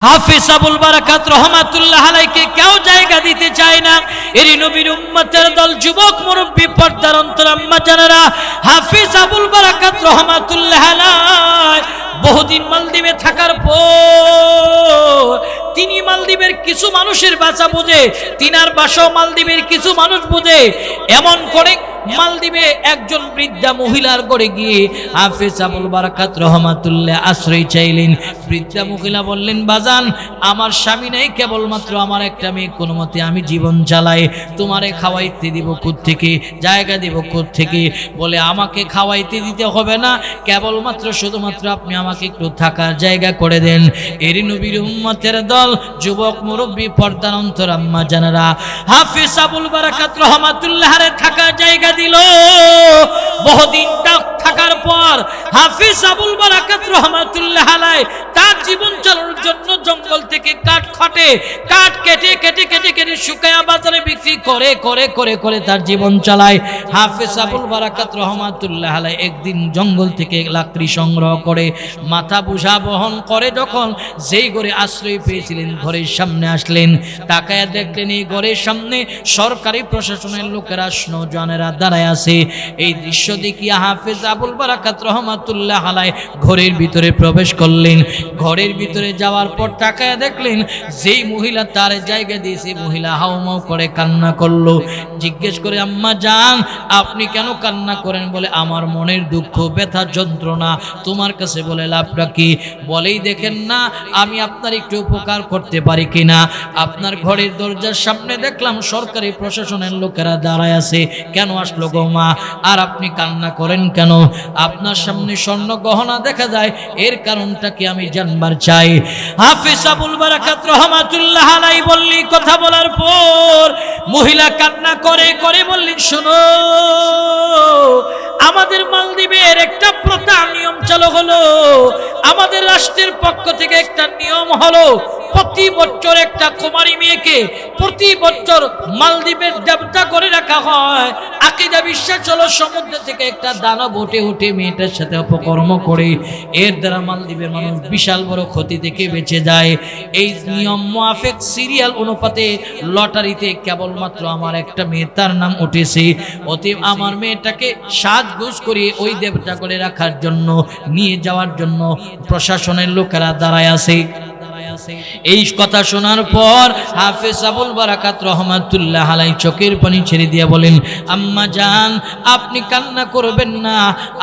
হাফিজ আবুল বারাকাত রহমাতুল্লাহ আলাইকে কেউ জায়গা দিতে চায় না। এরই নবীর উম্মতের দল, যুবক মুরব্বী, পর্দার অন্তর আম্মা জানেরা, হাফিজ আবুল বারাকাত রহমাতুল্লাহ আলাই বহুদিন মালদ্বীপে থাকার পর তিনি মালদ্বীপের কিছু মানুষের ভাষা বোঝে, তিনার ভাষাও মালদ্বীপের কিছু মানুষ বোঝে। এমন করে মালদ্বীপে একজন বৃদ্ধা মহিলার ঘরে গিয়ে হাফিজ আবুল বারাকাত রহমাতুল্লাহ আশ্রয় চাইলেন। বৃদ্ধা মহিলা বললেন, বাজান, আমার স্বামী নেই, কেবলমাত্র আমার একটা মেয়ে, কোনো মতে আমি জীবন চালাই, তোমারে খাওয়াইতে দিব কোত্থেকে, জায়গা দিব কোত্থেকে? বলে, আমাকে খাওয়াইতে দিতে হবে না, কেবলমাত্র শুধুমাত্র আপনি আমাকে একটু থাকার জায়গা করে দেন। এরই নবীর উম্মতের দল, যুবক মুরব্বী, পর্দার অন্তর আম্মা জানেরা, হাফিজ আবুল বারাকাত রহমাতুল্লাহ এর থাকার জায়গা দিল। বহুদিন থাকার পর হাফিজ আবুল বারাকাত রহমাতুল্লাহ আলাই তার জীবন চালানোর জন্য জঙ্গল থেকে কাঠ কেটে কেটে শুকায়া বাজারে বিক্রি করে তার জীবন চালায়। হাফিজ আবুল বারাকাত রহমাতুল্লাহ আলাই একদিন জঙ্গল থেকে লাকড়ি সংগ্রহ করে মাথা বোঝা বহন করে যখন যেই ঘরে আশ্রয় পেয়েছিলেন ঘরের সামনে আসলেন, তাকায়া দেখলেন এই ঘরের সামনে সরকারি প্রশাসনের লোকেরা, নওজওয়ানেরা দাঁড়ায় আছে। এই দৃশ্য দেখিয়া হাফিজ আবুল বারাকাত রহমাতুল্লাহ আলাই ঘরের ভিতরে প্রবেশ করলেন। ঘরের ভিতরে যাওয়ার পর তাকায়া দেখলেন যেই মহিলা তার জায়গা দিয়েছে, মহিলা হাউমাউ করে কান্না করলো। জিজ্ঞেস করে, আম্মা জান, আপনি কেন কান্না করেন? বলে, আমার মনের দুঃখ, ব্যথা, যন্ত্রণা তোমার কাছে বলে লাভটা কি? বলেই দেখেন না আমি আপনার একটু উপকার করতে পারি কিনা। আপনার ঘরের দরজার সামনে দেখলাম সরকারি প্রশাসনের লোকেরা দাঁড়ায় আছে, কেন আসলো গো মা? আর আপনি কান্না করেন কেন? আপনার সামনে স্বর্ণ গহনা দেখা যায়, এর কারণটা কি আমি জানবার চাই। হাফিজ আবুল বারাকাত রহমাতুল্লাহ আলাই বললি, কথা বলার পর মহিলা কান্না করে বললেন, শোনো, আমাদের মালদ্বীপের একটা প্রথা নিয়ম চালু হলো, আমাদের রাষ্ট্রের পক্ষ থেকে একটা নিয়ম হলো, প্রতি বছর একটা কুমারী মেয়েকে প্রতি বছর মালদ্বীপের দেবতা করে রাখা হয়। আকীদা বিশ্বাস হলো সমুদ্র থেকে একটা দানব উঠে মেয়েটার সাথে অপকর্ম করে, এর দ্বারা মালদ্বীপের মানুষ বিশাল বড় ক্ষতি থেকে বেঁচে যায়। এই নিয়ম মোয়াফেক সিরিয়াল অনুপাতে লটারিতে কেবলমাত্র আমার একটা মেয়ে, তার নাম উঠেছে, অতএব আমার মেয়েটাকে সাজগোজ করে ওই দেবতা করে রাখার জন্য, নিয়ে যাওয়ার জন্য প্রশাসনের লোকেরা দাঁড়ায় আছে। এই কথা শোনার পর হাফিজ আবুল বারাকাত রহমাতুল্লাহ আলাই চোখের পানি ছেড়ে দিয়ে বলেন, আম্মা জান, আপনি কান্না করবেন না,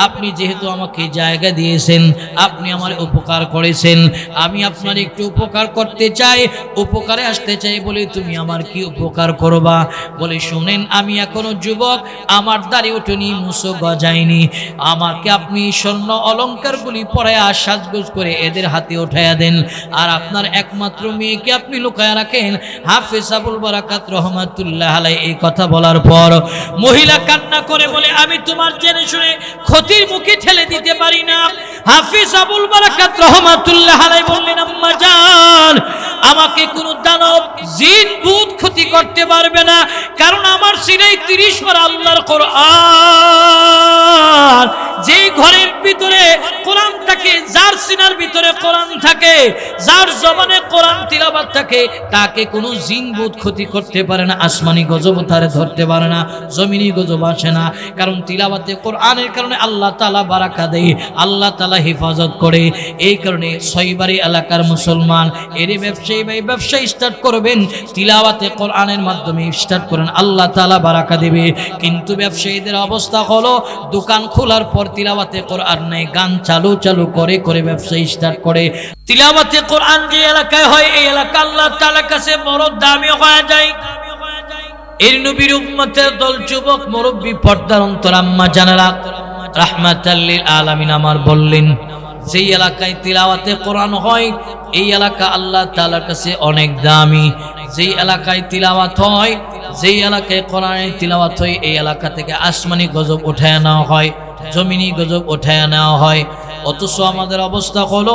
আপনি যেহেতু আমাকে জায়গা দিয়েছেন, আপনি আমার উপকার করেছেন, আমি আপনার একটু উপকার করতে চাই, উপকারে আসতে চাই। বলে, তুমি আমার কি উপকার করবা? বলে, শুনেন, আমি এখনো যুবক, আমার দাড়ি ওঠেনি, মুছো গজায়নি, আমাকে আপনি স্বর্ণ অলঙ্কারগুলি পরায়া সাজগোজ করে এদের হাতে উঠাইয়া দেন, আর আপনার একমাত্র মেয়েকে আপনি লুকায়া রাখেন। হাফিজ আবুল বারাকাত রহমাতুল্লাহ আলাই এই কথা বলার পর মহিলা কান্না করে বলে, আমি তোমার জেনে শুনে ক্ষতির মুখে ঠেলে দিতে পারি না। হাফিজ আবুল বারাকাত রহমাতুল্লাহ আলাই বললেন, আম্মা জান, আমাকে কোন দানব, জিন, ভূত ক্ষতি করতে পারবে না, কারণ আমার সিনায় 30 বার আল্লাহর কোরআন। যে ঘরের ভিতরে কোরআন থাকে, যার সিনার ভিতরে কোরআন থাকে, যার জবানে কোরআন তিলাওয়াত থাকে, তাকে কোনো জিন ভূত ক্ষতি করতে পারে না, আসমানি গজব তারে ধরতে পারে না, জমিনি গজব আসে না, কারণ তিলাওয়াতে কোরআনের কারণে আল্লাহ তাআলা বারাকা দেয়, আল্লাহ তাআলা হেফাজত করে। এই কারণে ছয়বাড়ি এলাকার মুসলমান এর ব্যবসায়ী ভাই ব্যবসা স্টার্ট করবেন, তিলাওয়াতে কোরআনের মাধ্যমে স্টার্ট করেন, আল্লাহ তাআলা বারাকা দেবে। কিন্তু ব্যবসায়ীদের অবস্থা হলো, দোকান খোলার পর তিলাওয়াতে কোরআন নাই, গান চালু করে ব্যবসা স্টার্ট করে। তিলাওয়াতে কোরআন যে এলাকায় হয়, এই এলাকা আল্লাহ তাআলার কাছে বড় দামি হয়ে যায়। এর নবীর উম্মতের দল, যুবক মুরব্বী, পর্দার অন্তর আম্মা জানেরা, রাহমাতাল লিল আলামিন আমার বললেন, যেই এলাকায় তিলাওয়াতে কোরআন হয়, এই এলাকা আল্লাহ তাআলার কাছে অনেক দামি। যেই এলাকায় তিলাওয়াত হয়, যেই এলাকায় কোরআনের তিলাওয়াত হয়, এই এলাকা থেকে আসমানি গজব উঠায় নেওয়া হয়, জমিনি গজব উঠায় নেওয়া হয়। অথচ আমাদের অবস্থা হলো,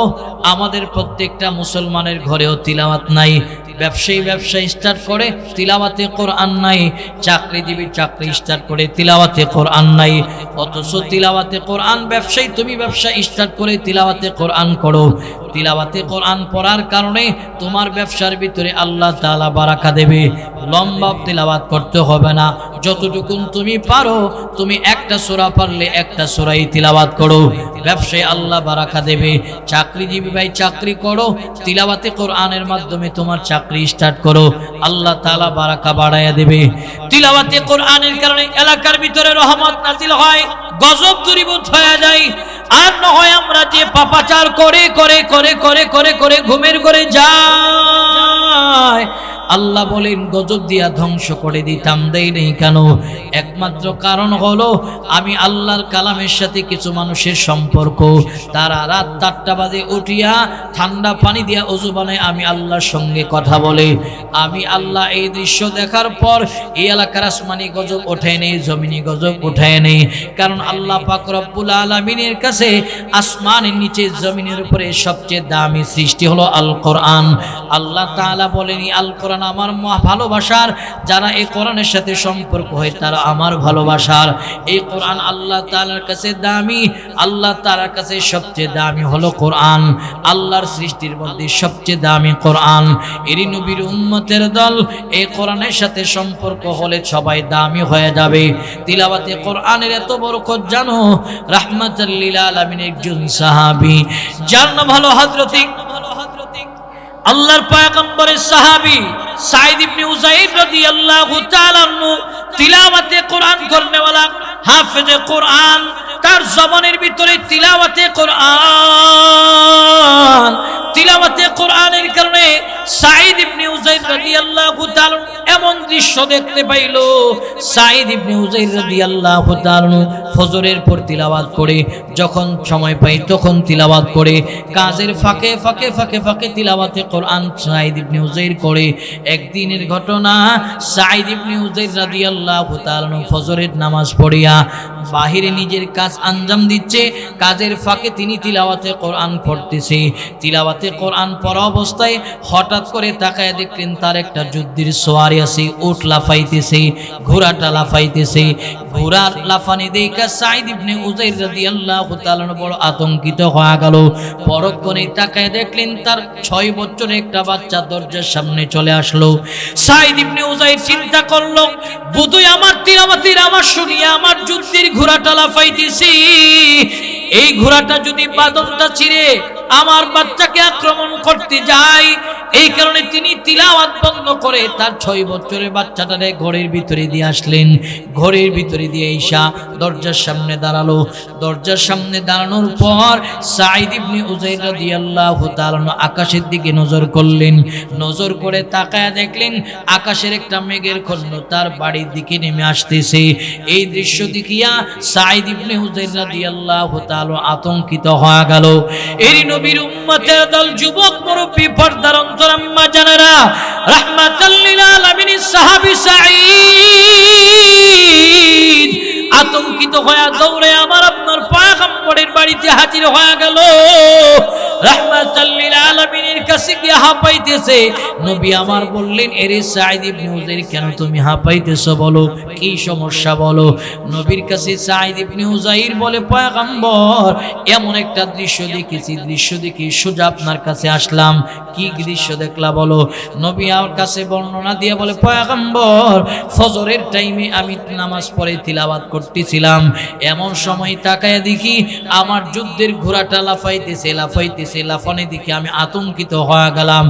আমাদের প্রত্যেকটা মুসলমানের ঘরেও তিলাওয়াত নাই, ব্যবসা স্টার্ট করে তিলাওয়াতে কোরআন নাই, চাকরিজীবী চাকরি স্টার্ট করে তিলাওয়াতে কোরআন নাই। অথচ তিলাওয়াতে কোরআন ব্যবসায়ী, তুমি ব্যবসা স্টার্ট করে তিলাওয়াতে কোরআন করো। তিলাওয়াতে কোরআন পড়ার কারণে তোমার ব্যবসার ভিতরে আল্লাহ তাআলা বারাকা দেবে। লম্বা তিলাওয়াত করতে হবে না, যতটুকুন তুমি পারো, তুমি একটা সূরা পারলে একটা সূরাই তিলাওয়াত করো, ব্যবসায় আল্লাহ বারাকা দেবে। চাকরিজীবী ভাই চাকরি করো, তিলাওয়াতে কোরআনের মাধ্যমে তোমার চাকরি স্টার্ট করো, আল্লাহ তাআলা বারাকা বাড়ায়া দেবে। তিলাওয়াতে কোরআনের কারণে এলাকার ভিতরে রহমত নাজিল হয়, গজব দূরীভূত হয়ে যায়। আর না হয় আমরা যে পাপাচার করে করে করে করে করে করে ঘুমের ঘরে যায়, আল্লাহ বলেন গজব দিয়া ধ্বংস করে দিতাম, দেই নেই কেন? একমাত্র কারণ হলো আমি আল্লাহর কালামের সাথে কিছু মানুষের সম্পর্ক, তারা রাত 4টা বাজে উঠিয়া ঠান্ডা পানি দিয়া ওযু বানায়, আমি আল্লাহর সঙ্গে কথা বলে। আমি আল্লাহ এই দৃশ্য দেখার পর এই এলাকার আসমানি গজব ওঠায় নেই, জমিনি গজব ওঠায় নেই। কারণ আল্লাহ পাক রব্বুল আলামিনের কাছে আসমানের নিচে জমিনের উপরে সবচেয়ে দামি সৃষ্টি হলো আল কোরআন। আল্লাহ তাআলা বলেনি আল কোরআন আমার ভালোবাসার, যারা এই কোরআনের সাথে সম্পর্ক হয় তারা আমার ভালোবাসার। এই কোরআন আল্লাহ তাআলার কাছে দামি, আল্লাহ তাআলার কাছে সবচেয়ে দামি হলো কোরআন। আল্লাহর সৃষ্টির মধ্যে সবচেয়ে দামি কোরআন। এরই নবীর উম্মতের দল এই কোরআনের সাথে সম্পর্ক হলে সবাই দামি হয়ে যাবে। তিলাওয়াতে কোরআনের এত বরকত জানো, রাহমাতুল লিল আলামিন একজন সাহাবী, যার নাম হলো হযরত আল্লাহর পয়গম্বরের সাহাবী সাঈদ ইবনে উযাইর রাদিয়াল্লাহু তাআলা আনহু, তিলাওয়াতে কোরআন করনেওয়ালা হাফেজে কোরআন। তার জবানের ভিতরে তিলাওয়াতে কোরআন, তিলাওয়াতে কোরআনের কারণে সাঈদ ইবনে উযাইর রাদিয়াল্লাহু তাআলা এমন দৃশ্য দেখতে পাইল। সাঈদ ইবনে উযাইর রাদিয়াল্লাহু তাআলা ফজরের পর তিলাওয়াত করে, যখন সময় পাই তখন তিলাওয়াত করে, কাজের ফাঁকে ফাঁকে ফাঁকে ফাঁকে তিলাওয়াতে কোরআন সাঈদ ইবনে উযাইর করে। একদিনের ঘটনা, সাঈদ ইবনে উযাইর রাদিয়াল্লাহু তাআলা ফজরের নামাজ পড়িয়া বাহিরে নিজের কাজ আঞ্জাম দিচ্ছে, কাজের ফাঁকে তিনি তিলাওয়াতে কোরআন পড়তেছে। তিলাওয়াতে কোরআন পড়া অবস্থায় হঠাৎ করে তাকায় দেখলেন তার একটা যুদ্ধের সওয়ারি আছে, উট লাফাইতেছে, ঘোড়াটা লাফাইতেছে। ঘোড়া লাফানি দেখে সাঈদ ইবনে উযাইর রাদিয়াল্লাহু তাআলা বড় আতঙ্কিত হয়ে গেল। পরক্ষণে তাকায় দেখলেন তার 6 বছরের একটা বাচ্চা দরজার সামনে চলে আসলো। সাঈদ ইবনে উযাইর চিন্তা করলো, বুধই আমার তিলাওয়াতের আমার শুনিয়া আমার যুদ্ধের ঘোড়াটা লাফাইতেছে, এই ঘোড়াটা যদি বাদনটা ছিঁড়ে আমার বাচ্চাকে আক্রমণ করতে যায়। এই কারণে তিনি তিলাওয়াত বন্ধ করে তার 6 বছরের বাচ্চাটারে ঘরের ভিতরে দিয়ে আসলেন। ঘরের ভিতরে দিয়ে ঈশা দরজার সামনে দাঁড়ালো। দরজার সামনে দাঁড়ানোর পর সাঈদ ইবনে উযাইর রাদিয়াল্লাহু তাআলা আকাশের দিকে নজর করলেন। নজর করে তাকায়া দেখলেন আকাশের একটা মেঘের খণ্ড তার বাড়ির দিকে নেমে আসতেছে। এই দৃশ্য দেখিয়া সাঈদ ইবনে উযাইর রাদিয়াল্লাহু তাআলা আতঙ্কিত হয়ে গেল। এরই নবীর উম্মতের দল, যুবক মুরব্বী, পর্দার অন্তরাম্মা জানেরা, রাহমাতুল লিল আলামিন সাহাবী সাঈদ আতঙ্কিত হয়ে দৌড়ে আমার আপনার পয়গম্বরের বাড়িতে হাজির হয়ে গেল। রাহমাতুল লিল আলামিনের কাছে গিয়ে হাঁপাইতেছে। নবী আমার বললেন, এরে সাঈদ ইবনে উযাইর, কেন তুমি হাঁপাইতেছো? বলো কি সমস্যা বলো। নবীর কাছে সাঈদ ইবনে উযাইর বলে, পয়গম্বর এমন একটা দৃশ্য দেখেছি, দৃশ্য দেখি সোজা আপনার কাছে আসলাম। কি দৃশ্য দেখলা বলো। নবী আমার কাছে বর্ণনা দিয়ে বলে, পয়গম্বর ফজরের টাইমে আমি নামাজ পড়ে তিলাওয়াত করতেছিলাম, এমন সময় তাকায় দেখি আমার যুদ্ধের ঘোড়াটা লাফাইতেছে লাফাইতেছে, লাফানে দেখি আমি আতঙ্কিত হয়ে গেলাম।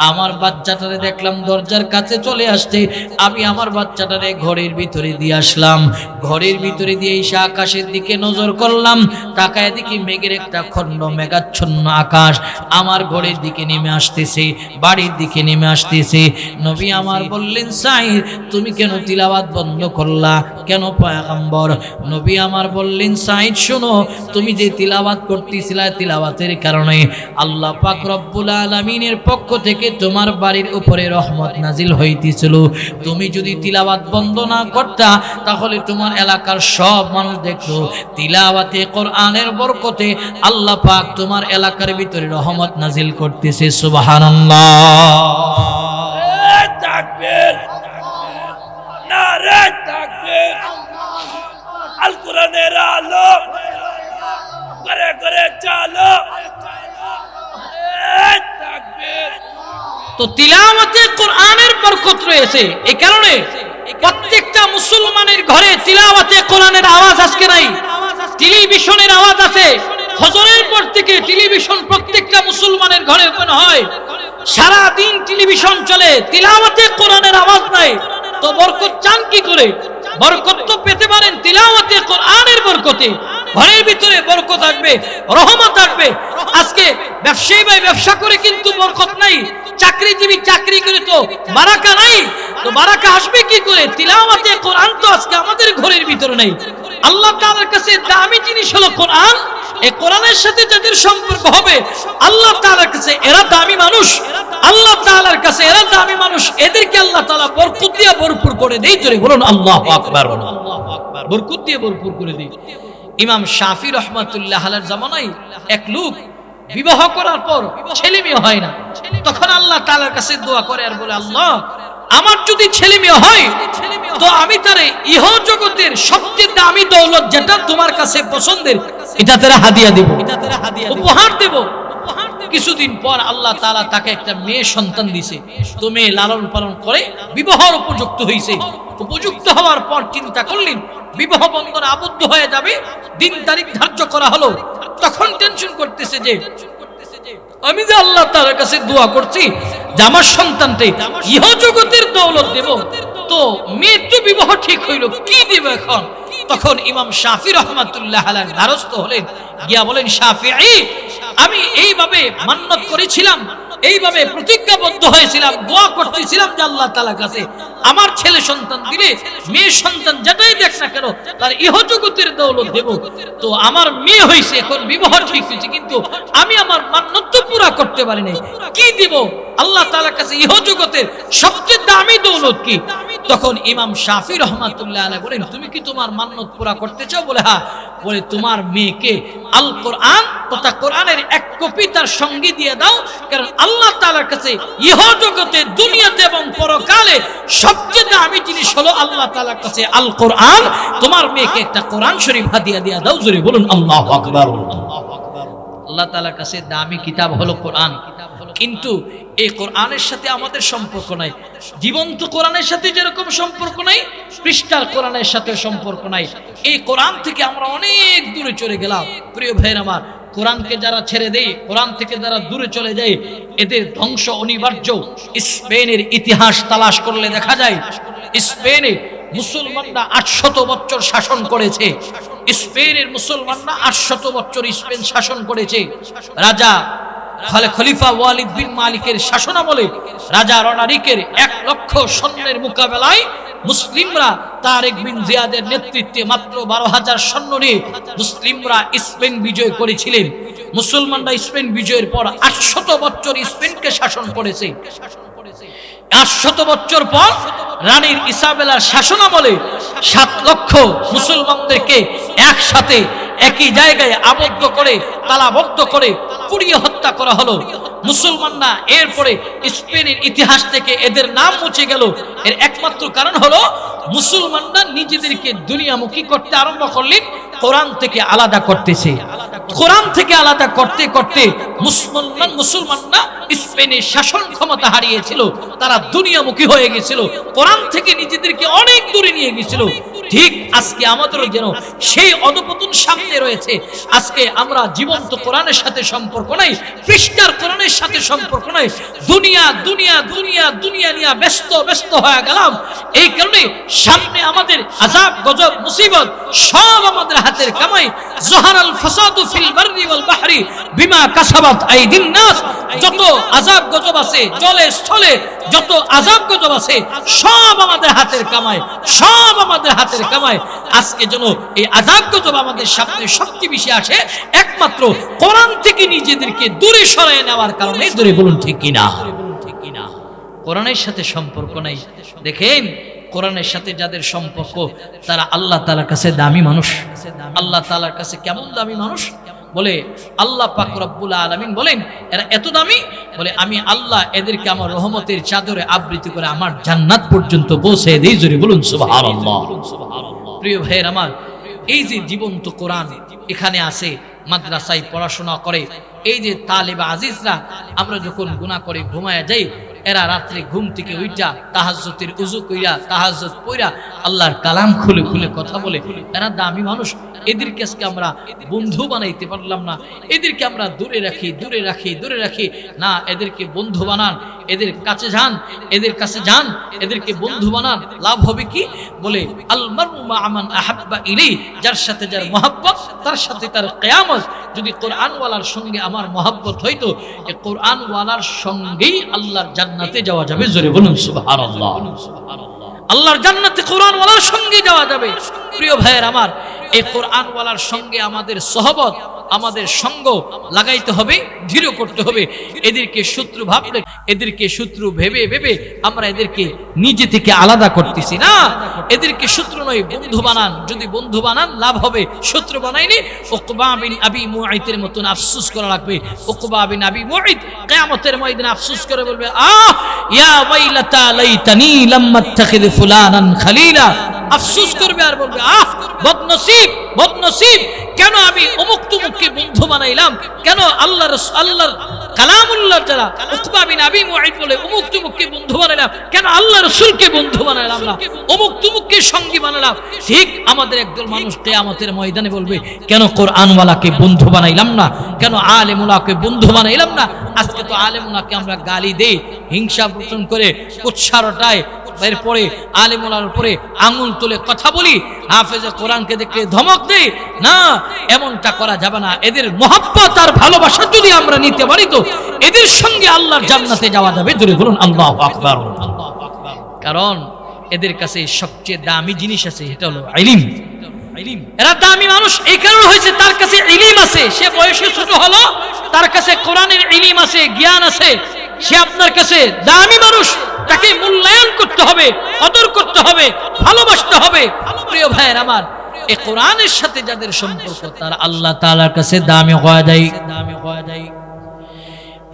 আমার বাচ্চাটারে দেখলাম দরজার কাছে চলে আসতে, আমি আমার বাচ্চাটারে ঘরের ভিতরে দিয়ে আসলাম। ঘরের ভিতরে দিয়ে এসে আকাশের দিকে নজর করলাম, তাকায় দেখি মেঘের একটা খণ্ড, মেঘাচ্ছন্ন আকাশ আমার ঘরের দিকে নেমে আসতেছে, বাড়ির দিকে নেমে আসতেছে। নবী আমার বললেন, সাঈদ তুমি কেন তিলাওয়াত বন্ধ করলা কেন পয়গম্বর? নবী আমার বললেন, সাঈদ শোনো, তুমি যে তিলাওয়াত করতেছিলা, তিলাওয়াতের কারণে আল্লাহ পাক রব্বুল আলামিনের পক্ষ থেকে তোমার বাড়ির উপরে রহমত নাজিল হইতেছিল। তুমি যদি তিলাওয়াত বন্ধ না করতা তাহলে তোমার এলাকার সব মানুষ দেখতো তিলাওয়াতে কোরআনের বরকতে আল্লাহ পাক তোমার এলাকার ভিতরে রহমত নাজিল করতেছে। সুবহানাল্লাহ। তো তিলাওয়াতে কোরআনের বরকত রয়েছে। এই কারণে প্রত্যেকটা মুসলমানের ঘরে তিলাওয়াতে কোরআনের আওয়াজ আজকে নাই, টেলিভিশনের আওয়াজ আছে। ফজরের পর থেকে টেলিভিশন প্রত্যেকটা মুসলমানের ঘরে ওপেন হয়, সারা দিন টেলিভিশন চলে, তিলাওয়াতে কোরআনের আওয়াজ নাই। তো বরকত চান কি করে? বরকত তো পেতে পারেন তিলাওয়াতে কোরআনের বরকতে। ঘরের ভিতরে বরকত আসবে, রহমত আসবে। আজকে ব্যবসায়ী ভাই ব্যবসা করে কিন্তু বরকত নাই, চাকরিজীবী চাকরি করে তো বারাকা নাই। তো বারাকা আসবে কি করে? তিলাওয়াতে কোরআন তো আজকে আমাদের ঘরের ভিতরে নাই। আল্লাহ তাআলার কাছে দামি জিনিস হলো কোরআন। এই কোরআনের সাথে যাদের সম্পর্ক হবে আল্লাহ তাআলার কাছে এরা দামি মানুষ, আল্লাহ তাআলার কাছে এরা দামি মানুষ। এদেরকে আল্লাহ তাআলা বরকত দিয়ে ভরপুর করে দেয়। জোরে বলুন আল্লাহু আকবার। বরকত দিয়ে ভরপুর করে দেয়। ইমাম শাফি রাহমাতুল্লাহ আলাইহির জামানায় এক লোক বিবাহ করার পর ছেলে মেয়ে হয় না, তখন আল্লাহ তাআলার কাছে দোয়া করে আর বলে, আল্লাহ আমার যদি ছেলে মেয়ে হয় তো আমি তারে ইহ জগতের সবচেয়ে দামি দৌলত যেটা তোমার কাছে পছন্দের এটা তারা হাদিয়া দেব, উপহার দেব। কিছুদিন পর আল্লাহ তাআলা তাকে একটা মেয়ে সন্তান দিয়েছে। তো মেয়ে লালন পালন করে বিবাহের উপযুক্ত হয়েছে। উপযুক্ত হওয়ার পর চিন্তা করলেন বিবাহ বন্ধনে আবদ্ধ হয়ে যাবে, দিন তারিখ ধার্য করা হলো। তখন টেনশন করতেছে যে আমি যে আল্লাহ তাআলার কাছে দোয়া করছি যে আমার সন্তানকে ইহ জগতের দৌলত দেব, তো মেয়ে তো বিবাহ ঠিক হইল, কি দেব এখন? তখন ইমাম শাফি রাহমাতুল্লাহ আলাইহি দ্বারস্থ হলেন, গিয়া বলেন, শাফিঈ আমি এইভাবে মান্নত করেছিলাম, এইভাবে প্রতিজ্ঞাবদ্ধ হয়েছিলাম, দোয়া করতেছিলাম যে আল্লাহ তাআলার কাছে আমার ছেলে সন্তান দিলে মেয়ে সন্তান যেটাই দেখ না কেন তার ইহ জগতের দৌলত দেব। তো আমার মেয়ে হয়েছে, এখন বিবাহ ঠিক হয়েছে, কিন্তু আমি আমার মান্নত তো পুরা করতে পারি নাই, কি দিব আল্লাহ তাআলার কাছে ইহ জগতের সবচেয়ে দামি দৌলত কি? তখন ইমাম শাফি রাহমাতুল্লাহ আলাইহি বলেন, তুমি কি তোমার মান্নত পুরা করতে চাও? বলে হ্যাঁ। বলে তোমার মেয়েকে আল কোরআন তথা কোরআনের এক কপি তার সঙ্গে দিয়ে দাও, কারণ আল্লাহ তাআলার কাছে ইহ জগতে দুনিয়াতে এবং পরকালে সবচেয়ে দামি জিনিস হলো আল্লাহ তাআলার কাছে আল কোরআন। তোমার মেয়েকে একটা কোরআন শরীফ হাদিয়া দিয়ে দাও। জোরে বলুন আল্লাহু আকবার। আল্লাহ তাআলার কাছে দামি কিতাব হলো কোরআন, কিন্তু এই কোরআনের সাথে আমাদের সম্পর্ক নাই। জীবন্ত কোরআনের সাথে যেরকম সম্পর্ক নাই, পৃষ্ঠার কোরআনের সাথে সম্পর্ক নাই। এই কোরআন থেকে আমরা অনেক দূরে চলে গেলাম। প্রিয় ভাইরা আমার, কোরআনকে যারা ছেড়ে দেয়, কোরআন থেকে যারা দূরে চলে যায়, এদের ধ্বংস অনিবার্য। স্পেনের ইতিহাস তালাশ করলে দেখা যায় স্পেনে মুসলমানরা 800 বছর শাসন করেছে। স্পেনের মুসলমানরা 800 বছর স্পেন শাসন করেছে। রাজা খলিফা ওয়ালিদ বিন মালিকের শাসনামলে রাজা রনারিকের 1 লক্ষ সৈন্যের মোকাবেলায় মুসলিমরা তারেক বিন জিয়াদের নেতৃত্বে মাত্র 12,000 সৈন্য নিয়ে মুসলিমরা স্পেন বিজয় করেছিলেন। মুসলমানরা স্পেন বিজয়ের পর 800 বছর স্পেনকে শাসন করেছে। 800 বছর পর রানীর ইসাবেলার শাসনামলে 7 লক্ষ মুসলমানদেরকে একসাথে একই জায়গায় আবদ্ধ করে তালাবদ্ধ করে পুড়িয়ে হত্যা করা হলো। মুসলমানরা এরপরে স্পেনের ইতিহাস থেকে এদের নাম মুছে গেল। এর একমাত্র কারণ হলো মুসলমানরা নিজেদেরকে দুনিয়ামুখী করতে আরম্ভ করলেন, কোরআন থেকে আলাদা করতেছে। কোরআন থেকে আলাদা করতে করতে মুসলমানরা স্পেনের শাসন ক্ষমতা হারিয়েছিল, তারা দুনিয়ামুখী হয়ে গেছিল, কোরআন থেকে নিজেদেরকে অনেক দূরে নিয়ে গেছিল। ঠিক আজকে আমাদেরও যেন সেই অধপতন সামনে রয়েছে। আজকে আমরা জীবন্ত কোরআনের সাথে সম্পর্ক নাই, পৃষ্ঠার কোরআনের সাথে সম্পর্ক নাই, দুনিয়া দুনিয়া দুনিয়া দুনিয়া নিয়ে ব্যস্ত ব্যস্ত হয়ে গেলাম। এই কারণে সামনে আমাদের আযাব গজব মুসিবত সব আমাদের হাতের কামাই। যাহারাল ফাসাদু ফিল বাররি ওয়াল বাহরি বিমা কাসাবাত আইদিন নাস। যত আযাব গজব আছে জলে স্থলে, যত আযাব গজব আছে সব আমাদের হাতের কামাই, সব আমাদের হাতের কামাই। আজকে যেন এই আযাব গজব আমাদের সামনে সবচেয়ে বেশি আসে একমাত্র কোরআন থেকে নিজেদেরকে দূরে সরায় নেওয়ার কারণে। দূরে বলুন ঠিক কিনা? কোরআনের সাথে সম্পর্ক নাই। দেখেন কোরআনের সাথে যাদের সম্পর্ক তারা আল্লাহ তাআলার কাছে দামি মানুষ। আল্লাহ তাআলার কাছে কেমন দামি মানুষ? বলে আল্লাহ পাক রব্বুল আলামিন বলেন এরা এত দামি, বলে আমি আল্লাহ এদেরকে আমার রহমতের চাদরে আবৃত করে আমার জান্নাত পর্যন্ত পৌঁছে দেই। জোরে বলুন সুবহানাল্লাহ। প্রিয় ভাইয়ের আমার, এই যে জীবন্ত কোরআন এখানে আছে, মাদ্রাসায় পড়াশোনা করে এই যে তালেব আজিজরা, আমরা যখন গুনাহ করে ঘুমায়া যাই এরা রাত্রে ঘুম থেকে উইটা তাহাজ্জুদের উযু কইরা তাহাজ্জুদ পড়া আল্লাহর কালাম খুলে খুলে কথা বলে। এরা দামি মানুষ, এদেরকে আজকে আমরা বন্ধু বানাইতে পারলাম না। এদেরকে আমরা দূরে রাখি দূরে রাখি দূরে রাখি না, এদেরকে বন্ধু বানান, এদের কাছে যান, এদের কাছে যান, এদেরকে বন্ধু বানান। লাভ হবে কি? বলে আল মারউ মা মান আহাব্বা ইলাই, যার সাথে যার মহব্বত তার সাথে তার কিয়ামত। যদি কোরআনওয়ালার সঙ্গে আমার মহব্বত হইতো, এই কোরআনওয়ালার সঙ্গেই আল্লাহর জান্নাতে যাওয়া যাবে। জোরে বলুন সুবহানাল্লাহ। আল্লাহর জান্নাতে কোরআনওয়ালার সঙ্গে যাওয়া যাবে। প্রিয় ভাইয়ের আমার, এই কোরআনওয়ালার সঙ্গে আমাদের সহবত, আমাদের সঙ্গ লাগাইতে হবে, দৃঢ় করতে হবে। এদেরকে শত্রু ভাবলে, এদেরকে শত্রু ভেবে ভেবে আমরা এদেরকে নিজে থেকে আলাদা করতেছি না। এদেরকে শত্রু নয়, বন্ধু বানান। যদি বন্ধু বানান লাভ হবে, শত্রু বানাইনি উকবা বিন আবি মুআইতের মতন আফসোস করা লাগবে। উকবা বিন আবি মুআইত কিয়ামতের ময়দানে আফসোস করে বলবে, ইয়া ওয়াইলাতা লাইতানি লাম আত্তাখিয ফুলানান খালিলা। আফসোস করবে আর বলবে, বদনসিব বদনসিব, কেন আমি অমুক তুমুককে বন্ধু বানাইলাম, কেন আল্লাহর কালামুল্লাহ যারা উকবা বিন আবি মুআইত বলে অমুক তুমুককে বন্ধু বানাইলাম, কেন আল্লাহ রাসূলকে বন্ধু বানাইলাম না, অমুক তুমুককে সঙ্গী বানালাম। ঠিক আমাদের একদল মানুষ কিয়ামতের ময়দানে বলবে, কেন কোরআনওয়ালাকে বন্ধু বানাইলাম না, কেন আলেমুলাকে বন্ধু বানাইলাম না। আজকে তো আলেমুলাকে আমরা গালি দেই, হিংসা পোষণ করে কুৎসারটায়, এরপরে আলেমুলার উপরে আঙুল তুলে কথা বলি, হাফেজে কোরআনকে দেখে ধমক দেই। না, এমনটা করা যাবে না। এদের মহব্বত আর ভালোবাসা যদি আমরা নিতে পারি, তো এদের সঙ্গে আল্লাহর জান্নাতে যাওয়া যাবে। জোরে বলুন আল্লাহু আকবার। কারণ এদের কাছে সবচেয়ে দামি জিনিস আছে, এটা হলো ইলম। এরা দামি মানুষ এই কারণে হয়েছে, তার কাছে ইলম আছে। সে বয়সে ছোট হলো, তার কাছে কোরআনের ইলম আছে, জ্ঞান আছে। সে আপনার কাছে দামি মানুষ, তাকে মূল্যায়ন করতে হবে, কদর করতে হবে, ভালোবাসতে হবে। প্রিয় ভাইয়ের আমার, এই কোরআনের সাথে যাদের সম্পর্ক, তারা আল্লাহ তাআলার কাছে দামি হয়ে যায়।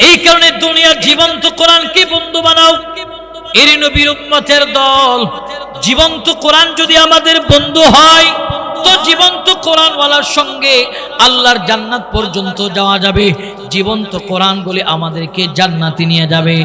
এই কারণে দুনিয়ার জীবন্ত কোরআনকে বন্ধু বানাও। এর নবীর উম্মতের দল, জীবন্ত কোরআন যদি আমাদের বন্ধু হয়, তো জীবন্ত কোরআনওয়ালার সঙ্গে আল্লাহর জান্নাত পর্যন্ত যাওয়া যাবে। জীবন্ত কোরআন বলে আমাদেরকে জান্নাতে নিয়ে যাবে।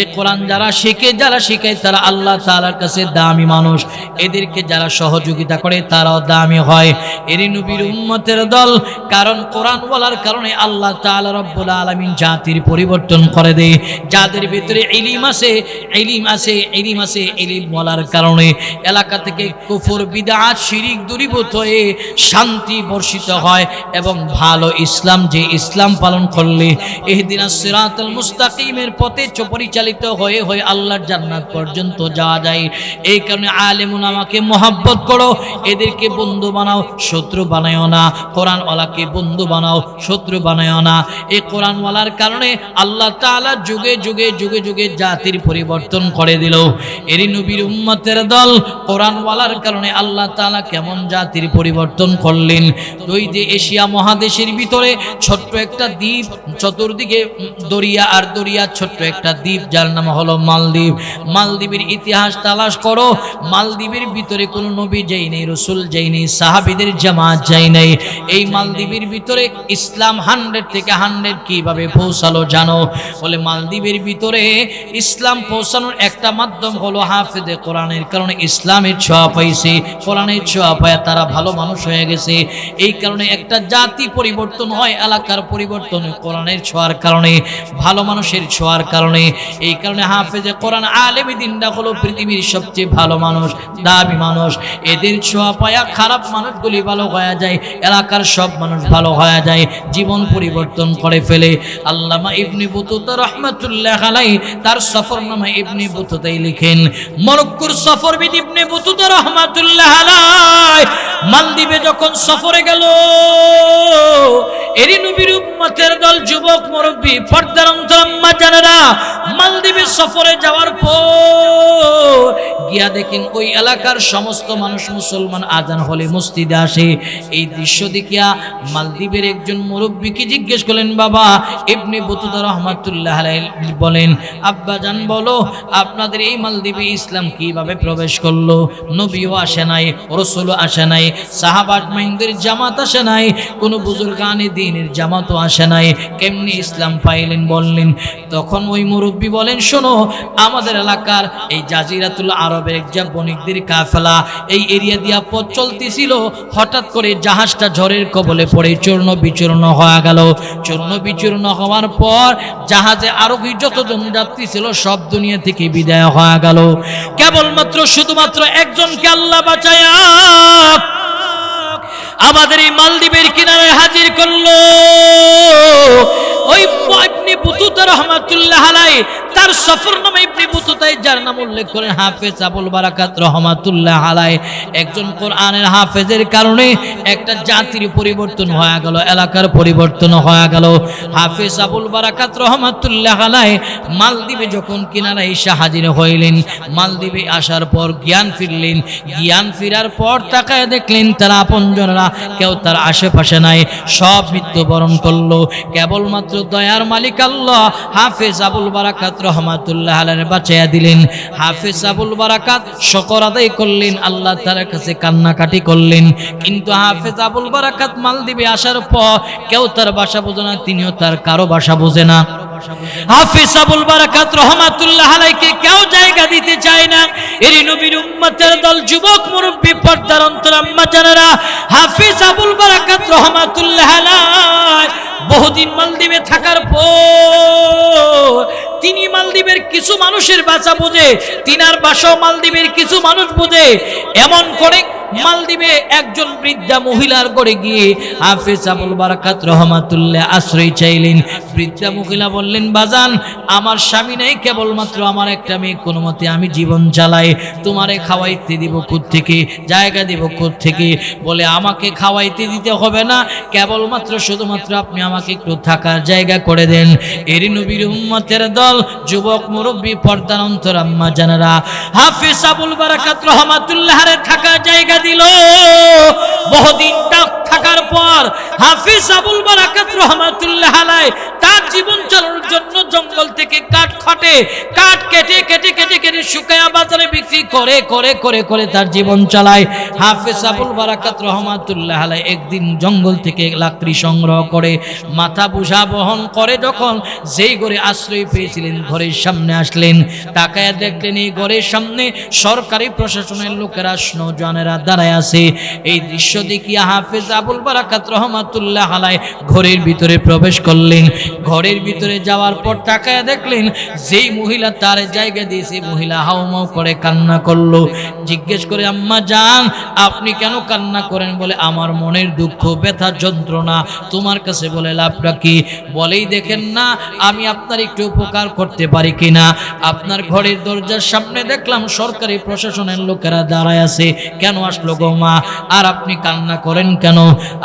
এই কোরআন যারা শেখে, যারা শেখায়, তারা আল্লাহ তাআলার কাছে দামি মানুষ। এদেরকে যারা সহযোগিতা করে, তারাও দামি হয়। এরই নবীর উম্মতের দল। কারণ কোরআনওয়ালার কারণে আল্লাহ তাআলা রব্বুল আলামিন জাতির পরিবর্তন করে দেয়। যাদের ভিতরে ইলম আছে, ইলম আছে, ইলম আছে, ইলমওয়ালার কারণে এলাকা থেকে কুফর, বিদআত, শিরক দূরীভূত হয়ে শান্তি বর্ষিত হয়। এবং ভালো ইসলাম, যে ইসলাম পালন করলে ইহদিনাস সিরাতাল মুস্তাকিমের পথে পরিচালিত হয়ে হয়ে আল্লাহর জান্নাত পর্যন্ত যাওয়া যায়। এই কারণে আলেম উলামাকে মহব্বত করো, এদেরকে বন্ধু বানাও, শত্রু বানায়ও না। কোরআনওয়ালাকে বন্ধু বানাও, শত্রু বানায়ও না। এই কোরআনওয়ালার কারণে আল্লাহ তাআলা যুগে যুগে যুগে যুগে জাতির পরিবর্তন করে দিল। এরই নবীর উম্মতের দল, কোরআনওয়ালার কারণে আল্লাহ তাআলা কেমন জাতির পরিবর্তন করলেন। দুই যে এশিয়া মহাদেশের ভিতরে ছোট্ট একটা দ্বীপ, চতুর্দিকে দরিয়া আর দরিয়া, ছোট্ট একটা দ্বীপ যার নাম হলো মালদ্বীপ। মালদ্বীপের ইতিহাস তালাশ করো, মালদ্বীপের ভিতরে কোনো নবী যাই নেই, রসুল যাই নেই, সাহাবীদের জামাত যাই নাই। এই মালদ্বীপের ভিতরে ইসলাম 100 থেকে 100 কিভাবে পৌঁছালো জানো? বলে মালদ্বীপের ভিতরে ইসলাম পৌঁছানোর একটা মাধ্যম হলো হাফেজে কোরআনের কারণে ইসলামের ছোঁয়া পাইছে, কোরআনের ছোঁয়া পায় তারা ভালো মানুষ হয়ে গেছে। এই কারণে একটা জাতি পরিবর্তন হয়, এলাকার পরিবর্তন কোরআনের ছোঁয়ার কারণে, ভালো মানুষের ছোঁয়ার কারণে। এই কারণে হাফেজে কোরআন আলেম দিনটা হলো পৃথিবীর সবচেয়ে ভালো মানুষ, দামি মানুষ। এদের ছোঁয়া পায়া খারাপ মানুষগুলি ভালো হয়ে যায়, এলাকার সব মানুষ ভালো হয়ে যায়, জীবন পরিবর্তন করে ফেলে। আল্লামা ইবনে বতুতা রাহমাতুল্লাহ আলাইহি তার সফরনামা ইবনে বতুতায় লিখেন, মরক্কোর সফরবিদ ইবনে বতুতা রাহমাতুল্লাহ আলাইহি মালদ্বীপে যখন সফরে গেল, এরই নবীর উম্মতের দল, যুবক, মুরব্বী, পর্দার অন্তরাম্মা জানেরা, মালদ্বীপে সফরে যাওয়ার পর গিয়া দেখেন ওই এলাকার সমস্ত মানুষ মুসলমান আজান হলে মসজিদে আসে। এই দৃশ্য দেখিয়া মালদ্বীপের একজন মুরব্বীকে জিজ্ঞেস করলেন, বাবা ইবনে বতুতা রহমাতুল্লাহ আলাইহি বলেন, আব্বাজান বলো আপনাদের এই মালদ্বীপে ইসলাম কিভাবে প্রবেশ করলো? নবীও আসে নাই, রাসূলও আসে নাই, সাহাবা আজমাইনদের জামাত আসে নাই, কোনো বুজুর্গানে দ্বীনের জামাতও আসে নাই, কেমনি ইসলাম পাইলেন বললেন? তখন ওই মুরব্বী বলেন, শোনো, আমাদের এলাকার এই জাজিরাতুল আরবের এক বণিকদের কাফেলা এই এরিয়া দিয়া পথ চলতেছিল, হঠাৎ করে জাহাজটা ঝড়ের কবলে পড়ে চূর্ণ বিচূর্ণ হয়ে গেল। চূর্ণ বিচূর্ণ হওয়ার পর জাহাজে আরোহী যতজন যাত্রী ছিল সব দুনিয়া থেকে বিদায় হয়ে গেল। কেবলমাত্র শুধুমাত্র একজনকে আল্লাহ বাঁচায়া আমাদের এই মালদ্বীপের কিনারে হাজির করলো। ওই ইবনে বতুতা রহমাতুল্লাহ আলাইহি তার সফরনামা ইবনে বতুতায় যার নাম উল্লেখ করেন হাফেজ আবুল বারাকাত রহমাতুল্লাহ আলাইহি, একজন কোরআনের হাফেজের কারণে একটা জাতির পরিবর্তন হয়ে গেল, এলাকার পরিবর্তন হয়ে গেল। হাফেজ আবুল বারাকাত রহমাতুল্লাহ আলাইহি মালদ্বীপে যখন কিনারা এসে হাজির হইলেন, মালদ্বীপে আসার পর জ্ঞান ফিরলেন। জ্ঞান ফিরার পর তাকায় দেখলেন তারা আপনজনরা কেউ তার আশেপাশে নাই, সব মৃত্যুবরণ করলো। কেবলমাত্র দয়ার মালিক আল্লাহ হাফেজ আবুল বারাকাত রহমাতুল্লাহ আলাইহি বাঁচাইয়া দিলেন। হাফেজ আবুল বারাকাত শুকর আদায় করলেন, আল্লাহ তাআলার কাছে কান্নাকাটি করলেন। কিন্তু হাফেজ আবুল বারাকাত মালদ্বীপে আসার পর কেউ তার ভাষা বোঝে না, তিনিও তার কারো ভাষা বোঝে না। হাফেজ আবুল বারাকাত রহমাতুল্লাহ আলাইহিকে কেউ জায়গা দিতে চায় না। এর নবীর উম্মতের দল, যুবক মুরব্বী, পর্দার অন্তর আম্মা জানেরা, হাফেজ আবুল বারাকাত রহমাতুল্লাহ আলাইহি বহুদিন মালদ্বীপে থাকার পর তিনি মালদ্বীপের কিছু মানুষের ভাষা বোঝে, তিনার ভাষাও মালদ্বীপের কিছু মানুষ বোঝে। এমন করে মালদ্বীপে একজন বৃদ্ধা মহিলার ঘরে গিয়ে হাফেজ আবুল বারাকাত রহমাতুল্লাহ আশ্রয় চাইলেন। বৃদ্ধা মহিলা বললেন, বাজান আমার স্বামী নেই, কেবলমাত্র আমার একটা মেয়ে, কোনো মতে আমি জীবন চালাই, তোমারে খাওয়াইতে দিব কোত্থেকে, জায়গা দিব কোত্থেকে? বলে আমাকে খাওয়াইতে দিতে হবে না, কেবলমাত্র শুধুমাত্র আপনি আমাকে একটু থাকার জায়গা করে দেন। এর নবীর উম্মতের দল, যুবক মুরব্বী, পর্দার অন্তর আম্মা জানেরা, হাফেজ আবুল বারাকাত রহমাতুল্লাহ আলাইহি থাকার জায়গা দিল। বহুদিন থাকার পর হাফেজ আবুল বারাকাত রহমাতুল্লাহ আলাইহি তার জীবন চালানোর জন্য জঙ্গল থেকে কাঠ কাটে, কাঠ কেটে কেটে কেটে কেটে শুকায়া বাজারে বিক্রি করে করে করে করে তার জীবন চালায়। হাফেজ আবুল বারাকাত রহমাতুল্লাহ আলাইহি একদিন জঙ্গল থেকে লাকড়ি সংগ্রহ করে মাথা বোঝা বহন করে যখন যেই ঘরে আশ্রয় পেয়েছিলেন ঘরের সামনে আসলেন, তাকায়া দেখলেন এই ঘরের সামনে সরকারি প্রশাসনের লোকেরা, নওজওয়ানেরা দাঁড়ায় আছে। এই দৃশ্য দেখিয়া হাফেজ আবুল বারাকাত রহমাতুল্লাহ আলাইহি ঘরের ভিতরে প্রবেশ করলেন। ঘরের ভিতরে যাওয়ার পর তাকায়া দেখলেন যেই মহিলা তার জায়গা দিয়েছে, মহিলা হাউমাউ করে কান্না করলো। জিজ্ঞেস করে, আম্মা জান আপনি কেন কান্না করেন? বলে, আমার মনের দুঃখ, ব্যথা, যন্ত্রণা তোমার কাছে বলে লাভটা কি? বলেই দেখেন না আমি আপনার একটু উপকার করতে পারি কিনা। আপনার ঘরের দরজার সামনে দেখলাম সরকারি প্রশাসনের লোকেরা দাঁড়ায় আছে, কেন আসলো গো মা? আর আপনি কান্না করেন কেন?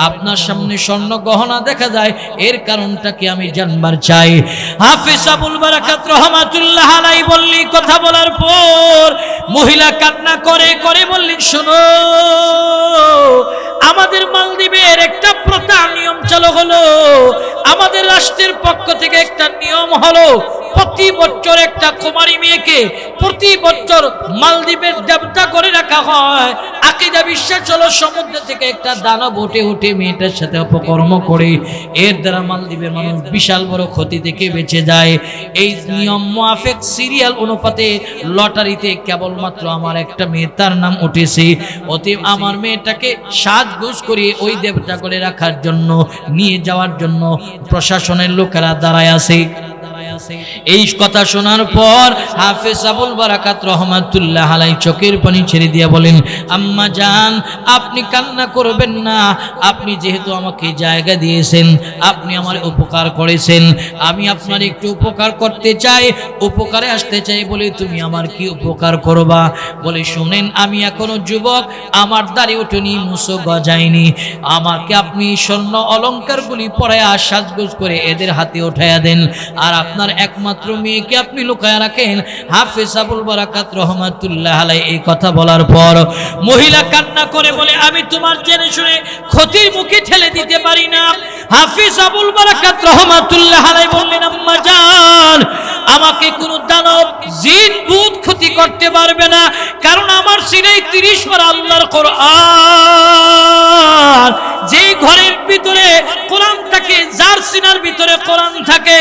আপনার সামনে স্বর্ণ গহনা দেখা যায়, এর কারণটা কি আমি জানবার চাই। হাফেজ আবুল বারাকাত রহমাতুল্লাহ আলাইহি বললি, কথা বলার পর মহিলা কান্না করে করে বললেন, শোনো আমাদের মালদ্বীপের একটা প্রথা নিয়ম চালু হলো, আমাদের রাষ্ট্রের পক্ষ থেকে একটা নিয়ম হলো প্রতি বছর একটা কুমারী মেয়েকে প্রতি বছর মালদ্বীপের দেবতা করে রাখা হয়। আকীদা বিশ্বাস হলো সমুদ্র থেকে একটা দানব উঠে উঠে মেয়েটার সাথে অপকর্ম করে, এর দ্বারা মালদ্বীপের মানুষ বিশাল বড় ক্ষতি থেকে বেঁচে যায়। এই নিয়ম মুআফিক সিরিয়াল অনুপাতে লটারিতে কেবলমাত্র আমার একটা মেয়ে, তার নাম উঠেছে, অতএব আমার মেয়েটাকে সাজগোজ করে ওই দেবতা করে রাখার জন্য নিয়ে যাওয়ার জন্য প্রশাসনের লোকেরা দাঁড়ায় আছে। এই কথা শোনার পর হাফেজ আবুল বারাকাত রহমাতুল্লাহ আলাইহি চোখের পানি ছেড়ে দিয়ে বলেন, আম্মা জান আপনি কান্না করবেন না, আপনি যেহেতু আমাকে জায়গা দিয়েছেন, আপনি আমার উপকার করেছেন, আমি আপনার একটু উপকার করতে চাই, উপকারে আসতে চাই। বলে, তুমি আমার কি উপকার করবা? বলে, শুনেন আমি এখনো যুবক, আমার দাড়ি ওঠেনি, মুছো গজায়নি, আমাকে আপনি স্বর্ণ অলংকারগুলি পরায়া সাজগোজ করে এদের হাতে উঠাইয়া দেন, আর আপনার আপনার একমাত্র মেয়েকে আপনি লুকায় রাখেন। হাফেজ আবুল বারাকাত রহমাতুল্লাহ আলাইহি এই কথা বলার পর মহিলা কান্না করে বলে, আমি তোমার জেনে শুনে ক্ষতির মুখে ঠেলে দিতে পারি না। হাফেজ আবুল বারাকাত রহমাতুল্লাহ আলাইহি বললেন, আম্মা জান, আমাকে কোন দানব জিন ভূত ক্ষতি করতে পারবে না, কারণ আমার সিনায় 30 বার আল্লাহর কোরআন। যে ঘরের ভিতরে কোরআন থাকে, যার সিনার ভিতরে কোরআন থাকে,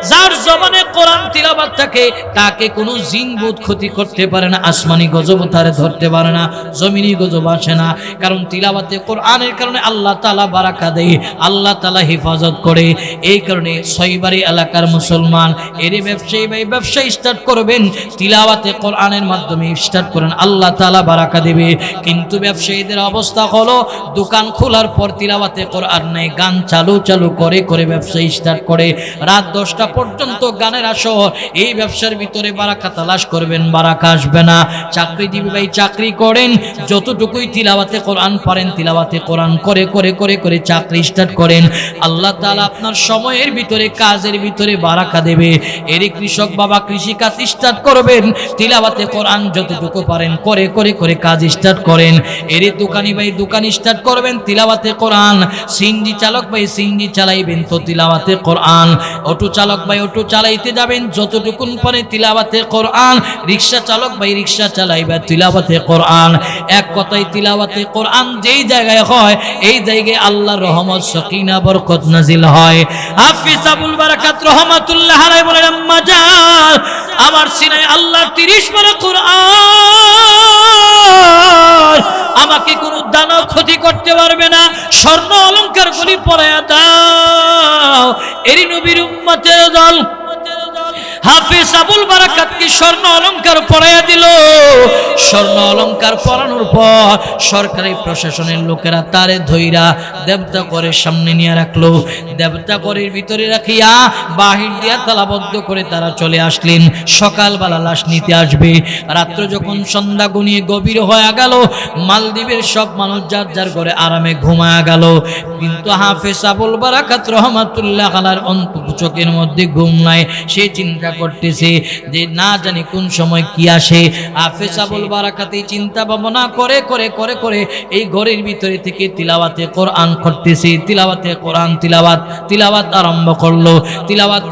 যার জবানে কোরআন তিলাওয়াত থাকে, তাকে কোনো জিন ভূত ক্ষতি করতে পারে না। আসমানি গজব তারে ধরতে পারে না, জমিনি গজব আসে না, কারণ তিলাওয়াতে কোরআনের কারণে আল্লাহ তাআলা বারাকা দেয়, আল্লাহ তাআলা হেফাজত করে। এই কারণে ছয়বাড়ি এলাকার মুসলমান এর ব্যবসায়ী ভাই ব্যবসা স্টার্ট করবেন, তিলাওয়াতে কোরআনের মাধ্যমে স্টার্ট করেন, আল্লাহ তাআলা বারাকা দেবে। কিন্তু ব্যবসায়ীদের অবস্থা হলো দোকান খোলার পর তিলাওয়াতে কোরআন নাই, গান চালু করে করে ব্যবসা স্টার্ট করে, রাত 10টা পর্যন্ত গানের আসর। এই ব্যবসার ভিতরে বারাকা তালাশ করবেন, বারাকা আসবে না। চাকরিজীবী ভাই চাকরি করেন, যতটুকুই তিলাওয়াতে কোরআন পারেন তিলাওয়াতে কোরআন করে করে করে করে চাকরি স্টার্ট করেন, আল্লাহ তাআলা আপনার সময়ের ভিতরে কাজের ভিতরে বারাকা দেবে। এর কৃষক বাবা কৃষিকাজ স্টার্ট করবেন, তিলাওয়াতে কোরআন যতটুকু পারেন করে করে করে কাজ স্টার্ট করেন। এর দোকানি ভাই দোকান স্টার্ট করবেন, তিলাওয়াতে কোরআন। সিএনজি চালক ভাই সিএনজি চালাইবেন তো তিলাওয়াতে কোরআন। অটো চালক ভাই অটো চালাইতে যাবেন, যতটুকুন পারে তিলাওয়াতে কোরআন। রিকশা চালক ভাই রিকশা চালাইবে তিলাওয়াতে কোরআন। এক কথায় তিলাওয়াতে কোরআন যেই জায়গায় হয়, এই জায়গায় আল্লাহর রহমত সাকিনা বরকত নাজিল হয়। হাফেজ আবুল বারাকাত রহমাতুল্লাহ আলাইহি বলেন, আম্মা জান, আমার সিনায় আল্লাহর 30 বার কোরআন, আমাকে কোন দানব ক্ষতি করতে পারবে না। স্বর্ণ অলংকার গুলি পরায়া দাও। এরি নবীর উম্মতের দল হাফেজ আবুল বারাকাতকে স্বর্ণ অলংকার পরাইয়া দিল। স্বর্ণ অলংকার পরানোর পর সরকারি প্রশাসনের লোকেরা তারে ধইরা দেবতা ঘরের সামনে নিয়ে রাখলো। দেবতা ঘরের ভিতরে রাখিয়া বাহির দিয়া তালাবদ্ধ করে তারা চলে আসলেন। সকালবেলা লাশ নিতে আসবে। রাত্র যখন সন্ধ্যা গনিয়ে গভীর হয়ে গেল, মালদ্বীপের সব মানুষ যার যার ঘরে আরামে ঘুমায়া গেল, কিন্তু হাফেজ আবুল বারাকাত রহমাতুল্লাহ আলাইহির চোখের মধ্যে ঘুম নাই। সে চিন্তা করতেছে যে না জানি কোন সময় কি আসে। হাফেজ আবুল বারাকাত চিন্তা ভাবনা করে করে করে করে এই ঘরের ভিতরে থেকে তিলাওয়াতে কোরআন করতেছে, তিলাওয়াতে কোরআন তিলাওয়াত আরম্ভ করলো। তিলাওয়াত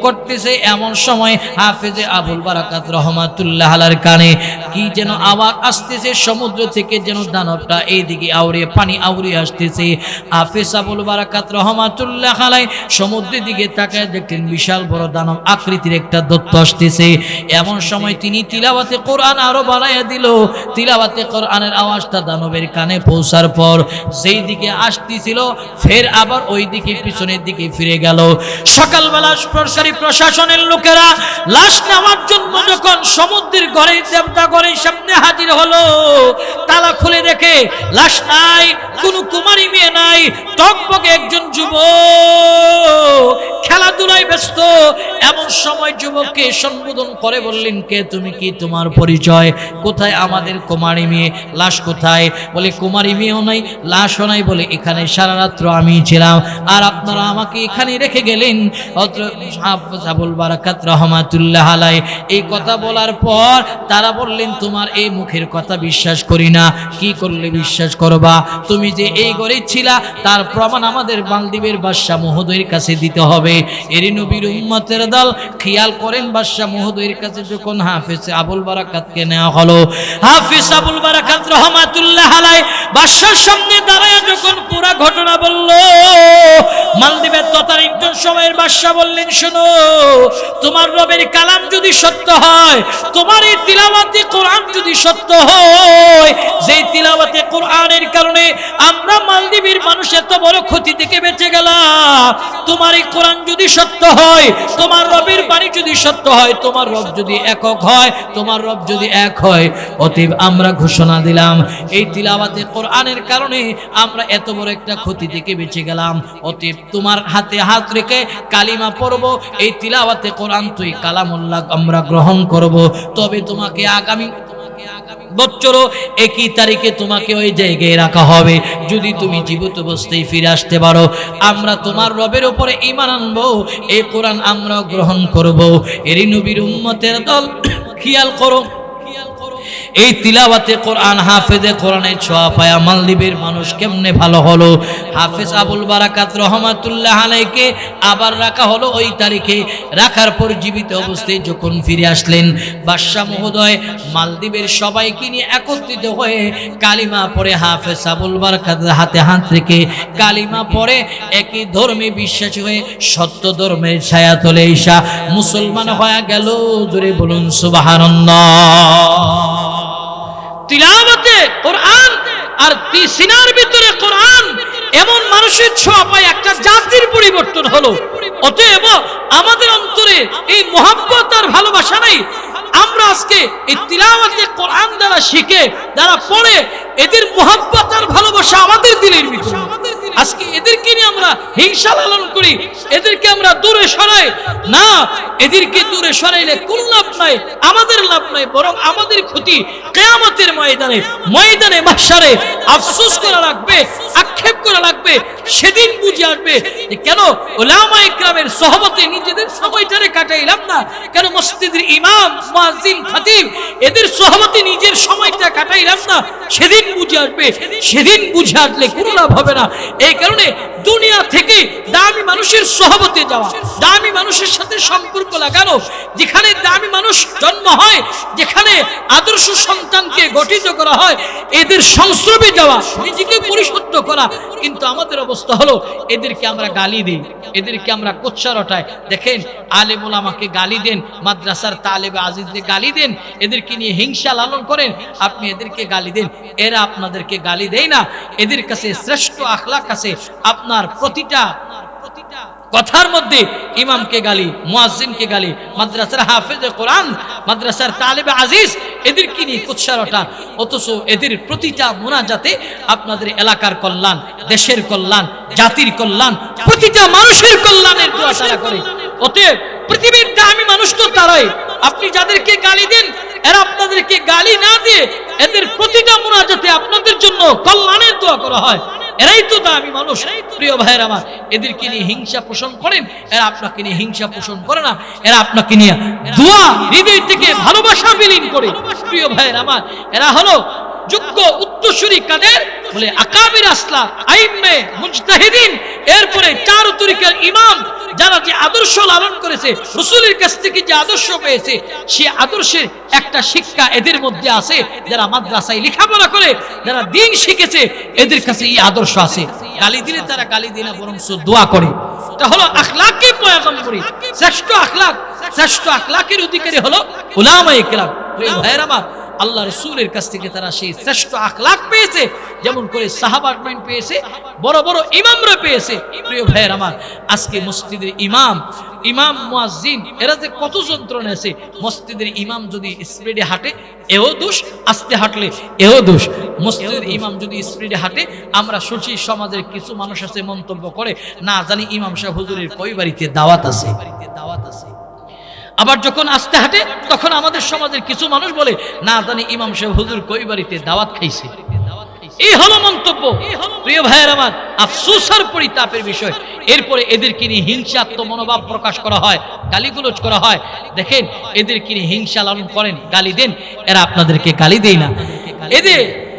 করতেছে এমন সময় হাফেজ আবুল বারাকাত রহমাতুল্লাহ আলাইহির কানে কি যেন আওয়াজ আসতেছে, সমুদ্র থেকে যেন দানবটা এইদিকে আউড়ে পানি আউড়ে আসতেছে। হাফেজ আবুল বারাকাত রহমাতুল্লাহ আলাইহি সমুদ্রের দিকে তাকায় দেখলেন বিশাল বড় দানব আকৃতির একটা দৈত্য আসতেছে। এমন সময় তিনি তিলাওয়াতে কোরআন আরো বাড়াইয়া দিল। তিলাওয়াতে কোরআনের আওয়াজটা দানবের কানে পৌঁছার পর যেই দিকে আসতেছিল ফের আবার ওই দিকে পিছনের দিকে ফিরে গেল। সকালবেলা সরকারি প্রশাসনের লোকেরা লাশ নেওয়ার জন্য যখন সমুদ্রের ঘরে দেবতা ঘরের সামনে হাজির হলো, তালা খুলে দেখে লাশ নাই, কোনো কুমারী মেয়ে নাই, টকবকে একজন যুবক খেলাধুলায় ব্যস্ত। এমন সময় যুবককে সম্বোধন করে বললেন, কে তুমি, কি তোমার পরিচয়, কোথায় আমাদের কুমারী মেয়ে, লাশ কোথায়? বলে কুমারী মেয়েও নাই, লাশও নাই। বলে এখানে সারা রাত্র আমি ছিলাম, আর আপনারা আমাকে এখানে রেখে গেলেন। হাফেজ আবুল বারাকাত রহমাতুল্লাহ আলাইহি এই কথা বলার পর তারা বললেন, তোমার এই মুখের কথা বিশ্বাস করি না। কি করলে বিশ্বাস করবা? তুমি যে এই গরিব ছিলা তার প্রমাণ আমাদের মালদ্বীপের বাদশা মহোদয়ের কাছে দিতে হবে। এর নবীর উম্মতের দল খেয়াল করেন, বাদশা মহোদয়ের কাছে যখন হাফেজ আবুল বারাকাতকে নেওয়া হলো, হাফেজ আবুল বারাকাত রহমাতুল্লাহ আলাইহি বাদশার সামনে দাঁড়ায় যখন পুরো ঘটনা বলল, মালদ্বীপের তৎকালীন সময়ের বাদশা বললেন, শোনো, তোমার রবের কালাম যদি সত্য হয়, তোমার এই তিলাওয়াতে কোরআন যদি সত্য হয়, যেই তিলাওয়াতে কোরআনের কারণে আমরা মালদ্বীপের মানুষ এত বড় ক্ষতি থেকে বেঁচে গেলাম, তোমার এই কোরআন যদি সত্য হয়, তোমার রবের বাণী যদি সত্য হয়, তোমার রব যদি একক হয়, তোমার রব যদি এক হয়, অতএব আমরা ঘোষণা দিলাম এই তিলাওয়াতে কোরআনের কারণে আমরা এত বড় একটা ক্ষতি থেকে বেঁচে গেলাম। অতএব তোমার হাতে হাত রেখে কালিমা পড়ব, এই তিলাওয়াতে কোরআন তুই কালামুল্লাহ আমরা গ্রহণ করব। তবে তোমাকে আগামী বছর একই তারিখে তোমাকে ওই জায়গায় রাখা হবে। যদি তুমি জীবিত অবস্থায় ফিরে আসতে পারো, আমরা তোমার রবের উপরে ঈমান আনবো, এই কোরআন আমরা গ্রহণ করব। এরই নবীর উম্মতের দল, খেয়াল করো, এই তিলাওয়াতে কোরআন, হাফেজে কোরআনের ছোঁয়া পায়া মালদ্বীপের মানুষ কেমনে ভালো হলো। হাফেজ আবুল বারাকাত রহমাতুল্লাহ আলাইকে আবার রাখা হলো ওই তারিখে। রাখার পর জীবিত অবস্থায় যখন ফিরে আসলেন, বাদশাহ মহোদয় মালদ্বীপের সবাইকে নিয়ে একত্রিত হয়ে কালিমা পড়ে, হাফেজ আবুল বারাকাতের হাতে হাত রেখে কালিমা পড়ে একই ধর্মে বিশ্বাসী হয়ে সত্য ধর্মের ছায়া তলে ঈশা মুসলমান হয়ে গেল। জোরে বলুন সুবহানাল্লাহ। তিলাওয়াতে কোরআন আর সিনার ভিতরে কোরআন এমন মানুষের ছোঁয়া পায়, একটা জাতির পরিবর্তন হলো। অতএব আমাদের অন্তরে এই মহব্বত আর ভালোবাসা নাই। আমরা আজকে এই তিলাওয়াতে কোরআন দ্বারা শিখে, দ্বারা পড়ে, এদের মহব্বত আর ভালোবাসা আমাদের দিলের ভিতরে। আজকে এদেরকে নিয়ে আমরা হিংসা লালন করি, এদেরকে আমরা দূরে সরাই না। এদেরকে দূরে সরাইলে কোন লাভ নাই, আমাদের লাভ নাই, বরং আমাদের ক্ষতি। কিয়ামতের ময়দানে, ময়দানে মাহশারে আফসোস করা লাগবে, আক্ষেপ করা লাগবে। সেদিন বুঝে আসবে যে কেন উলামায়ে কেরামের সোহবতে নিজেদের সময়টারে কাটাইলাম না, কেন মসজিদের ইমাম, মুয়াজ্জিন, খতিব এদের সোহবতে নিজের সময়টা কাটাইলাম না। সেদিন বুঝে আসবে। সেদিন বুঝে আসলে কোনো লাভ হবে না। এই কারণে দুনিয়া থেকে দামি মানুষের সোহবতে যাওয়া, দামি মানুষের সাথে সম্পর্ক লাগানো, যেখানে দামি মানুষ জন্ম হয়, যেখানে আদর্শ সন্তানকে গঠিত করা হয়, এদের সংস্রবে যাওয়া, নিজেকে পরিশুদ্ধ করা। কিন্তু আমাদের অবস্থা হলো এদেরকে আমরা গালি দিই, এদেরকে আমরা কোচ্চা রটাই। দেখেন আলেম ওলামাকে গালি দেন, মাদ্রাসার তালেবে আজিজদের গালি দেন, এদেরকে নিয়ে হিংসা লালন করেন, আপনি এদেরকে গালি দেন। এরা আপনাদেরকে গালি দেয় না। এদের কাছে শ্রেষ্ঠ আখলাক আছে। আপনার প্রতিটা কথার মধ্যে ইমামকে গালি, মুয়াজ্জিনকে গালি, মাদ্রাসার হাফেজে কোরআন, মাদ্রাসার তালেবে আজিজ এদেরকে নিয়ে কুৎসা রটা। অথচ এদের প্রতিটা মোনাজাতে আপনাদের এলাকার কল্যাণ, দেশের কল্যাণ, জাতির কল্যাণ, প্রতিটা মানুষের কল্যাণের দোয়া তারা করে। অতএব পৃথিবীর দামি মানুষ তো তারাই। আপনি যাদেরকে গালি দেন, এরা আপনাদেরকে গালি না দিয়ে এদের প্রতিটা মোনাজাতে আপনাদের জন্য কল্যাণের দোয়া করা হয়। এরাই তো দামি মানুষ। প্রিয় ভাইয়ের আমার, এদেরকে নিয়ে হিংসা পোষণ করেন, এরা আপনাকে নিয়ে হিংসা পোষণ করে না। এরা আপনাকে নিয়ে দোয়া, হৃদয় থেকে ভালোবাসা বিলীন করে। প্রিয় ভাইয়ের আমার, এরা হলো যোগ্য উত্তরসূরি কাদের বলে আকাবির আসলা, আইম্মে, মুজতাহিদিন। এরপরে চার তরিকার ইমাম, যারা যে আদর্শ লালন করেছে, রাসূলের কাছ থেকে যে আদর্শ পেয়েছে, সে আদর্শের একটা শিক্ষা এদের মধ্যে আছে। যারা মাদ্রাসায় লেখাপড়া করে, যারা দিন শিখেছে, এদের কাছে এই আদর্শ আছে। গালি দিলে তারা গালি দিলে না, বরং দোয়া করে। এটা হলো আখলাকে পয়গম্বরী, শ্রেষ্ঠ আখলাক। শ্রেষ্ঠ আখলাকের অধিকারী হলো উলামায়ে কেরাম। প্রিয় ভাইয়ের আমার, আল্লাহ রাসূলের কাছ থেকে তারা সেই শ্রেষ্ঠ আখলাক পেয়েছে, যেমন করে সাহাবায়ে কেরাম পেয়েছে, বড় বড় ইমামরা পেয়েছে। প্রিয় ভাইয়ের আমার, আজকে মসজিদের ইমাম, মুয়াজ্জিন এরা যে কত যন্ত্রণা আছে। মসজিদের ইমাম যদি স্পিডে হাঁটে এও দোষ, আস্তে হাঁটলে এও দোষ। মসজিদের ইমাম যদি স্পিডে হাঁটে, আমরা শুনছি সমাজের কিছু মানুষ আছে মন্তব্য করে, না জানি ইমাম সাহেব হুজুরের কই বাড়িতে দাওয়াত আছে। আবার যখন আস্তে হাঁটে, তখন আমাদের সমাজের কিছু মানুষ বলে, না জানি ইমাম সাহেব হুজুর কই বাড়িতে দাওয়াত খাইছে। এই হলো মন্তব্য। প্রিয় ভাইয়ের আমার, আফসোস আর পরিতাপের বিষয়। এরপরে এদেরকে নিয়ে হিংসাত্মক মনোভাব প্রকাশ করা হয়, গালিগুলোজ করা হয়। দেখেন এদেরকে নিয়ে হিংসা লালন করেন, গালি দেন, এরা আপনাদেরকে গালি দেয় না।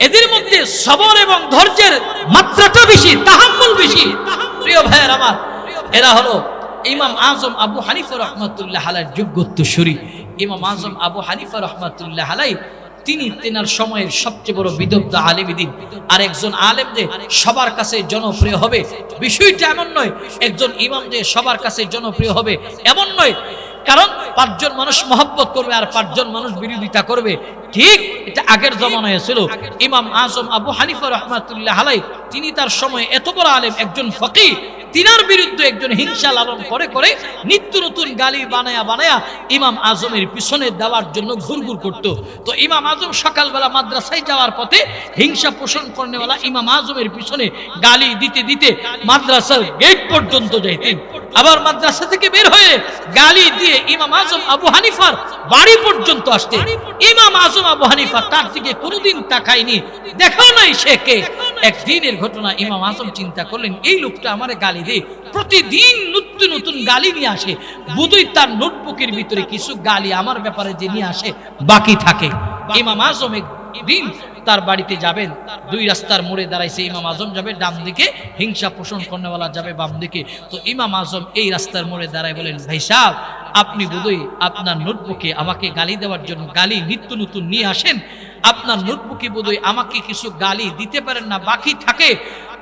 এদের মধ্যে সবর এবং ধৈর্যের মাত্রাটা বেশি, তাহাম্মুল বেশি। প্রিয় ভাইয়ের আমার, এরা হলো ইমাম আজম আবু হানিফা রহমাতুল্লাহ আলাইহির যোগ্য উত্তরসূরি। ইমাম আজম আবু হানিফা রহমাতুল্লাহ আলাইহি তিনি তেনার সময়ের সবচেয়ে বড় বিদগ্ধ আলেমদিন। আর একজন আলেম যে সবার কাছে জনপ্রিয় হবে, বিষয়টা এমন নয়। একজন ইমাম যে সবার কাছে জনপ্রিয় হবে এমন নয়। কারণ ৫ জন মানুষ মহব্বত করবে আর ৫ জন মানুষ বিরোধিতা করবে। ঠিক এটা আগের জমানায় ছিল। ইমাম আজম আবু হানিফা রহমাতুল্লাহ আলাইহি তিনি তার সময় এত বড় আলেম, একজন ফকিহ, তিনার বিরুদ্ধে একজন হিংসা লালন করে করে নিত্য নতুন গালি বানায়া ইমাম আজমের পিছনে দেওয়ার জন্য ঘুরঘুর করত। তো ইমাম আজম সকালবেলা মাদ্রাসায় যাওয়ার পথে হিংসা পোষণ করেনেওয়ালা ইমাম আজমের পিছনে গালি দিতে দিতে মাদ্রাসার গেট পর্যন্ত যাইতেন। আবার মাদ্রাসা থেকে বের হয়ে গালি দিয়ে ইমাম আজম আবু হানিফার বাড়ি পর্যন্ত আসতে। ইমাম আজম আবু হানিফা তার দিকে কোনোদিন তাকায়নি, দেখাও নাই সে কে। একদিনের ঘটনা, ইমাম আজম চিন্তা করলেন এই লোকটা আমারে গালি দেয়, প্রতিদিন নতুন নতুন গালি নিয়ে আসে, বুঝই তার নোটবুকের ভিতরে কিছু গালি আমার ব্যাপারে যে নিয়ে আসে বাকি থাকে। ইমাম আজম একদিন তার বাড়িতে যাবেন, দুই রাস্তার মোড়ে দাঁড়াইছে, ইমাম আজম যাবে ডান দিকে, হিংসা পোষণ করেওয়ালা যাবে বাম দিকে। তো ইমাম আজম এই রাস্তার মোড়ে দাঁড়ায় বলেন, ভাই সাহেব আপনি বোধহয় আপনার নোটবুকে আমাকে গালি দেওয়ার জন্য গালি নিত্য নতুন নিয়ে আসেন, আপনার নোটবুকে বোধহয় আমাকে কিছু গালি দিতে পারেন না, বাকি থাকে,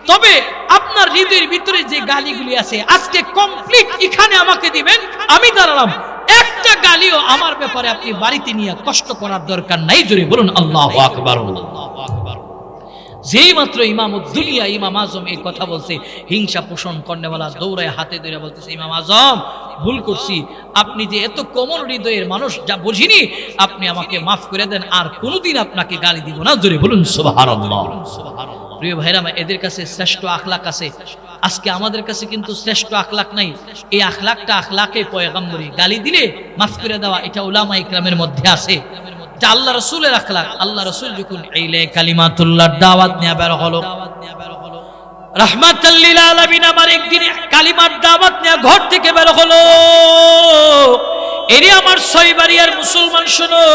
তবে আপনার হৃদয়ের ভিতরে যে গালিগুলি আছে আজকে কমপ্লিট এখানে আমাকে দিবেন, আমি দাঁড়ালাম, একটা গালিও আমার ব্যাপারে আপনি বাড়িতে নিয়ে কষ্ট করার দরকার নাই। জোরে বলুন আল্লাহু আকবার। যেই মাত্র ইমামুদ্দুনিয়া ইমাম আজম এই কথা বলছে, হিংসা পোষণ করেওয়ালা দৌড়ায় হাতে ধরে বলতেছে, ইমাম আজম ভুল করছি, আপনি যে এত কোমল হৃদয়ের মানুষ, যা বুঝিনি, আপনি আমাকে মাফ করে দেন, আর কোনোদিন আপনাকে গালি দিব না। জোরে বলুন সুবহানাল্লাহ। প্রিয় ভাইরা, এদের কাছে শ্রেষ্ঠ আখলাক আছে, আজকে আমাদের কাছে কিন্তু শ্রেষ্ঠ আখলাক নাই। এই আখলাকটা আখলাকে পয়গম্বরী, গালি দিলে মাফ করে দেওয়া, এটা উলামা ইকরামের মধ্যে আছে। আল্লাহ রাসূলের আখলাক, আল্লাহ রাসূল যখন ইলা কালিমাতুল্লাহর দাওয়াত নিয়ে বের হলো, রাহমাতাল লিল আলামিন আমার একদিন কালিমার দাওয়াত নিয়ে ঘর থেকে বের হলো। এরে আমার ছয়বাড়িয়ার মুসলমান শোনো,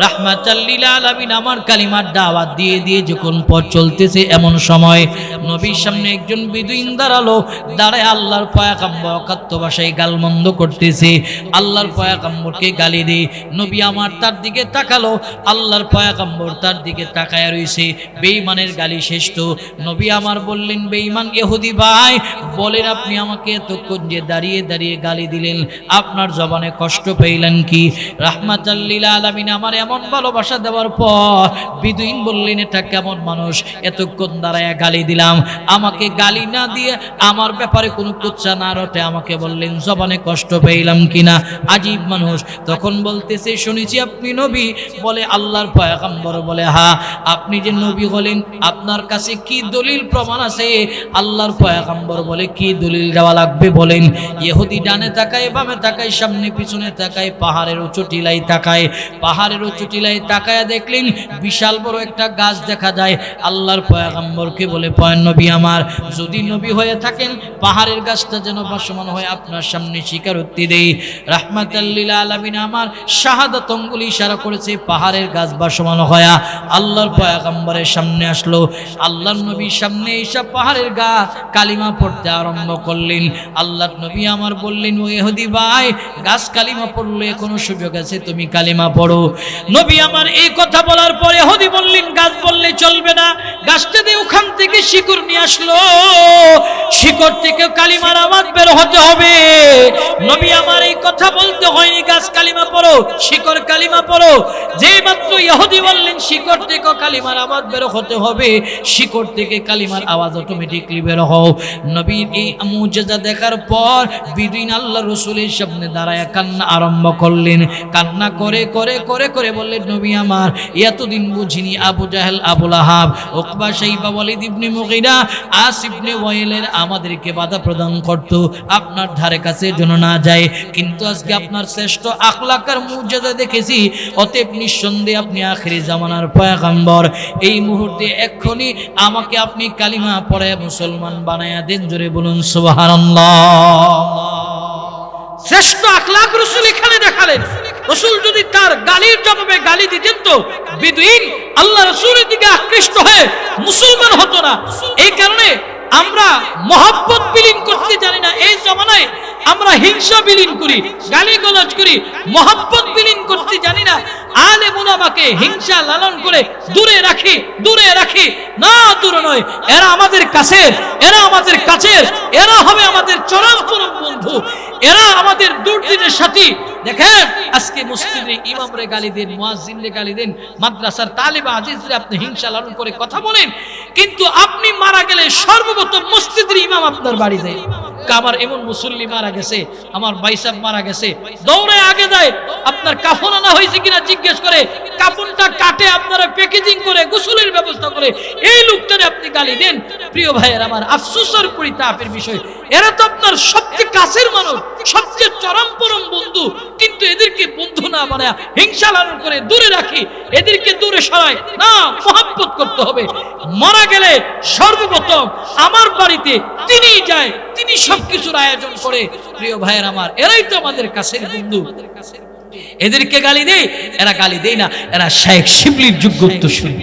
রাহমাতাল লিল আলামিন আমার কালিমার দাওয়াত দিয়ে দিয়ে যখন পথ চলতেছে, এমন সময় নবীর সামনে একজন বেদুইন দাঁড়ালো, দাঁড়ায় আল্লাহর পয়গম্বর অকাত্য ভাষায় গালমন্দ করতেছে, আল্লাহর পয়গম্বরকে গালি দিয়ে। নবী আমার তার দিকে তাকালো, আল্লাহর পয়গম্বর তার দিকে তাকায় রইছে, বেঈমানের গালি শেষ। তো নবী আমার বললেন, বেঈমান ইহুদি ভাই, বলেন আপনি আমাকে এতক্ষণ যে দাঁড়িয়ে দাঁড়িয়ে গালি দিলেন, আপনার জবানে কষ্ট পেলেন কি? রাহমাতাল লিল আলামিন আমার এমন ভালোবাসা দেওয়ার পর বিদুইন বললেন, এটা কেমন মানুষ, এতক্ষণ দাঁড়ায় গালি দিলাম, আমাকে গালি না দিয়ে আমার ব্যাপারে কোনো কুচ্ছা না রটে আমাকে বললেন জবানে কষ্ট পেলাম কিনা, আজীব মানুষ। তখন বলতেছে, শুনেছি আপনি নবী। বলে আল্লাহর পয়গম্বর বলে, হ্যাঁ আপনি যে নবী হলেন, আপনার কাছে কি দলিল প্রমাণ আছে? আল্লাহর পয়গম্বর বলে, কি দলিল দেওয়া লাগবে বলেন। ইহুদি ডানে তাকায়, বামে তাকায়, সামনে পিছনে তাকায়, পাহাড়ের উঁচু টিলায় তাকায়, পাহাড়ের উঁচু টিলায় তাকায় দেখলেন বিশাল বড় একটা গাছ দেখা যায়। আল্লাহর পয়গম্বরকে বলে, নবী আমার, যদি নবী হয়ে থাকেন পাহাড়ের গাছটা যেন ভাসমান হয় আপনার সামনে স্বীকারোক্তি দেই। রাহমাতাল লিল আলামিন আমার শাহাদাত আঙ্গুল ইশারা করেছে, পাহাড়ের গাছ ভাসমান হয়া আল্লাহর পয়গম্বরের সামনে আসলো। আল্লাহর নবীর সামনে এসে পাহাড়ের গাছ কালিমা পড়তে আরম্ভ করলেন। আল্লাহর নবী আমার বললেন, ও ইহুদি ভাই, গাছ কালিমা পড়লে কোনো সুযোগ আছে, তুমি কালিমা পড়ো। নবী আমার এই কথা বলার পরে ইহুদি বললেন, গাছ বললে চলবে না, গাছটা দিয়ে ওখান থেকে শিকড় নিয়ে আসলো, শিকড় থেকে কালিমার আওয়াজ বের হতে হবে। নবী আমার এই কথা বলতে হয়নি, গাছ কালিমা পড়ো, শিকড় কালিমা পড়ো। যেই মাত্র ইহুদি বললেন শিকড় থেকে কালিমার আওয়াজ বের হতে হবে, শিকড় থেকে কালিমার আওয়াজ অটোমেটিকলি বের হও। নবীর এই মুজিজা দেখার পর বিদিন আল্লাহ রাসূলের সামনে দাঁড়ায় কান্না আরম্ভ করলেন। কান্না করে করে করে করে বললেন, নবী আমার, এতদিন বুঝিনি আবু জাহেল, আবু লাহাব, উকবা, শাইবা, ওয়ালিদ ইবনে মুগীরা, আস ইবনে ওয়াইলের আমাদেরকে বাধা প্রদান করত আপনার ধারে কাছে যেন না যায়, কিন্তু আজকে আপনার শ্রেষ্ঠ আখলাকের মুজিজা দেখেছি। অতএব নিঃসন্দেহে আপনি আখিরি জামানার পয়গম্বর। এই মুহূর্তে এক্ষুনি আমাকে আপনি কালিমা পড়ে মুসলমান বানায়া দেন। জোরে বলুন সুবহানাল্লাহ। শ্রেষ্ঠ আখলাক রাসূল এখানে দেখালেন। রাসূল যদি তার গালির জবাবে গালি দিতেন তো বিদুইন আল্লাহ রাসূলের দিকে আকৃষ্ট হয়ে মুসলমান হতো না। এই কারণে আমরা মহব্বত বিলীন করতে জানি না। এই জমানায় আমরা হিংসা বিলীন করি, গালিগালাজ করি, মহব্বত বিলীন করতে জানি না। আলেম উলামাকে হিংসা লালন করে দূরে রাখি, দূরে রাখি না, দূরে নয়। এরা আমাদের কাছের, এরা আমাদের কাছের, এরা হবে আমাদের চরম চরম বন্ধু, এরা আমাদের দুর্দিনের সাথী। দেখেন আজকে মসজিদে ইমামরে গালি দেন, মুয়াজ্জিনরে গালি দেন, মাদ্রাসার তালিবা আজিজরে আপনি হিংসা লালন করে কথা বলেন, কিন্তু আপনি মারা গেলে সর্বপ্রথম মসজিদের ইমাম আপনার বাড়ি যায়। আমার এমন মুসল্লি মারা গেছে, আমার ভাইসাব মারা গেছে, দৌড়ে আগে যায়, আপনার কাফন আনা হয়েছে কিনা জিজ্ঞেস করে, কাফনটা কাটে আপনারা প্যাকেজিং করে গোসলের ব্যবস্থা করে এই লোকটারে আপনি গালি দেন। প্রিয় ভাইয়ের আমার, আফসোসের পরিতাপের বিষয়, এরা তো আপনার সবচেয়ে কাছের মানুষ, সবচেয়ে চরম পরম বন্ধু, কিন্তু এদেরকে বন্ধু না বানায় হিংসা লালন করে দূরে রাখি, এদেরকে দূরে সরাই না, মহব্বত করতে হবে। মারা গেলে সর্বপ্রথম আমার বাড়িতে তিনি যায়, তিনি সবকিছুর আয়োজন করে। প্রিয় ভাইয়ের আমার, এরাই তো আমাদের কাছের বন্ধু। এদেরকে গালি দেয়, এরা গালি দেয় না, এরা শেখ শিবলির যোগ্য উত্তরসূরি,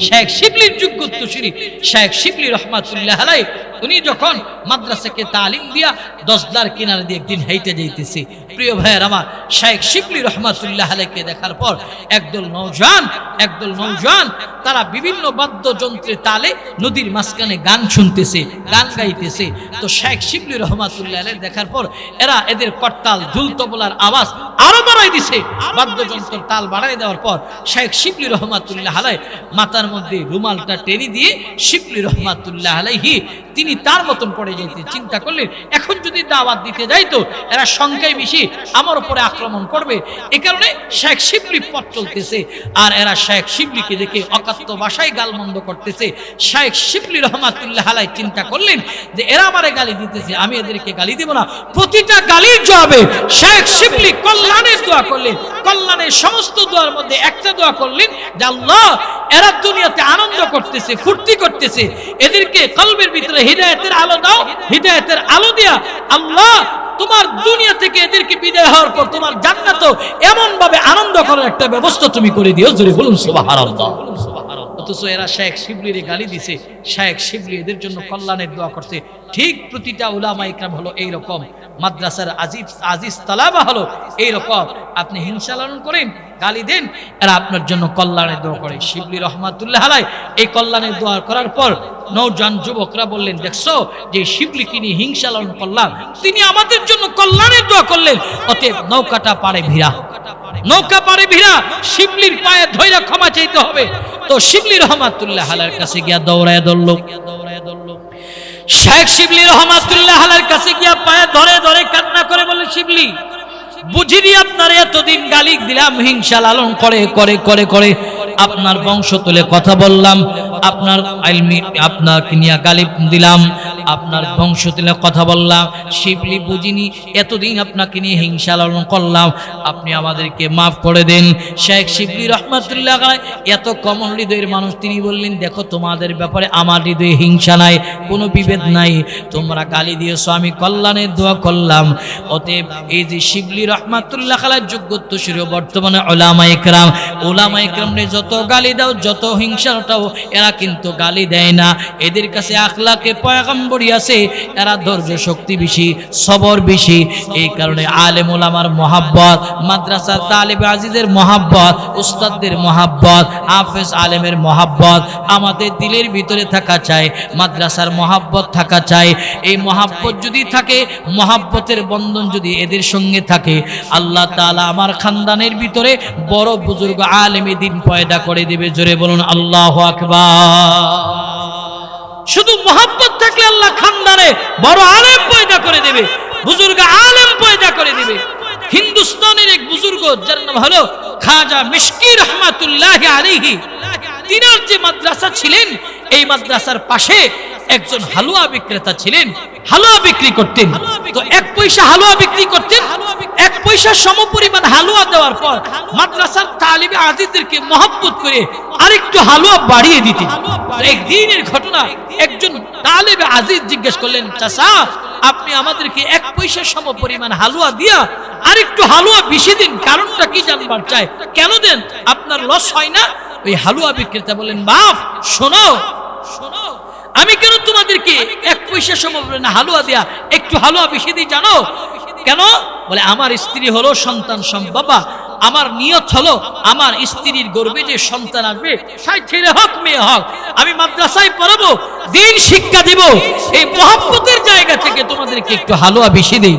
শেখ শিবলির যোগ্য উত্তরসূরি। শেখ শিবলি রহমাতুল্লাহ আলাইহি উনি যখন মাদ্রাসাকে তালিম দিয়া দশদার কিনারে দিয়ে একদিন হাইটে যাইতেছে, প্রিয় ভাইয়ের আমার, শেখ শিবলি রহমাতুল্লাহ আলাইহিকে দেখার পর একদল নওজওয়ান তারা বিভিন্ন বাদ্যযন্ত্রের তালে নদীর মাঝখানে গান শুনতেছে, গান গাইতেছে। তো শেখ শিবলি রহমাতুল্লাহ আলাইহি দেখার পর এরা এদের করতাল ঢোল তবলার আওয়াজ আরো বাড়াই দিছে। বাদ্যযন্ত্রের তাল বাড়াই দেওয়ার পর শেখ শিবলি রহমাতুল্লাহ আলাইহি মাথার মধ্যে রুমালটা টেনে দিয়ে শিবলি রহমাতুল্লাহ আলাইহি তিনি তার মতন পড়ে যাইতে চিন্তা করলেন, এখন যদি দাওয়াত দিতে যাই তো এরা সংখ্যায় বেশি, আমার উপরে আক্রমণ করবে। এ কারণে শেখ শিবলি পথ চলতেছে, আর এরা শেখ শিবলিকে দেখে অকাত্য ভাষায় গালমন্দ করতেছে। শেখ শিবলি রহমাতুল্লাহ আলাইহি চিন্তা করলেন যে এরা আমারে গালি দিতেছে, আমি এদেরকে গালি দেব না। প্রতিটা গালির জবাবে শেখ শিবলি কল্যাণের দোয়া করলেন। কল্যাণের সমস্ত দোয়ার মধ্যে একটা দোয়া করলেন যে আল্লাহ, এরা দুনিয়াতে আনন্দ করতেছে, ফুর্তি করতেছে, এদেরকে কলবের ভিতরে হিদায়াতের আলো দাও, হিদায়াতের আলো দিয়া আল্লাহ তোমার দুনিয়া থেকে এদেরকে বিদায় হওয়ার পর তোমার জান্নাতও এমন ভাবে আনন্দ করার একটা ব্যবস্থা তুমি করে দিও। জোরে বলুন সুবহানাল্লাহ। অথচ এরা শেখ শিবলির গালি দিছে, শেখ শিবলি এদের জন্য কল্যাণের দোয়া করছে। ঠিক প্রতিটা উলামা ইকরাম হলো এইরকম, মাদ্রাসার আজিজ তালাবা হলো এইরকম। আপনি হিংসা লালন করেন, গালি দেন, এরা আপনার জন্য কল্যাণের দোয়া করে। শিবলি রহমাতুল্লাহ আলাইহি এই কল্যাণের দোয়া করার পর নওজওয়ান যুবকরা বললেন, দেখছো যে শিবলিকে নিয়ে হিংসা লালন করলাম, তিনি আমাদের জন্য কল্যাণের দোয়া করলেন, অতএব নৌকাটা পারে ভিড়া, নৌকা পারে ভিড়া, শিবলির পায়ে ধইরা ক্ষমা চাইতে হবে। তো শিবলি রহমাতুল্লাহ আলাইহির কাছে গিয়া দৌড়ায় ধরল। শেখ শিবলি রহমাতুল্লাহ আলাইহির কাছে গিয়া পায়ে ধরে ধরে কান্না করে বলে, শিবলি বুঝিনি আপনার এতদিন গালি দিলাম, হিংসা লালন করে করে করে করে আপনার বংশ তুলে কথা বললাম, আপনার আইলমি আপনাকে নিয়ে গালি দিলাম, আপনার বংশ তুলে কথা বললাম। শিবলি বুঝিনি এতদিন আপনাকে নিয়ে হিংসা লালন করলাম, আপনি আমাদেরকে মাফ করে দেন। শেখ শিবলি রহমাতুল্লাহ আলাইহি এত কমল হৃদয়ের মানুষ, তিনি বললেন, দেখো তোমাদের ব্যাপারে আমার হৃদয়ে হিংসা নাই, কোনো বিভেদ নাই, তোমরা গালি দিয়েছো, আমি কল্যাণের দোয়া করলাম। অতএব এই যে শিবলি রহমাতুল্লাহ আলাইহির যোগ্য উত্তরসূরি বর্তমানে উলামা ইকরামরে যত গালি দাও, যত হিংসাটাও, এরা কিন্তু গালি দেয় না। এদের কাছে আখলাকে পয়গম্বরী আছে, এরা ধৈর্য শক্তি বেশি, সবর বেশি। এই কারণে আলেম ওলামার মহাব্বত, মাদ্রাসার তালিবে আজিজের মহাব্বত, উস্তাদদের মহাব্বত, হাফেজ আলেমের মহাব্বত আমাদের দিলের ভিতরে থাকা চাই, মাদ্রাসার মহাব্বত থাকা চাই। এই মহাব্বত যদি থাকে, মহাব্বতের বন্ধন যদি এদের সঙ্গে থাকে, আল্লাহ তাআলা আমার খানদানের ভিতরে বড় বুজুর্গ আলেমে দিন পয়দা করে দিবে। জোরে বলুন আল্লাহু আকবার। শুধু মহব্বত থাকলে আল্লাহ খানদানে বড় আলেম পয়দা করে দেবে, বুজুর্গ আলেম পয়দা করে দিবে। হিন্দুস্তানের এক বুজুর্গ, যার নাম হলো খাজা মিশকি রহমাতুল্লাহ আলাইহি, তিনার যে মাদ্রাসা ছিলেন, এই মাদ্রাসার পাশে একজন হালুয়া বিক্রেতা ছিলেন, হালুয়া বিক্রি করতেন। তো 1 পয়সা হালুয়া বিক্রি করতেন, 1 পয়সা সমপরিমাণ হালুয়া দেওয়ার পর মাদ্রাসার তালিবে আজিজদেরকে মহব্বত করে আরেকটু হালুয়া বাড়িয়ে দিতেন। একদিনের ঘটনা, একজন তালিবে আজিজ জিজ্ঞেস করলেন, চাচা আপনি আমাদেরকে 1 পয়সা সমপরিমাণ হালুয়া দিয়া আরেকটু হালুয়া বেশি দিন, কারণটা কি জানবার চাই, কেন দেন, আপনার লস হয় না? ওই হালুয়া বিক্রেতা বলেন, বাপ শোনো, আমি কেন তোমাদেরকে 1 পয়সা সমপরিমাণ হালুয়া দিয়া একটু হালুয়া বেশি দিই জানো কেন? বলে, আমার স্ত্রী হলো সন্তান বাবা, আমার নিয়ত হলো আমার স্ত্রীর গর্ভে যে সন্তান আসবে, সেই ছেলে হোক মেয়ে হোক, আমি মাদ্রাসায় পড়াবো, দিন শিক্ষা দিব। এই মহব্বতের জায়গা থেকে তোমাদেরকে একটু হালুয়া বেশি দেই,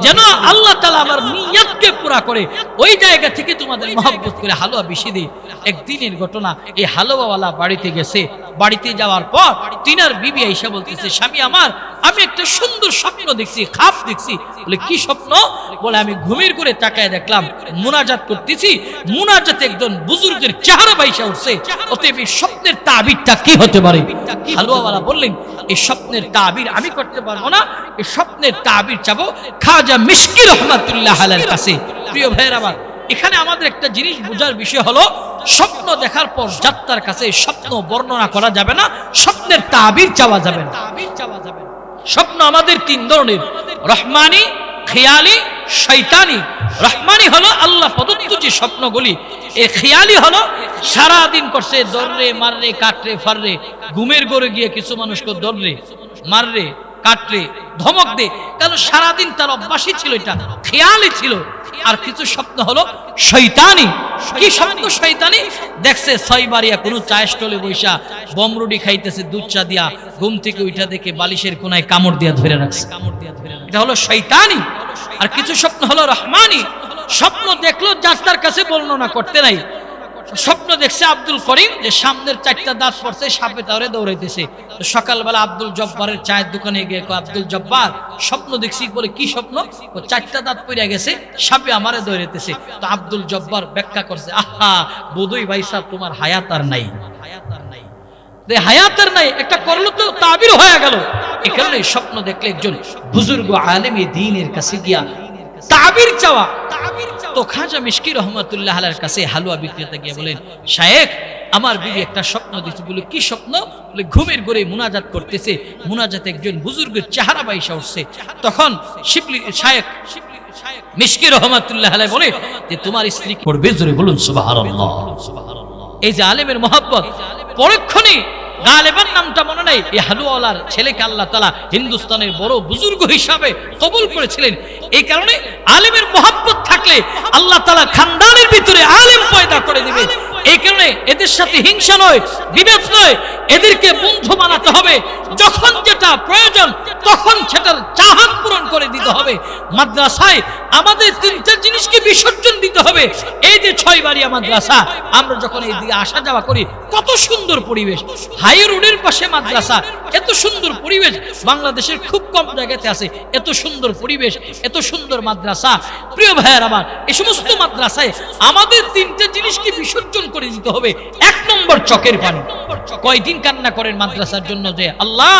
যেন আল্লাহ তাআলা আমার নিয়তকে পুরা করে, ওই জায়গা থেকে তোমাদের মহব্বত করে হালুয়া বেশি দেই। একদিনের ঘটনা, এই হালুয়াওয়ালা বাড়িতে গেছে, বাড়িতে যাওয়ার পর তিনার বিবি আয়েশা বলতেছে, স্বামী আমার, আমি একটা সুন্দর স্বপ্ন দেখছি, খাপ দেখছি। বলে কি স্বপ্ন? বলে আমি ঘুমের করে তাকায় দেখলাম মুনাজাত করতেছি, মুনাজাতে একজন বুজুর্গের চেহারা বাইসা উঠছে। অতএব এই স্বপ্নের তাবিরটা কি হতে পারে? হালুয়াওয়ালা বললেন এই স্বপ্নের তাবির আমি করতে পারবো না, এই স্বপ্নের তাবির চাবো খাজা মিশকি রহমাতুল্লাহ আলাইহির কাছে। প্রিয় ভাইয়েরা আমার, এখানে আমাদের একটা জিনিস বোঝার বিষয় হলো, স্বপ্ন দেখার পর যাত্রার কাছে স্বপ্ন বর্ণনা করা যাবে না, স্বপ্নের তাবির চাওয়া যাবে না। স্বপ্ন আমাদের তিন ধরনের, রহমানি, খেয়ালি, শয়তানি। রহমানি হলো আল্লাহ প্রদত্ত যে স্বপ্নগুলি, এই খেয়ালি হলো সারাদিন করছে দৌড়রে মাররে কাটরে ফাররে, ঘুমের ঘরে গিয়ে কিছু মানুষকে দৌড়রে মাররে কাটরে ধমক দে, কারণ সারাদিন তার অভ্যাসই ছিল, এটা খেয়ালি ছিল। আর কিছু স্বপ্ন হলো শয়তানি। কি স্বপ্ন শয়তানি? দেখছে ছয় বাড়িয়া কোনো চায়ের স্টলে বৈশা বমরুডি খাইতেছে দুধ চা দিয়া, ঘুম থেকে উঠা দেখে বালিশের কোনায় কামড় দিয়া ধরে রাখছে, এটা হলো শয়তানি। আর কিছু স্বপ্ন হলো রহমানি। স্বপ্ন দেখলো যার কাছে বর্ণনা করতে নাই। স্বপ্ন দেখছে আব্দুল করিম যে সামনের চারটা দাঁত পড়ছে, সাপে তারে দৌড়াইতেছে। সকালবেলা আব্দুল জব্বারের চায়ের দোকানে গিয়ে আব্দুল জব্বার স্বপ্ন দেখছি। বলে কি স্বপ্ন? চারটা দাঁত পড়ে গেছে, সাপে আমারে দৌড়াইতেছে। তো আব্দুল জব্বার ব্যাখ্যা করছে, আহা বোধই ভাই সাহেব তোমার হায়াত আর নাই, হায়াত আর নাই, একটা করলো তো তাবির হয়ে গেল। এই কারণে স্বপ্ন দেখলে একজন বুজুর্গ আলেম দ্বীনের কাছে গিয়া তাবির চাওয়া। তো খাজা মিশকি রহমাতুল্লাহ আলাইহির কাছে হালুয়া বিক্রেতা গিয়ে বলেন, শায়েখ আমার বিবি একটা স্বপ্ন দিচ্ছে। বলে কি স্বপ্ন? বলে ঘুমের ঘরে মুনাজাত করতেছে, মুনাজাতে একজন বুজুর্গের চেহারা বাইসা উঠছে। তখন শিবলি শায়েখ মিশকি রহমাতুল্লাহ আলাইহি বলে যে তোমার স্ত্রী পড়বে, জোরে বলুন সুবহানাল্লাহ। এই যে আলেমের মহব্বত, পরক্ষণে গালেবান নামটা মনে নাই, এই হালুয়াওয়ালার ছেলেকে আল্লাহ তাআলা হিন্দুস্তানের বড় বুজুর্গ হিসাবে কবুল করেছিলেন। এই কারণে আলেমের মহব্বত থাকলে আল্লাহ তাআলা খানদানের ভিতরে আলেম পয়দা করে দিবে। এই কারণে এদের সাথে হিংসা নয়, বিভেদ নয়, এদেরকে বন্ধু বানাতে হবে। যখন যেটা প্রয়োজন তখন সেটার চাহাত পূরণ করে দিতে হবে। মাদ্রাসায় আমাদের তিনটা জিনিসকে বিসর্জন দিতে হবে। এই যে 6 বাড়িয়া মাদ্রাসা, আমরা যখন এই দিকে আসা যাওয়া করি কত সুন্দর পরিবেশ, হাই রোডের পাশে মাদ্রাসা, এত সুন্দর পরিবেশ বাংলাদেশের খুব কম জায়গাতে আছে। এত সুন্দর পরিবেশ, এত সুন্দর মাদ্রাসা। প্রিয় ভাইয়ের আমার, এই সমস্ত মাদ্রাসায় আমাদের তিনটা জিনিসকে বিসর্জন করে দিতে হবে। 1 নম্বর চোখের পানি। কয়দিন কান্না করেন মাদ্রাসার জন্য যে আল্লাহ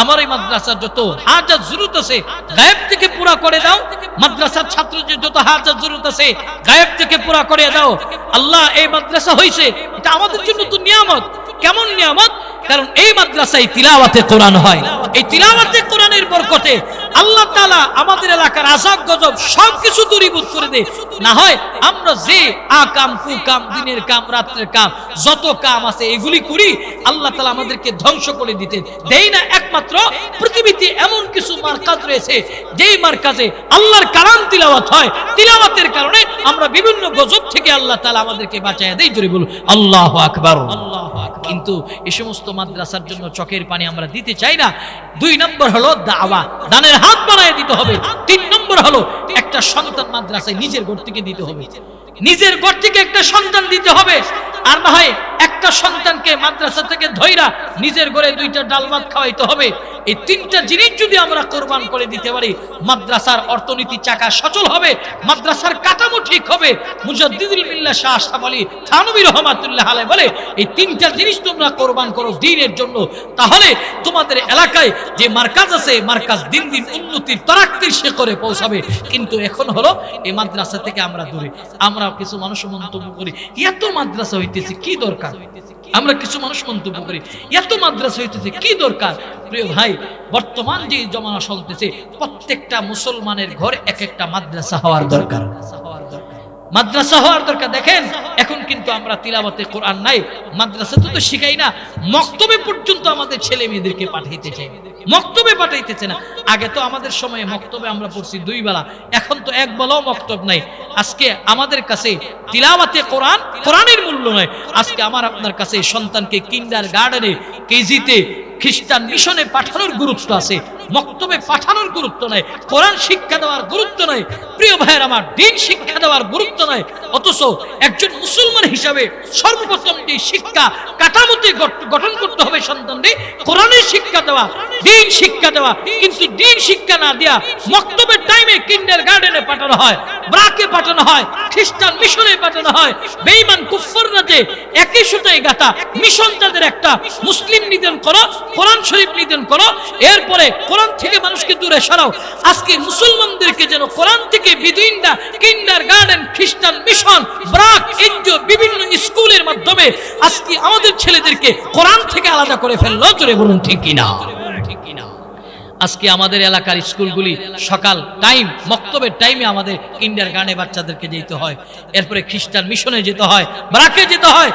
আমার এই মাদ্রাসার যত হাজাত জরুরত আছে গায়েব থেকে পুরা করে দাও। মাদ্রাসার ছাত্রদের যত হাজাত জরুরত আছে গায়েব থেকে পুরা করে দাও। আল্লাহ এই মাদ্রাসা হইছে, এটা আমাদের জন্য তো নিয়ামত। কেমন নিয়ামত? কারণ এই মাদ্রাসায় তিলাওয়াতে কোরআন হয়। এই তিলাওয়াতে কোরআনের বরকতে আল্লাহ তাআলা আমাদের এলাকার আযাব গজব সবকিছু দূরীভূত করে দেয়। না হয় আমরা যে আকাম কুকাম, দিনের কাম রাতের কাম, যত কাম আছে এগুলি করি, আল্লাহ তাআলা আমাদেরকে ধ্বংস করে দিতেন। দেই না একমাত্র পৃথিবীতে এমন কিছু মারকাজ রয়েছে যেই মারকাজে আল্লাহর কালাম তিলাওয়াত হয়। তিলাওয়াতের কারণে আমরা বিভিন্ন গজব থেকে আল্লাহ তাআলা আমাদেরকে বাঁচায় দেয়। জোরে বলুন আল্লাহু আকবার। কিন্তু এই সমস্ত মাদ্রাসার জন্য চোখের পানি আমরা দিতে চাই না। 2 নম্বর হলো দাওয়া, দানের হাত বাড়ায় দিতে হবে। 3 নম্বর হলো একটা সন্তান মাদ্রাসায় নিজের ঘর থেকে দিতে হবে। নিজের ঘর থেকে একটা সন্তান দিতে হবে। আর না হয় একটা সন্তানকে মাদ্রাসা থেকে ধইরা নিজের ঘরে 2টা ডাল ভাত খাওয়াইতে হবে। এই 3টা জিনিস যদি আমরা কোরবান করে দিতে পারি, মাদ্রাসার অর্থনীতি চাকা সচল হবে, মাদ্রাসার কাঠামো ঠিক হবে। মুজাদ্দিদুল মিল্লাহ শাহ আশরাফ আলী থানভী রাহমাতুল্লাহ আলাইহি বলে এই 3টা জিনিস তোমরা কোরবান করো দ্বীনের জন্য, তাহলে তোমাদের এলাকায় যে মার্কাজ আছে মার্কাজ দিন দিন উন্নতির তারাক্কির শিখরে পৌঁছাবে। কিন্তু এখন হলো এই মাদ্রাসা থেকে আমরা দূরে। আমরা কিছু মানুষ মন্তব্য করি এত মাদ্রাসা হইতেছে কি দরকার, আমরা কিছু মানুষ মন্তব্য করি এত মাদ্রাসা হইতেছে কি দরকার। প্রিয় ভাই, বর্তমান যে জমানা চলতেছে প্রত্যেকটা মুসলমানের ঘরে এক একটা মাদ্রাসা হওয়ার দরকার, মাদ্রাসা হওয়ার দরকার। দেখেন এখন কিন্তু আমরা তিলাওয়াতে কোরআন নাই, মাদ্রাসাতে তো শিখাই না, মক্তবে পর্যন্ত আমাদের ছেলে মেয়েদেরকে পাঠাইতে চাই, মক্তবে পাঠাইতেছে না। আগে তো আমাদের সময়ে মক্তবে আমরা পড়ছি 2 বেলা, এখন তো 1 বেলাও মক্তব নাই। আজকে আমাদের কাছে তিলাওয়াতে কোরআন, কোরআনের মূল্য নয়। আজকে আমার আপনার কাছে সন্তানকে কিন্ডার গার্ডেনে, কেজিতে, খ্রিস্টান মিশনে পাঠানোর গুরুত্ব আছে। মক্তবে পাঠানোর গুরুত্ব নাই, কোরআন শিক্ষা দেওয়ার গুরুত্ব নাই, প্রিয় ভাইয়ের আমার দ্বীন শিক্ষা দেওয়ার গুরুত্ব নাই। অথচ একজন মুসলমান হিসাবে সর্বপ্রথম যে শিক্ষা কাঠামোতে গঠন করতে হবে সন্তানদের, কোরআনের শিক্ষা দেওয়া, দ্বীন শিক্ষা দেওয়া। কিন্তু দ্বীন শিক্ষা না দেয়া মক্তবের টাইমে কিন্ডারগার্টেনে পাঠানো হয়, ব্রাকে পাঠানো হয়, খ্রিস্টান মিশনে পাঠানো হয়। বেঈমান কুফফাররা যে একই সুতায় গাঁথা মিশন, তাদের একটা মুসলিম নিধন করো, কোরআন শরীফ নিধন করো, এরপরে কোরআন থেকে মানুষকে দূরে সরাও। আজকে মুসলমানদেরকে যেন কোরআন থেকে বিদুইনরা কিন্ডারগার্টেন, খ্রিস্টান মিশন, ব্রাক, এনজিও, বিভিন্ন স্কুলের মাধ্যমে আজকে আমাদের ছেলেদেরকে কোরআন থেকে আলাদা করে ফেললো। জোরে বলুন ঠিক কিনা? আজকে আমাদের এলাকার স্কুলগুলি সকাল টাইম, মক্তবের টাইমে আমাদের কিন্ডারগার্টেনে বাচ্চাদেরকে যেতে হয়, এরপরে খ্রিস্টান মিশনে যেতে হয়, ব্রাকে যেতে হয়,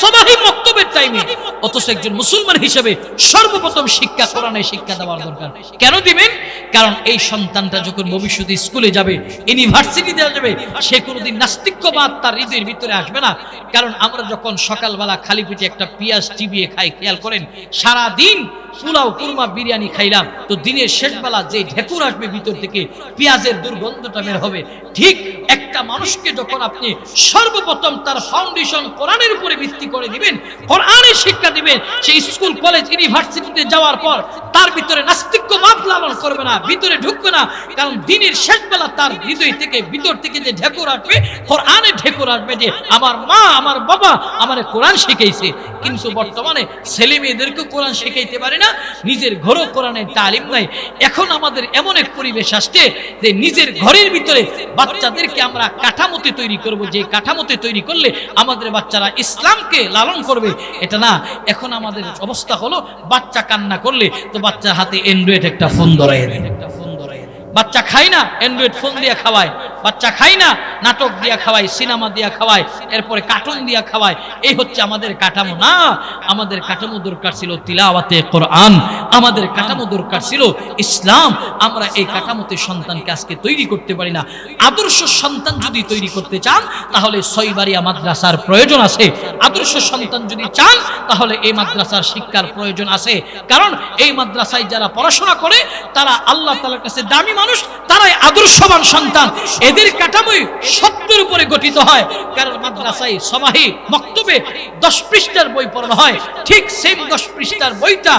সবাই মক্তবের টাইমে। অথচ একজন মুসলমান হিসেবে সর্বপ্রথম শিক্ষা কোরআনের শিক্ষা দেওয়ার দরকার। কেন দিবেন? কারণ এই সন্তানটা যখন ভবিষ্যতে স্কুলে যাবে, ইউনিভার্সিটিতে যাবে, সে কোনোদিন নাস্তিক্যবাদ তার হৃদয়ের ভিতরে আসবে না। কারণ আমরা যখন সকালবেলা খালি পেটে একটা পেঁয়াজ চিবিয়ে খাই, খেয়াল করেন সারা দিন পোলাও, কুরমা, বিরিয়ানি খাইলাম, তো দিনের শেষ বেলা যে ঢেকুর আসবে ভিতর থেকে, পেঁয়াজের দুর্গন্ধটা বের হবে। ঠিক একটা মানুষকে যখন আপনি সর্বপ্রথম তার ফাউন্ডেশন কোরআনের উপরে ভিত্তি করে দিবেন, কোরআনের শিক্ষা দিবেন, সেই স্কুল, কলেজ, ইউনিভার্সিটিতে যাওয়ার পর তার ভিতরে নাস্তিক্যবাদ লালন করবে না, ভিতরে ঢুকবে না। কারণ দিনের শেষ বেলা তার হৃদয় থেকে, ভিতর থেকে যে ঢেকুর আসবে, কোরআনের ঢেকুর আসবে, যে আমার মা, আমার বাবা আমারে কোরআন শিখাইছে। কিন্তু বর্তমানে ছেলে মেয়েদেরকে কোরআন শিখাইতে পারে না, নিজের ঘরও কোরআনের তালিম নাই। এখন আমাদের এমন এক পরিবেশ আসছে যে নিজের ঘরের ভিতরে বাচ্চাদেরকে আমরা কাঠামোতে তৈরি করব, যে কাঠামোতে তৈরি করলে আমাদের বাচ্চারা ইসলামকে লালন করবে, এটা না। এখন আমাদের অবস্থা হলো বাচ্চা কান্না করলে তো বাচ্চার হাতে অ্যান্ড্রয়েড একটা ফোন ধরাইয়ে দেয়। বাচ্চা খায় না, অ্যান্ড্রয়েড ফোন দিয়ে খাওয়ায়। বাচ্চা খায় না, নাটক দিয়া খাওয়ায়, সিনেমা দিয়া খাওয়ায়, এরপরে কার্টুন দিয়া খাওয়ায়। এই হচ্ছে আমাদের কাঠামো। না, আমাদের কাঠামো দরকার ছিল তিলাওয়াতে কোরআন, আমাদের কাঠামো দরকার ছিল ইসলাম। আমরা এই কাঠামোতে সন্তানকে আজকে তৈরি করতে পারি না। আদর্শ সন্তান যদি তৈরি করতে চান তাহলে ছয়বাড়িয়া মাদ্রাসার প্রয়োজন আছে। আদর্শ সন্তান যদি চান তাহলে এই মাদ্রাসার শিক্ষার প্রয়োজন আছে। কারণ এই মাদ্রাসায় যারা পড়াশোনা করে তারা আল্লাহ তাআলার কাছে দামি মানুষ, তারাই আদর্শবান সন্তান। এদের কাঠামোই সত্যের উপরে গঠিত হয়। কারণ মাদ্রাসায় সবাই মক্তবে 10 পৃষ্ঠার বই পড়ানো হয়, ঠিক সেম 10 পৃষ্ঠার বইটা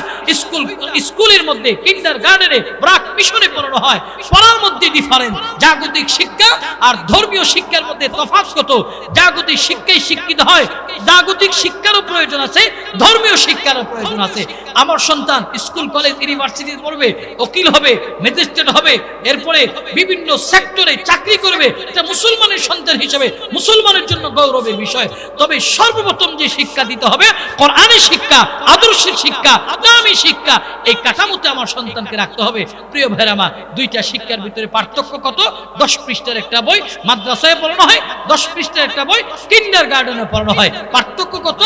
স্কুলের মধ্যে, কিন্ডারগার্টেনে, ব্রাক, মিশনে পড়ানো হয়। পড়ার মধ্যে ডিফারেন্স। জাগতিক শিক্ষা আর ধর্মীয় শিক্ষার মধ্যে তফাৎ কত? জাগতিক শিক্ষায় শিক্ষিত হয়, জাগতিক শিক্ষারও প্রয়োজন আছে, ধর্মীয় শিক্ষারও প্রয়োজন আছে। আমার সন্তান স্কুল, কলেজ, ইউনিভার্সিটিতে পড়বে, উকিল হবে, ম্যাজিস্ট্রেট হবে, এরপরে বিভিন্ন সেক্টরে চাকরি করবে। এটা মুসলমানের সন্তান হিসেবে মুসলমানের জন্য গৌরবের বিষয়। তবে সর্বপ্রথম যে শিক্ষা দিতে হবে কোরআনের শিক্ষা, আদর্শের শিক্ষা, ইসলামী শিক্ষা। এই কাঠামোতে আমার সন্তানকে রাখতে হবে। প্রিয় ভাইরা আমার, দুইটা শিক্ষার ভিতরে পার্থক্য কত? 10 পৃষ্ঠার একটা বই মাদ্রাসায় পড়ানো হয়, 10 পৃষ্ঠার একটা বই কিন্ডারগার্টেনে পড়ানো হয়। পার্থক্য কত?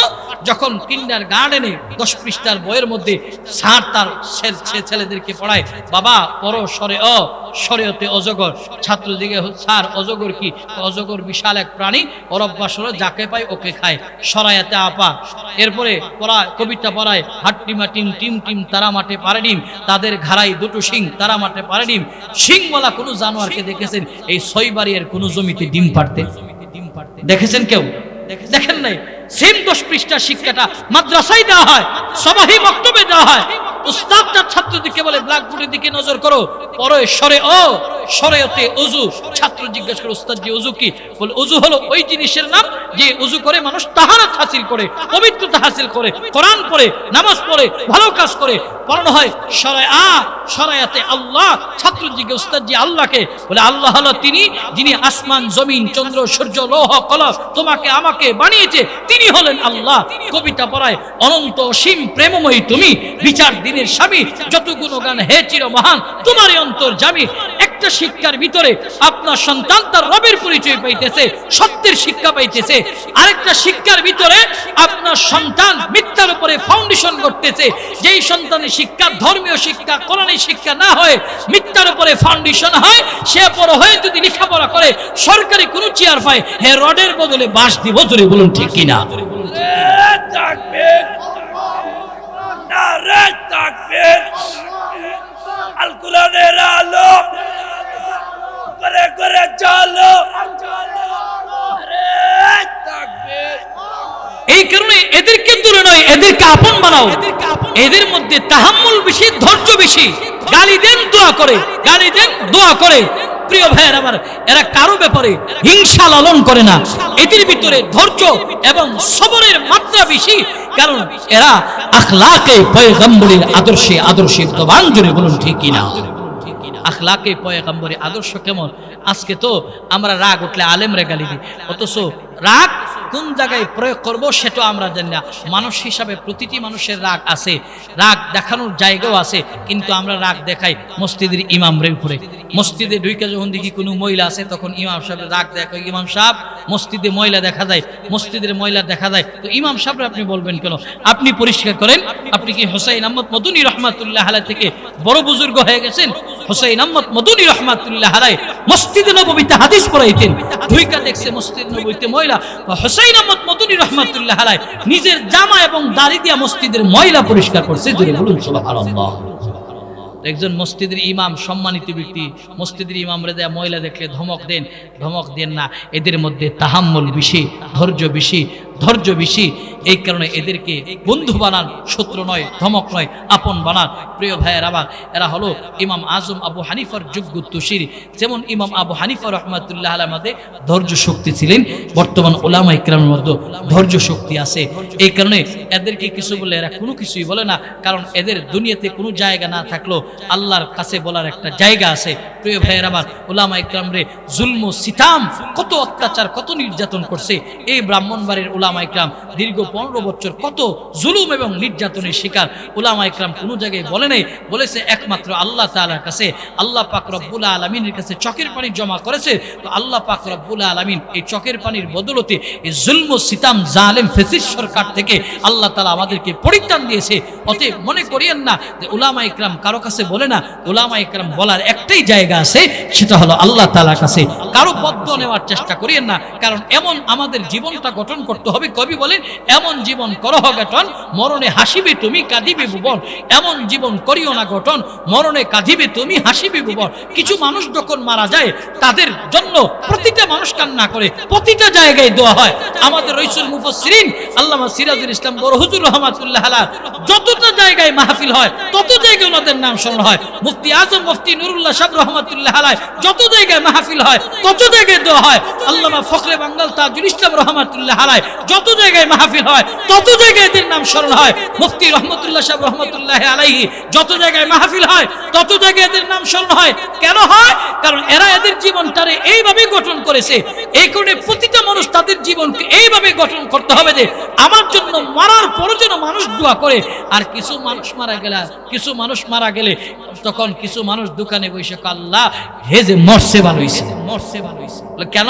যখন কিন্ডারগার্টেনে 10 পৃষ্ঠার বইয়ের মধ্যে স্যার তার ছেলেদেরকে পড়ায়, বাবা পড়ো সরে অ, শরীয়তে অজগর। ছাত্রদিকে, স্যার অজগর কি? অজগর বিশাল এক প্রাণী, ওর অভ্যাস হলো যাকে পায় ওকে খায়। সরায়াতে আপা। এরপরে পড়ায়, কবিতা পড়ায়, হাট্টিমা টিম টিম টিম তারা মাঠে পারে ডিম, তাদের ঘাড়াই দুটো শিং, তারা মাঠে পারে ডিম। শিংওয়ালা কোনো জানোয়ারকে দেখেছেন এই ছয়বাড়িয়ার কোনো জমিতে ডিম পাড়তে? দেখেছেন কেউ? দেখেন নাই। সেম 10 পৃষ্ঠা শিক্ষাটা মাদ্রাসায় দেওয়া হয়, সবাই বক্তব্যে দেওয়া হয়। উস্তাদ তার ছাত্রদেরকে বলে ব্ল্যাকবোর্ডের দিকে নজর করো, পরে সরে ও, শরীয়তে ওযু। ছাত্র জিজ্ঞেস করে, উস্তাদ জি ওযু কি? বলে ওযু হলো ওই জিনিসের নাম যে ওযু করে মানুষ তাহারাত হাসিল করে, পবিত্রতা হাসিল করে, কোরআন পড়ে, নামাজ পড়ে, ভালো কাজ করে। পড়ানো হয় শরীয়তে আল্লাহ। ছাত্র জিজ্ঞেস, উস্তাদ জি আল্লাহকে? বলে আল্লাহ হলো তিনি যিনি আসমান, জমিন, চন্দ্র, সূর্য, লৌহ, কলম তোমাকে আমাকে বানিয়েছে, তিনি হলেন আল্লাহ। কবিতা পড়ায়, অনন্ত অসীম প্রেমময়ী তুমি, বিচার দিনের স্বামী, যত গুণগান হে চির মহান তোমারই অন্তর্যামী। একটা শিক্ষার ভিতরে আপনার সন্তান তার রবের পরিচয় পাইতেছে, সত্যের শিক্ষা পাইতেছে। আরেকটা শিক্ষার ভিতরে আপনার সন্তান মিথ্যার উপরে ফাউন্ডেশন করতেছে। যেই সন্তানের শিক্ষা ধর্মীয় শিক্ষা, কোরআনের শিক্ষা না হয়, মিথ্যার উপরে ফাউন্ডেশন হয়, সে বড় হয়ে যদি লেখাপড়া করে সরকারি কোনো চেয়ার পায়, হে রডের বদলে বাঁশ দিব। জোরে বলুন ঠিক কিনা? তাকবীর, নারে তাকবীর। আল এই কারণে এদেরকে দূরে নয়, এদেরকে আপন বানাও। এদের মধ্যে তাহাম্মুল বেশি, ধৈর্য বেশি। গালি দেন, দোয়া করে, গালি দেন, দোয়া করে। প্রিয় ভাইয়ের আমার, এরা কারো ব্যাপারে হিংসা লালন করে না। এদের ভিতরে ধৈর্য এবং সবরের মাত্রা বেশি, কারণ এরা আখলাকে পয়গম্বরের আদর্শে আদর্শিতবান। জোরে বলুন ঠিক কিনা? আখলাকে পয়গম্বরের আদর্শ কেমন? আজকে তো আমরা রাগ উঠলে আলেমরে গালি দিই, অথচ রাগ কোন জায়গায় প্রয়োগ করব সেটা আমরা জানি না। মানুষ হিসাবে প্রতিটি মানুষের রাগ আছে, রাগ দেখানোর জায়গাও আছে, কিন্তু আমরা রাগ দেখাই মসজিদের ইমামরে উপরে। মসজিদে ঢুকে যখন দেখি কোনো মহিলা আছে, তখন ইমাম সাহেব রাগ দেখায়, ইমাম সাহেব মসজিদে মহিলা দেখা যায়, মসজিদের মহিলা দেখা যায়, তো ইমাম সাহেবরা আপনি বলবেন কেন? আপনি পরিষ্কার করেন। আপনি কি হুসাইন আহমদ মদনী রহমাতুল্লাহ আলাইহি থেকে বড় বুজুর্গ হয়ে গেছেন? হুসাইন আহমদ মদনী রহমাতুল্লাহ আলাইহি মসজিদে নববীতে হাদিস পড়াইতেন, ঢুইকা দেখছে মসজিদ নববীতে মহিলা। হুসাইন আহমদ মদনী রহমাতুল্লাহ আলাইহি নিজের জামা এবং দাড়ি দিয়া মসজিদের ময়লা পরিষ্কার করছে। জোরে বলুন সুবহানাল্লাহ। একজন মসজিদের ইমাম, সম্মানিত ব্যক্তি, মসজিদের ইমামরে দেয়া মহিলা দেখলে ধমক দেন, ধমক দেন না। এদের মধ্যে তাহাম্মুল বেশি, ধৈর্য বেশি, ধৈর্য বেশি। এই কারণে এদেরকে বন্ধু বানান, শত্রু নয়, ধমক নয়, আপন বানান। প্রিয় ভাইয়ের আবার, এরা হলো ইমাম আজম আবু হানিফার যোগ্য তুশির। যেমন ইমাম আবু হানিফা রহমাতুল্লাহ আলাইহির মধ্যে ধৈর্য শক্তি ছিলেন, বর্তমান উলামা ইকরামের মধ্যে ধৈর্য শক্তি আছে। এই কারণে এদেরকে কিছু বলে এরা কোনো কিছুই বলে না, কারণ এদের দুনিয়াতে কোনো জায়গা না থাকলেও আল্লাহর কাছে বলার একটা জায়গা আছে। প্রিয় ভাইয়ের আমার, উলামা ইকরামরে জুলম ও সিতাম, কত অত্যাচার, কত নির্যাতন করছে এই ব্রাহ্মণবাড়ির উলামা ইকরাম। দীর্ঘ 15 বছর কত জুলুম এবং নির্যাতনের শিকার উলামা ইকরাম কোনো জায়গায় বলে নাই, বলেছে একমাত্র আল্লাহ তাআলার কাছে। আল্লাহ পাক রব্বুল আলামিনের কাছে চোখের পানি জমা করেছে, তো আল্লাহ পাক রব্বুল আলামিন এই চোখের পানির বদলতে এই জুলম ও সিতাম, জালেম ফ্যাসিস্ট সরকার থেকে আল্লাহ তাআলা আমাদেরকে পরিত্রাণ দিয়েছে। অতএব মনে করিয়েন না যে উলামা ইকরাম কারো কাছে বলে না। উলামা ইকরাম বলার একটাই জায়গা আছে, সেটা হলো আল্লাহ তাআলার কাছে। কারো বদ্ধ নেওয়ার চেষ্টা করিয়েন না, কারণ এমন আমাদের জীবনটা গঠন করতে হবে। কবি বলেন, এমন জীবন করহ গঠন, মরণে হাসিবে তুমি কাঁদিবে ভুবন। এমন জীবন করিও না গঠন, মরণে কাঁদিবে তুমি হাসিবে ভুবন। কিছু মানুষ যখন মারা যায়, তাদের জন্য প্রতিটা মানুষ কান্না করে, প্রতিটা জায়গায় দোয়া হয়। আমাদের রইসুল মুফাসসিরিন আল্লামা সিরাজুল ইসলাম বড় হুজুর রহমাতুল্লাহ আলাইহি যতটা জায়গায় মাহফিল হয়, তত জায়গায় ওনাদের নাম স্মরণ হয়। মুফতি আজম মুফতি নুরুল্লাহ সাহেব রহমাতুল্লাহ আলাইহি যত জায়গায় মাহফিল হয়, তত জায়গায় দোয়া হয়। আল্লামা ফখরে বাঙ্গাল তাজুল ইসলাম রহমাতুল্লাহ আলাইহি যত জায়গায় মাহফিল হয়, তত জায়গায় এদের নাম স্মরণ হয়। মুফতি রহমাতুল্লাহ সাহেব রহমাতুল্লাহ আলাইহি যত জায়গায় মাহফিল হয়, তত জায়গায় এদের নাম স্মরণ হয়। কেন হয়? কারণ এরা এদের জীবনটারে এইভাবে গঠন করেছে। এই কারণে প্রতিটা মানুষ তাদের জীবনকে এইভাবে গঠন করতে হবে যে আমার জন্য মরার পরও যেন মানুষ দোয়া করে। আর কিছু মানুষ মারা গেলে তখন কিছু মানুষ দোকানে বসে আল্লাহ হে যে মরছে ভালো হইছে, মরছে ভালো হইছে। কেন?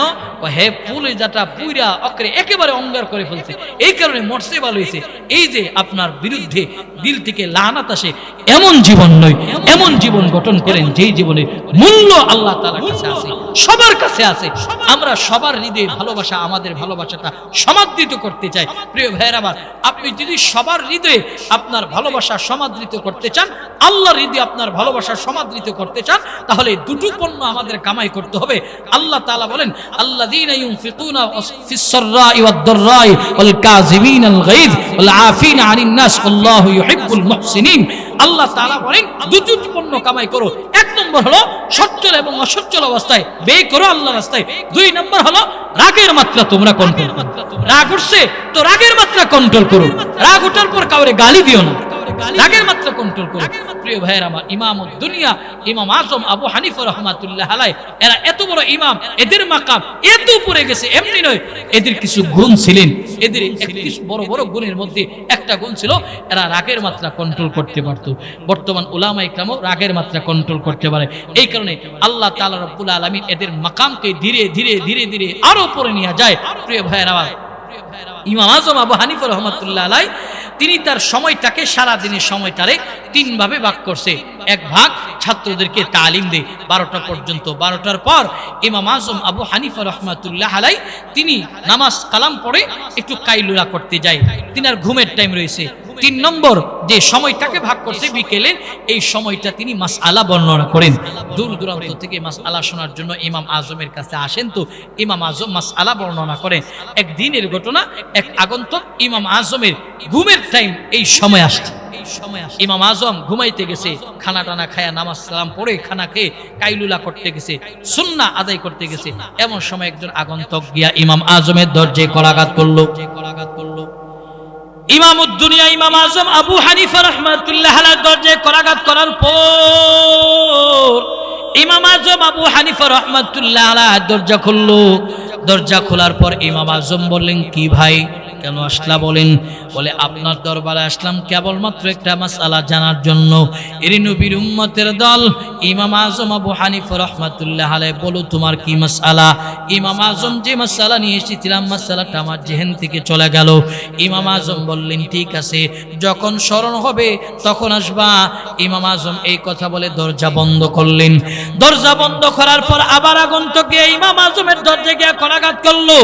হে পুলে যাটা পুইরা অকরে একেবারে অঙ্গার করে ফেলছে, এই কারণে মরছে ভালো হইছে। এই যে আপনার বিরুদ্ধে দিল থেকে লানাত আসে, এমন জীবন নয়। এমন জীবন গঠন করেন যেই জীবনের মূল্য আল্লাহ তাআলার কাছে আছে, সবার কাছে আছে। আমরা সবার হৃদয়ে ভালোবাসা, আমাদের ভালোবাসাটা সমাদৃত করতে চাই। প্রিয় ভাইয়েরা আমার, আপনি যদি সবার হৃদয়ে আপনার ভালোবাসা সমাদৃত করতে চান, আল্লাহর হৃদয়ে আপনার ভালোবাসা সমাদৃত করতে চান, তাহলে দুটো পণ্য আমাদের কামাই করতে হবে। আল্লাহ তাআলা বলেন, আল্লাযীনা ইউনফিকুনা ফিস সাররাই ওয়াদ দাররাই ওয়াল কাযিমিনাল গায়জ ওয়াল আফিনা আনিন নাস আল্লাহু ইউহিব্বুল মুহসিনিন। আল্লাহ তাআলা বলেন দুটো পণ্য কামাই করো। এক নম্বর হলো সচ্ছল এবং অসচ্ছল অবস্থায় ব্যয় করো আল্লাহর রাস্তায়। দুই নম্বর হলো রাগের মাত্রা তোমরা কন্ট্রোল করো। রাগ উঠছে তো রাগের মাত্রা কন্ট্রোল করো। রাগ ওঠার পর কাউরে গালি দিও না, রাগের মাত্রা কন্ট্রোল করো। প্রিয় ভাইয়েরা আমার, ইমামুদ দুনিয়া ইমাম আজম আবু হানিফা রাহমাতুল্লাহ আলাইহি এরা এত বড় ইমাম, এদের মাকাম এত উপরে গেছে এমনি নয়। এদের কিছু গুণ ছিলেন, এদের কিছু বড় বড় গুণের মধ্যে একটা গুণ ছিল, এরা রাগের মাত্রা কন্ট্রোল করতে পারত। বর্তমান উলামা ইকরামও রাগের মাত্রা কন্ট্রোল করতে পারে। এই কারণে আল্লাহ তাআলা রব্বুল আলামিন এদের মাকামকে ধীরে ধীরে ধীরে ধীরে আরো উপরে নিয়ে যায়। প্রিয় ভাইয়েরা আমার, ইমাম আজম আবু হানিফা রাহমাতুল্লাহ আলাইহি তিনি তার সময়টাকে, সারা দিনের সময়টারে 3 ভাবে ভাগ করছে। এক ভাগ ছাত্রদেরকে তালিম দেয় 12টা পর্যন্ত। 12টার পর ইমাম আজম আবু হানিফা রাহমাতুল্লাহ আলাইহি তিনি নামাজ কালাম পড়ে একটু কাইলুলা করতে যায়। তিনি আর ঘুমের টাইম রয়েছে, 3 নম্বর যে সময়টাকে ভাগ করছে বিকেলে, এই সময়টা তিনি মাসআলা বর্ণনা করেন। দূর দূরান্ত থেকে মাসআলা শোনার জন্য ইমাম আজমের কাছে আসেন, তো ইমাম আজম মাসআলা বর্ণনা করেন। একদিনের ঘটনা, এক আগন্তুক ইমাম আজমের ঘুমের টাইম এই সময় আসছে। ইমাম আজম ঘুমাইতে গেছে, খানা টানা খায়া নামাজ সালাম পড়ে খানা খেয়ে কাইলুলা করতে গেছে, সুন্নাহ আদায় করতে গেছে। এমন সময় একজন আগন্তুক গিয়া ইমাম আজমের দরজায় করাঘাত করলো। ইমামুদ্দুনিয়া ইমাম আজম আবু হানিফা রাহমাতুল্লাহ আলাইহির দরজায় করাঘাত করার পর ইমাম আজম আবু হানিফা রাহমাতুল্লাহ আলাইহির দরজা খুললো। দরজা খোলার পর ইমাম আজম বললেন, কি ভাই কেন আসলা বলেন? বলে, আপনার দরবারে আসলাম কেবলমাত্র একটা মাসআলা জানার জন্য। এর নবীর উম্মতের দল ইমাম আজম আবু হানিফা রাহমাতুল্লাহ আলাইহি, বলো তোমার কি মাসআলা? ইমাম আজম যে মাসআলা নিয়ে এসেছিলাম, মাসআলাটা আমার জেহেন থেকে চলে গেল। ইমাম আজম বললেন, ঠিক আছে, যখন স্মরণ হবে তখন আসবা। ইমাম আজম এই কথা বলে দরজা বন্ধ করলেন। দরজা বন্ধ করার পর আবার আগন্তুক গিয়ে ইমাম আজমের দরজা গিয়ে করাঘাত করলো।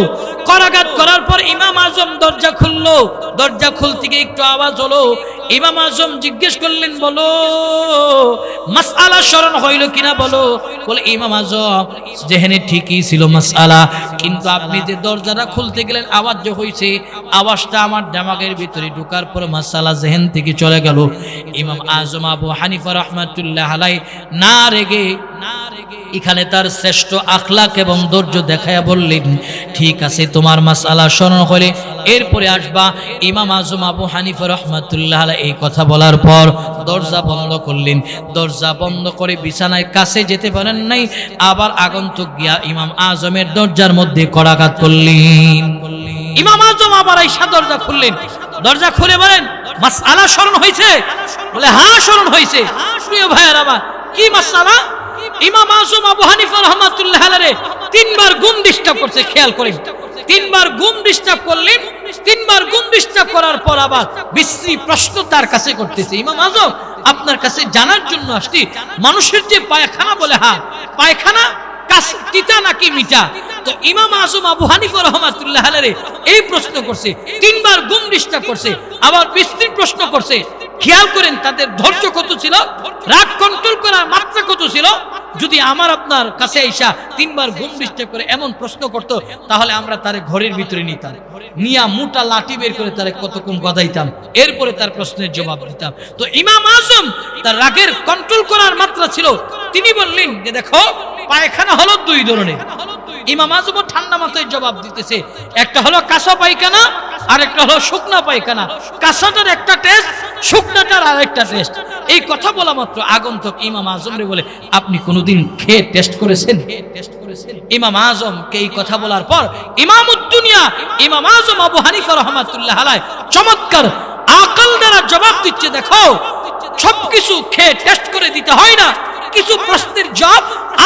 করাঘাত করার পর ইমাম আজম দরজা খুললো। দরজা খুলতে গিয়ে একটু আওয়াজ হলো। ইমাম আজম জিজ্ঞেস করলেন, বলো মাসআলা স্মরণ হইল কিনা বলো? বলে, ইমাম আজম যেহেনে ঠিকই ছিল মাসআলা, কিন্তু আপনি যে দরজাটা খুলতে গেলেন আওয়াজ যে হইছে, আওয়াজটা আমার দিমাগের ভিতরে ঢোকার পর মাসআলা যেহেন থেকে চলে গেল। ইমাম আজম আবু হানিফা রাহমাতুল্লাহ আলাইহি না রেগে এখানে তার শ্রেষ্ঠ আখলাক এবং ধৈর্য দেখায়া বললেন, ঠিক আছে, তোমার মাসআলা স্মরণ হলে এরপরে আসবা। ইমাম আজম আবু হানিফা রাহমাতুল্লাহ আলাইহি এই কথা বলার পর দরজা বন্ধ করলেন। দরজা বন্ধ করে বিছানায় কাছে যেতে পারেন নাই, আবার আগন্তুক গিয়া ইমাম আজমের দরজার মধ্যে করাঘাত করলেন। ইমাম আজম আবার আইসা দরজা খুললেন। দরজা খুলে বলেন, মাসআলা স্মরণ হয়েছে? বলে, হ্যাঁ স্মরণ হয়েছে। প্রিয় ভাইয়েরা আমার, কি মাসআলা? ইমাম আজম আবু হানিফা রাহমাতুল্লাহ আলাইহি 3 বার ঘুম ডিস্টার্ব করছে। খেয়াল করেন, 3 বার ঘুম ডিস্টার্ব করলেন। 3 বার ঘুম ডিস্টার্ব করার পর আবার বিশ্রী প্রশ্ন তার কাছে করতেছে, ইমাম আজম আপনার কাছে জানার জন্য আসছি, মানুষের যে পায়খানা বলে, হ্যাঁ পায়খানা তিতা নাকি মিঠা? তো ইমাম আজম আবু হানিফা রাহমাতুল্লাহ আলাইহি এই প্রশ্ন করছে। 3 বার ঘুম ডিস্টার্ব করছে, আবার বিশ্রী প্রশ্ন করছে। খেয়াল করেন তাদের ধৈর্য কত ছিল, রাগ কন্ট্রোল করার মাত্রা কত ছিল। যদি আমার আপনার কাছে আইসা 3 বার ঘুম ডিস্টার্ব করে এমন প্রশ্ন করত, তাহলে আমরা তারে ঘরের ভিতরে নিতাম, নিয়া মোটা লাঠি বের করে তারে কতক্ষণ গদাইতাম, এরপরে তার প্রশ্নের জবাব দিতাম। তো ইমাম আজম তার রাগের কন্ট্রোল করার মাত্রা ছিল। তিনি বললেন যে, দেখো পায়খানা হলো 2 ধরনের। ইমাম আজম ঠান্ডা মাথায় জবাব দিতেছে, একটা হলো কাঁচা পায়খানা আর একটা হলো শুকনা পায়খানা। কাঁচাটার একটা টেস্ট, শুকনাটার আরেকটা টেস্ট। এই কথা বলা মাত্র আগন্তুক ইমাম আজমরে বলে, আপনি কোনোদিন খেয়ে টেস্ট করেছেন? ইমাম আজমকে এই কথা বলার পর ইমামুদ্দুনিয়া ইমাম আজম আবু হানিফা রাহমাতুল্লাহ আলাইহি চমৎকার আকল দ্বারা জবাব দিচ্ছে, দেখো সবকিছু খেয়ে টেস্ট করে দিতে হয় না, কিছু প্রশ্নের জবাব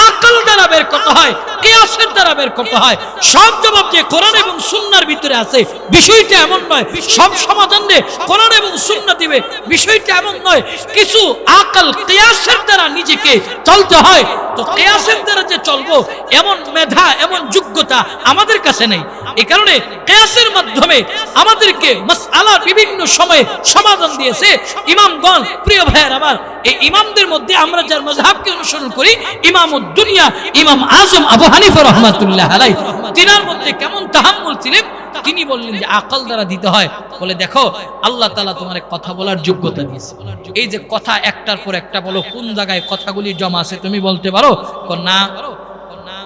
আকল দ্বারা বের করতে হয়, কিয়াসের দ্বারা বের করতে হয়। সব জবাব যে কোরআন এবং সুন্নাহর ভিতরে আছে বিষয়টা এমন নয়, সব সমাধান যে কোরআন এবং সুন্নাহ দিবে বিষয়টা এমন নয়। কিছু আকল কিয়াসের দ্বারা নিজেকে চলতে হয়। তো কিয়াসের দ্বারা যে চলবো এমন মেধা, এমন যোগ্যতা আমাদের কাছে নেই। এই কারণে কিয়াসের মাধ্যমে আমাদেরকে মাসআলার বিভিন্ন সময়ে সমাধান দিয়েছে ইমামগণ। প্রিয় ভাইয়ের আমার, এই ইমামদের মধ্যে আমরা যার মাযহাবকে অনুসরণ করি, ইমামুদ্দুনিয়া ইমাম আজম আবু হানিফা রাহমাতুল্লাহ আলাইহি, তিনার মধ্যে কেমন তাহাম্মুল ছিলেন। তিনি বললেন যে আকল দ্বারা দিতে হয়। বলে, দেখো আল্লাহ তাআলা তোমার কথা বলার যোগ্যতা দিয়েছে। এই যে কথা একটার পর একটা বলো, কোন জায়গায় কথাগুলি জমা আছে তুমি বলতে পারো? না।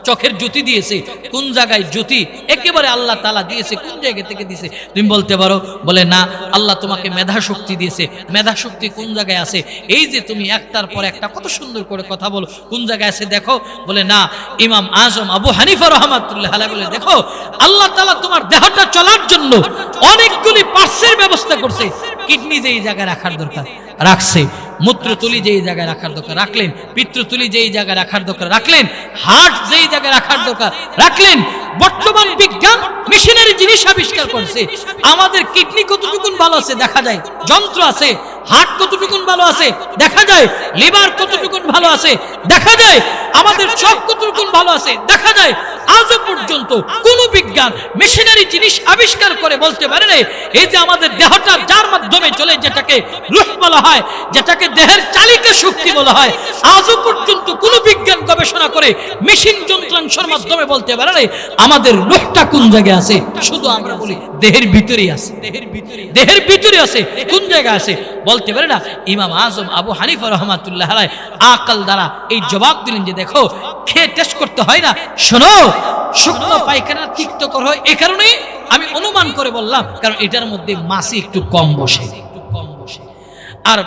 চোখের জ্যোতি দিয়েছে, কোন জায়গায় জ্যোতি একেবারে আল্লাহ তাআলা দিয়েছে, কোন জায়গা থেকে দিয়েছে তুমি বলতে পারো? বলে, না। আল্লাহ তোমাকে মেধা শক্তি দিয়েছে, মেধা শক্তি কোন জায়গায় আছে? এই যে তুমি একটার পর একটা কত সুন্দর করে কথা বলো, কোন জায়গায় আছে দেখো? বলে, না। ইমাম আজম আবু হানিফা রাহমাতুল্লাহ আলাইহি বলে, দেখো আল্লাহ তাআলা তোমার দেহটা চলার জন্য অনেকগুলি পার্টসের ব্যবস্থা করছে। কিডনি যেই জায়গায় রাখার দরকার রাখছে, মূত্রতুলি যেই জায়গায় রাখার দরকার রাখলেন, পিত্ততুলি যেই জায়গায় রাখার দরকার রাখলেন, হার্ট যেই জায়গায় রাখার দরকার রাখলেন। বর্তমান বিজ্ঞান মেশিনারি জিনিস আবিষ্কার করছে। আমাদের কিডনি কতটুকুন ভালো আছে দেখা যায়, যন্ত্র আছে। হার্ট কতটুকুন ভালো আছে দেখা যায়, লিভার কতটুকুন ভালো আছে দেখা যায়, আমাদের চোখ কতটুকুন ভালো আছে দেখা যায়। আজও পর্যন্ত কোন বিজ্ঞান মেশিনারি জিনিস আবিষ্কার করে বলতে পারে না এই যে আমাদের দেহটা যার মাধ্যমে চলে, যেটাকে রূহ বলা হয়, যেটাকে দেহের চালিকা শক্তি বলা হয়, আজও পর্যন্ত কোন বিজ্ঞান গবেষণা করে মেশিন যন্ত্রাংশের মাধ্যমে বলতে পারে না আমাদের রূহটা কোন জায়গায় আছে। শুধু আমরা বলি দেহের ভিতরেই আছে, দেহের ভিতরে আছে, কোন জায়গায় আছে বলতে পারে না। ইমাম আজম আবু হানিফা রাহমাতুল্লাহ আলাইহি আকল দ্বারা এই জবাব দিলেন যে দেখো, খেয়ে টেস্ট করতে হয় না, শোনো, শুকনো পায়খানা তিক্ত কর হয়, এই কারণে আমি অনুমান করে বললাম, কারণ এটার মধ্যে মাছি একটু কম বসে, আর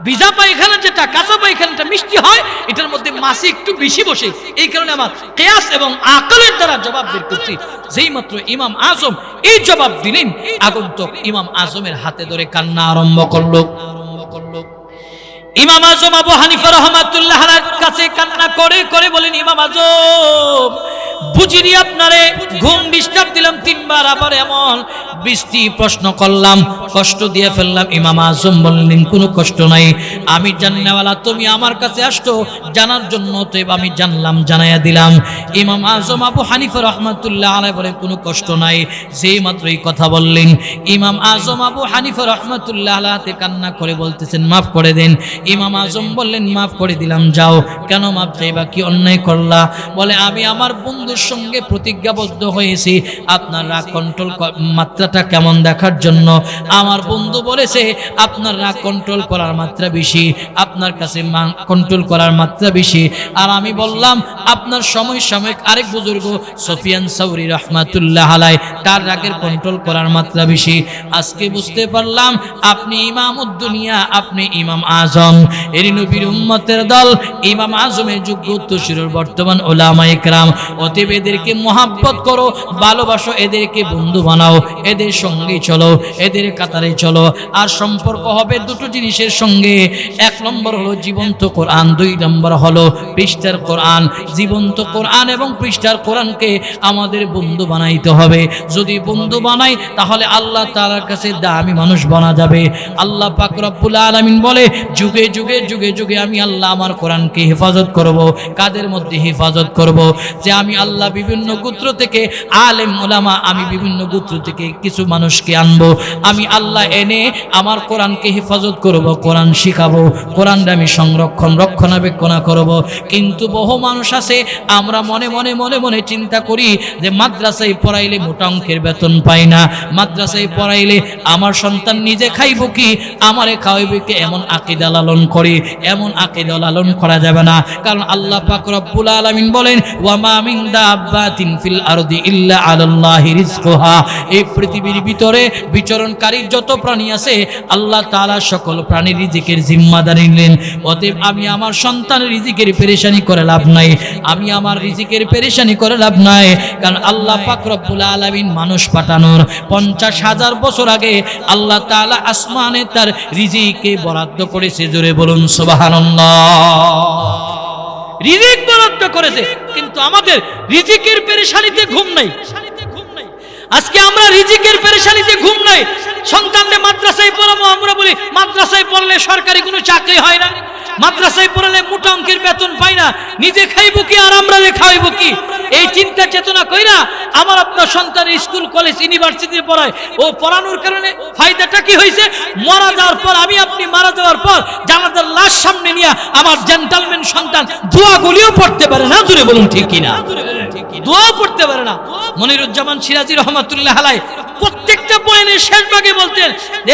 ভিজা পায়খানা যেটা, কাঁচা পায়খানাটা মিষ্টি হয়, এটার মধ্যে মাছি একটু বেশি বসে। এই কারণে আমার কিয়াস এবং আকলের দ্বারা জবাব বের করছি। যেই মাত্র ইমাম আজম এই জবাব দিলেন, আগন্তুক ইমাম আজমের হাতে ধরে কান্না আরম্ভ করলো। ইমাম আজম আবু হানিফা রাহমাতুল্লাহ আলাইহির কাছে কান্না করে করে বলেন, ইমাম আজম বুঝিনি আপনারে ঘুম ডিস্টার্ব দিলাম তিনবার, আবার এমন বৃষ্টি প্রশ্ন করলাম, কষ্ট দিয়ে ফেললাম। ইমাম আজম বললেন, কোনো কষ্ট নাই, আমি জান্নাওয়ালা, তুমি আমার কাছে আসতো জানার জন্য, তো আমি জানলাম, জানাইয়া দিলাম। ইমাম আজম আবু হানিফা রাহমাতুল্লাহ আলাইহি বলে, কোনো কষ্ট নাই। যেই মাত্র এই কথা বললেন, ইমাম আজম আবু হানিফা রাহমাতুল্লাহ আলাইহি কান্না করে বলতেছেন, মাফ করে দেন। ইমাম আজম বললেন, মাফ করে দিলাম, যাও। কেন মাফ চাইবা, কি অন্যায় করলা? বলে, আমি আমার বন্ধুর সঙ্গে প্রতিজ্ঞাবদ্ধ হয়েছি আপনার রাগ কন্ট্রোল মাত্রাটা কেমন দেখার জন্য। আমার বন্ধু বলেছে আপনার রাগ কন্ট্রোল করার মাত্রা বেশি, আপনার কাছে কন্ট্রোল করার মাত্রা বেশি। আর আমি বললাম আপনার সাময়িক আরেক বুজুর্গ সুফিয়ান সাউরি রাহমাতুল্লাহ আলাইহি, তার রাগের কন্ট্রোল করার মাত্রা বেশি। আজকে বুঝতে পারলাম আপনি ইমামুদ দুনিয়া, আপনি ইমাম আজম, এর নবীর উম্মতের দল, ইমাম আজমের যোগ্য উত্তরসূরির বর্তমান উলামায়ে কেরাম। অতএব এদেরকে মহাব্বত করো, ভালোবাসো, এদেরকে বন্ধু বানাও, এদের সঙ্গে চলো, এদের কাতারে চলো। আর সম্পর্ক হবে দুটো জিনিসের সঙ্গে, এক নম্বর হলো জীবন্ত কোরআন, দুই নম্বর হলো পৃষ্ঠার কোরআন। জীবন্ত কোরআন এবং পৃষ্ঠার কোরআনকে আমাদের বন্ধু বানাইতে হবে। যদি বন্ধু বানাই তাহলে আল্লাহ তাআলার কাছে দামি মানুষ বানা যাবে। আল্লাহ পাক রব্বুল আলামিন বলে, যুগে যুগে যুগে যুগে আমি আল্লাহ আমার কোরআনকে হেফাজত করব। কাদের মধ্যে হেফাজত করব? যে আমি আল্লাহ বিভিন্ন গোত্র থেকে আলেম ওলামা, আমি বিভিন্ন গোত্র থেকে কিছু মানুষকে আনবো, আমি আল্লাহ এনে আমার কোরআনকে হেফাজত করব, কোরআন শিখাবো, কোরআনটা আমি রক্ষণাবেক্ষণ করব। কিন্তু বহু মানুষ আছে, আমরা মনে মনে মনে মনে চিন্তা করি যে মাদ্রাসায় পড়াইলে মোটা অঙ্কের বেতন পাই না, মাদ্রাসায় পড়াইলে আমার সন্তান নিজে খাইব কি, আমারে খাওয়াইবে কি, এমন আকীদা লালন করি। এমন আকীদা লালন করা যাবে না, কারণ আল্লাহ পাক রব্বুল আলামিন বলেন, ওয়া মা মিন দাব্বাতিন ফিল আরদি ইল্লা আলাল্লাহি রিজকুহা। এই পৃথিবীর ভিতরে বিচরণকারী যত প্রাণী আছে, আল্লাহ তাআলা সকল প্রাণীর রিজিকের জিম্মাদারি নিলেন। অতএব আমি আমার সন্তানের রিজিকের পেরেশানি করে লাভ নাই, আমি আমার রিজিকের পেরেশানি করে লাভ নাই। কারণ আল্লাহ পাক রব্বুল আলামিন মানুষ পাঠানোর 50,000 বছর আগে আল্লাহ তাআলা আসমানে তার রিজিককে বরাদ্দ করেছে। জোরে বলুন সুবহানাল্লাহ। রিজিক বরাদ্দ করেছে, কিন্তু আমাদের রিজিকের পেরেশানিতে ঘুম নাই। আজকে আমরা রিজিকের পেরেশানিতে ঘুম নাই। সন্তানকে মাদ্রাসায় পড়াবো, আমরা বলি মাদ্রাসায় পড়লে সরকারি কোনো চাকরি হয় না, মাদ্রাসায় পড়ালে মোটা অঙ্কের বেতন পাই না, নিজে খাইব কি আর আমরা খাওয়াইব কি, এই চিন্তা চেতনা কইরা আমার আপনার সন্তানের স্কুল কলেজ ইউনিভার্সিটিতে পড়ায়। ও পড়ানোর কারণে ফায়দাটা কি হয়েছে? মারা যাওয়ার পর, আমি আপনি মারা যাওয়ার পর জানাজার লাশ সামনে নিয়ে আমার জেন্টালম্যান সন্তান দোয়াগুলিও পড়তে পারে না। জোরে বলুন ঠিক কিনা? দোয়া পড়তে পারে না। মনিরুজ্জামান সিরাজি রহমাতুল্লাহ আলাইহি প্রত্যেকটা বয়ানের শেষ ভাগে বলতেন,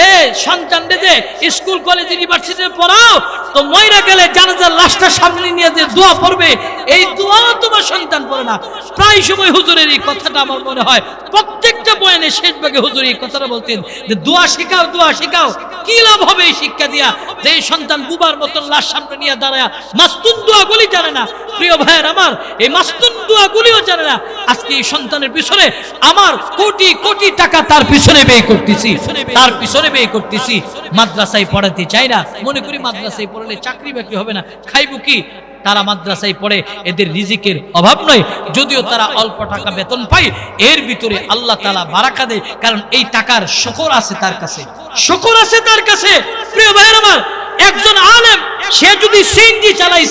এ সন্তানকে যে স্কুল কলেজ ইউনিভার্সিটিতে পড়াও, তো মইরা গেলে জানাজার লাশটা সামনে নিয়ে যে দোয়া পড়বে, এই দোয়া তোমার সন্তান পড়ে না। প্রায় সময় হুজুরের এই কথাটা আমার মনে হয়, প্রত্যেকটা বয়ানের শেষ ভাগে হুজুর এই কথাটা বলতেন যে দোয়া শেখাও, দোয়া শেখাও। কি লাভ হবে এই শিক্ষা দিয়া, যে সন্তান বুবার মতন লাশ সামনে নিয়ে দাঁড়ায় মাস্তুন দোয়াগুলি জানে না। প্রিয় ভাইয়ের আমার, এই মাস্তুন দোয়াগুলিও জানে না। আজকে এই সন্তানের পিছনে আমার কোটি কোটি টাকা তার পিছনে ব্যয় করতেছি, তার পিছনে ব্যয় করতেছি। মাদ্রাসায় পড়াতে চাই না, মনে করি মাদ্রাসায় পড়লে চাকরি বাকরি হবে না, খাইব কি? তারা মাদ্রাসায় পড়ে, এদের রিজিকের অভাব নয়, যদিও তারা অল্প টাকা বেতন পায়, এর ভিতরে আল্লাহ তাআলা বারাকা দেয়, কারণ এই টাকার শুকর আছে তার কাছে, শুকর আছে তার কাছে। প্রিয় ভাইয়ের আমার, একজন আলেম সে যদি সিএনজি চালায়,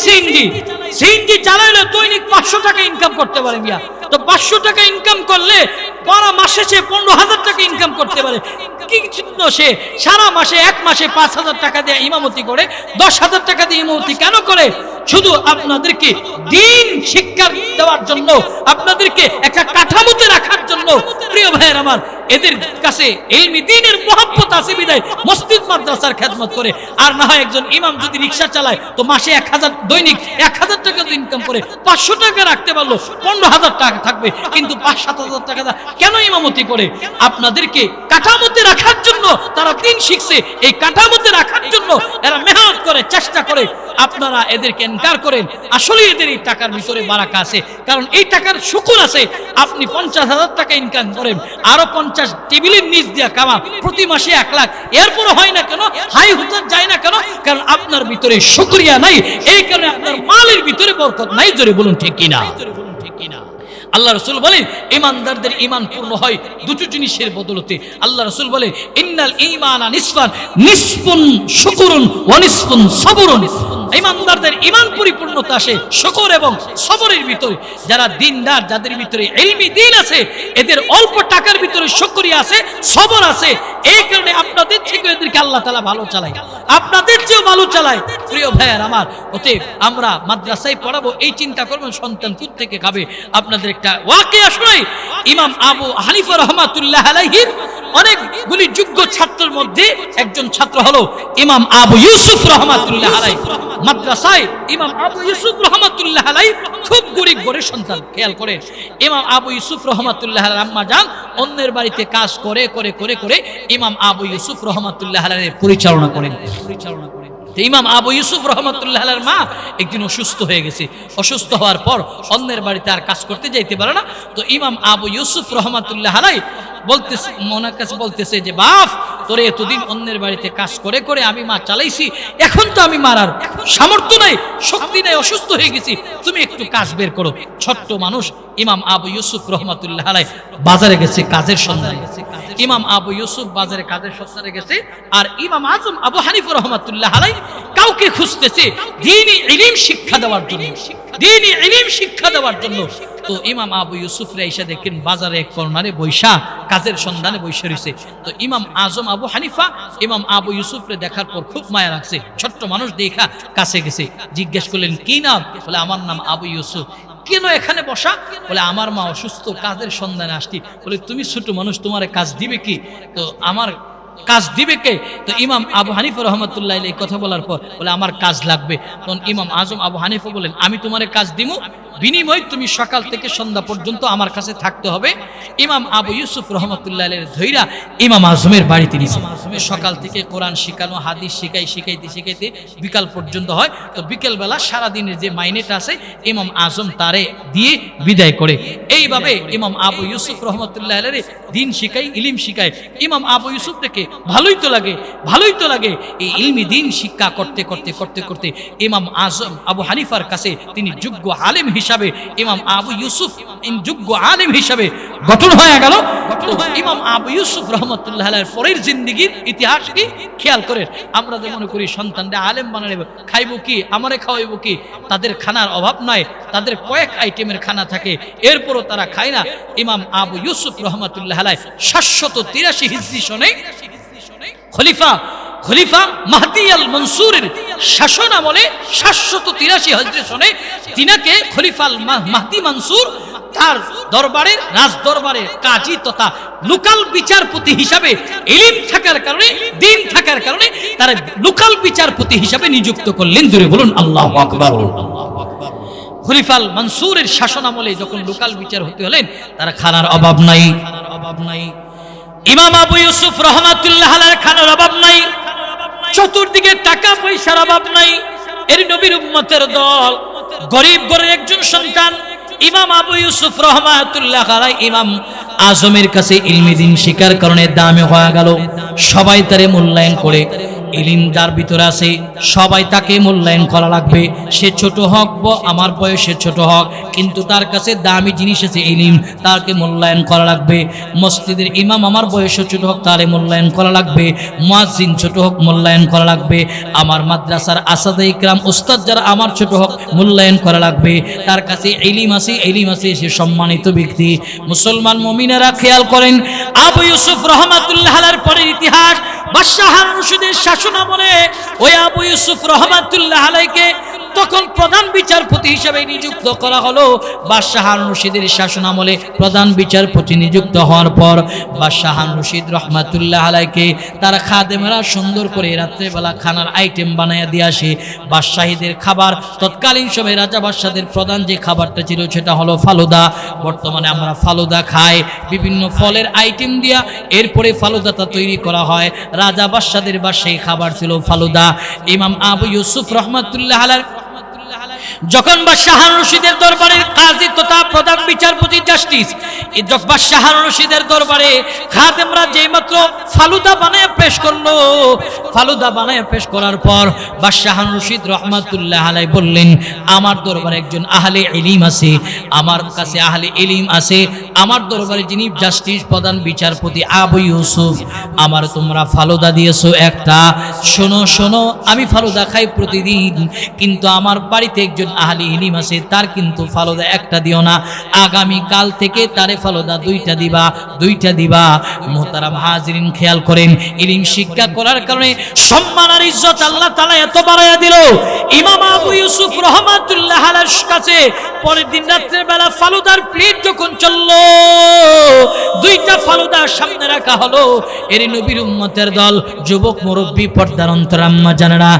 সিএনজি চালাইলে দৈনিক 500 টাকা ইনকাম করতে পারে মিয়া। তো 500 টাকা ইনকাম করলে পরা মাসে সে 15,000 টাকা ইনকাম করতে পারে। কি জন্য সে সারা মাসে, এক মাসে 5,000 টাকা দিয়ে ইমামতি করে, 10,000 টাকা দিয়ে ইমামতি কেন করে? শুধু আপনাদেরকে দিন শিক্ষা দেওয়ার জন্য, আপনাদেরকে একটা কাঠামোতে রাখার জন্য। প্রিয় ভাইয়ের আমার, এদের কাছে ইলমি দ্বীনের মহব্বত আছে বিদায় মসজিদ মাদ্রাসার খেদমত করে। আর না হয় একজন ইমাম যদি রিকশা চালায় তো মাসে 1000, দৈনিক 1000 টাকা ইনকাম করে, 500 টাকা রাখতে পারলো, 15,000 টাকা থাকবে। কিন্তু 5-7,000 টাকা কেন ইমামতি করে? আপনাদেরকে কাঠামোতে রাখার জন্য। তারা দিন শিখছে, এই কাঠামোতে রাখার জন্য এরা মেহনত করে, চেষ্টা করে। আপনারা এদেরকে ইনকার করেন, আসলে এদের এই টাকার ভিতরে বারাকা আছে, কারণ এই টাকার শুকর আছে। আপনি 50,000 টাকা ইনকাম করেন, আরো 50 টেবিলের নিচ দিয়ে কামা, প্রতি মাসে 1 লাখ, এরপরও হয় না কেন? হাই হতে যায় না কেন? কারণ আপনার ভিতরে শুকরিয়া নাই, এই কারণে আপনার মালের ভিতরে বরকত নাই। জোরে বলুন ঠিক কিনা? আল্লাহ রাসূল বলেন ঈমানদারদের ঈমান পূর্ণ হয় দুটো জিনিসের বদলতে। আল্লাহ রাসূল বলেন ইন্নাল ঈমানা নিসফান, নিসফুন শুকরুন ওয়া নিসফুন সবরুন। ঈমানদারদের ঈমান পরিপূর্ণতা আসে শুকর এবং সবরের ভিতরে। যারা দিনদার, যাদের ভিতরে ইলমি দ্বীন আছে, এদের অল্প টাকার ভিতরে শুকরিয়া আছে, সবর আছে। এই কারণে আপনাদের থেকে এদেরকে আল্লাহ তাআলা ভালো চালায়, আপনাদের চেয়েও ভালো চালায়। প্রিয় ভাইয়ার আমার, অতএব আমরা মাদ্রাসায় পড়াবো, এই চিন্তা করবেন সন্তান কোথা থেকে খাবে। আপনাদের একটা ওয়াকিয়া শোনাই। ইমাম আবু হানিফা রাহমাতুল্লাহ আলাইহির অনেকগুলি যোগ্য ছাত্রের মধ্যে একজন ছাত্র হলো ইমাম আবু ইউসুফ রাহমাতুল্লাহ আলাইহি। মাদ্রাসায় ইমাম আবু ইউসুফ রাহমাতুল্লাহ আলাইহি খুব গরিব ঘরের সন্তান। খেয়াল করেন, ইমাম আবু ইউসুফ রাহমাতুল্লাহ আলাইহি আম্মা জান অন্যের বাড়িতে কাজ করে করে করে করে ইমাম আবু ইউসুফ রাহমাতুল্লাহ আলাইহি পরিচালনা করেন। ইমাম আবু ইউসুফ রাহমাতুল্লাহ আলাইহির মা একদিন অসুস্থ হয়ে গেছে। অসুস্থ হওয়ার পর অন্যের বাড়িতে আর কাজ করতে যাইতে পারে না। তো ইমাম আবু ইউসুফ রাহমাতুল্লাহ আলাইহি বলতেছে, মনের কাছে বলতেছে যে বাপ, তোরে এতদিন অন্যের বাড়িতে কাজ করে করে আমি মা চালাইছি, এখন তো আমি মারার সামর্থ্য নাই, শক্তি নাই, অসুস্থ হয়ে গেছি, তুমি একটু কাজ বের করো। ছোট্ট মানুষ ইমাম আবু ইউসুফ রাহমাতুল্লাহ আলাইহি বাজারে গেছে কাজের সন্ধানে। ইমাম আবু ইউসুফ বাজারে কাজের সন্ধানে গেছে, আর ইমাম আজম আবু হানিফা রাহমাতুল্লাহ আলাইহি কাউকে খুঁজতেছে দ্বীনি ইলম শিক্ষা দেওয়ার জন্য, দ্বীনি ইলম শিক্ষা দেওয়ার জন্য। তো ইমাম আবু ইউসুফ রে এসে দেখেন বাজারে এক কর্নারে বৈশা কাজের সন্ধানে বৈশা রয়েছে। তো ইমাম আজম আবু হানিফা ইমাম আবু ইউসুফ রে দেখার পর খুব মায়া লাগছে। ছোট্ট মানুষ দেখা কাছে গেছে, জিজ্ঞেস করলেন কি নাম? বলে আমার নাম আবু ইউসুফ। কেন এখানে বসা? বলে আমার মা অসুস্থ, কাজের সন্ধানে আসছি। বলে তুমি ছোট মানুষ, তোমার কাজ দিবে কি? তো আমার কাজ দিবে কে? তো ইমাম আবু হানিফা রাহমাতুল্লাহ আলাইহি কথা বলার পর বলে আমার কাজ লাগবে। তখন ইমাম আজম আবু হানিফা বলেন আমি তোমারে কাজ দিমু, বিনিময় তুমি সকাল থেকে সন্ধ্যা পর্যন্ত আমার কাছে থাকতে হবে। ইমাম আবু ইউসুফ রাহমাতুল্লাহ আলাইহি ধৈরা ইমাম আজমের বাড়িতে নিয়েছে। সকাল থেকে কোরআন শিখানো, হাদিস শিখাইতে বিকাল পর্যন্ত হয়। তো বিকেল বেলা সারাদিনের যে মাইনেটা আছে ইমাম আজম তারে দিয়ে বিদায় করে। এইভাবে ইমাম আবু ইউসুফ রাহমাতুল্লাহ আলাইহি দিন শিখাই, ইলম শিখায়। ইমাম আবু ইউসুফ থেকে ভালোই তো লাগে। এই ইলমি দিন শিক্ষা করতে করতে করতে করতে ইমাম আজম আবু হানিফার কাছে তিনি যোগ্য আলেম হিসাবে, ইমাম আবু ইউসুফ যোগ্য আলেম হিসাবে গঠন হয়ে গেল। ইমাম আবু ইউসুফ রাহমাতুল্লাহ আলাইহির পরের জিন্দেগির ইতিহাস কি খেয়াল করেন। আমরা যে মনে করি সন্তানদের আলেম বানাবো, খাইব কি, আমারে খাওয়াইব কি? তাদের খানার অভাব নাই, তাদের কয়েক আইটেমের খানা থাকে, এরপরও তারা খায় না। ইমাম আবু ইউসুফ রাহমাতুল্লাহ আলাইহি 783 হিজরি সনে খলিফা মাহদি আল মনসুরের শাসন আমলে 783 হিজরি সনে তিনাকে খলিফা আল মাহদি মনসুর তার দরবারে, রাজ দরবারে কাজী তথা লোকাল বিচারপতি হিসাবে ইলম থাকার কারণে, দিন থাকার কারণে তারা লোকাল বিচারপতি হিসাবে নিযুক্ত করলেন। জোরে বলুন আল্লাহু আকবার। খলিফা আল মনসুরের শাসন আমলে যখন লোকাল বিচার হতে হলেন, তারা খানার অভাব নাই। ইমাম আবু ইউসুফ রাহমাতুল্লাহ আলাইহির খানার অভাব নাই, চতুর্দিকে টাকা পয়সার অভাব নাই। এর নবীর উম্মতের দল, গরিব ঘরের একজন সন্তান ইমাম আবু ইউসুফ রাহমাতুল্লাহ আলাইহি ইমাম আজমের কাছে ইলমি দিন শিকার কারণে দামে হয়ে গেল। সবাই তারে মূল্যায়ন করে। ইলম যার ভিতরে আছে সবাই তাকে মূল্যায়ন করা লাগবে। সে ছোট হোক আমার বয়সে ছোট হোক, কিন্তু তার কাছে দামি জিনিস আছে ইলম, তাকে মূল্যায়ন করা লাগবে। মসজিদের ইমাম আমার বয়সে ছোট হোক, তারে মূল্যায়ন করা লাগবে। মুয়াজ্জিন ছোট হোক, মূল্যায়ন করা লাগবে। আমার মাদ্রাসার আসাদে ইকরাম উস্তাদ যারা আমার ছোট হোক, মূল্যায়ন করা লাগবে। তার কাছে ইলম আছে, ইলম আছে, সে সম্মানিত ব্যক্তি। মুসলমান মুমিনেরা খেয়াল করেন, আবু ইউসুফ রহমাতুল্লাহ আলাইহির পরের ইতিহাস, বাদশাহ হারুন রশিদের শাসনামলে ওই আবু ইউসুফ রহমাতুল্লাহ আলাইহিকে তখন প্রধান বিচারপতি হিসেবে নিযুক্ত করা হলো। বাদশাহ হারুন রশিদের শাসনামলে প্রধান বিচারপতি নিযুক্ত হওয়ার পর বাদশাহ হারুন রশিদ রহমাতুল্লাহ আলাইহিকে তার খাদেমেরা সুন্দর করে রাত্রেবেলা খানার আইটেম বানাইয়া দিয়ে আসে। বাদশাহীদের খাবার, তৎকালীন সময়ে রাজা বাদশাদের প্রধান যে খাবারটা ছিল সেটা হলো ফালুদা। বর্তমানে আমরা ফালুদা খাই বিভিন্ন ফলের আইটেম দিয়া, এরপরে ফালুদাটা তৈরি করা হয়। রাজা বাদশাদের সেই খাবার ছিল ফালুদা। ইমাম আবু ইউসুফ রহমাতুল্লাহ আলাইহি যখন বাদশাহ হারুন রশিদের দরবারে কাজী তথা প্রধান বিচারপতি জাস্টিস বাদশাহ হারুন রশিদের দরবারে খাদেমরা যেইমাত্র ফালুদা বানায় পেশ করলো, ফালুদা বানায় পেশ করার পর বাদশাহ হারুন রশিদ রহমাতুল্লাহ আলাইহি বললেন, আমার দরবারে একজন আহলে ইলম আছে, আমার কাছে আহলে ইলম আছে, আমার দরবারে যিনি জাস্টিস প্রধান বিচারপতি আবু ইউসুফ, আমার তোমরা ফালুদা দিয়েছো একটা। শোনো শোনো, আমি ফালুদা খাই প্রতিদিন, কিন্তু আমার বাড়িতে একজন আহলে ইলম আছে, তার কিন্তু ফালুদা একটা দিও না, আগামী কাল থেকে তারে ফালুদা দুইটা দিবা, দুইটা দিবা। মুহতারাম হাজিরিন খেয়াল করেন, ইলম শিক্ষা করার কারণে সম্মান আর ইজ্জত আল্লাহ তাআলা এত বাড়ায়া দিল। ইমাম আবু ইউসুফ রহমাতুল্লাহ আলাইহির কাছে পরের দিন রাতের বেলা ফালুদার প্লেট যখন চললো, দুইটা ফালুদা সামনে রাখা হলো। এর নবীর উম্মতের দল, যুবক মুরব্বী, পর্দার অন্তর আম্মা জানেরা,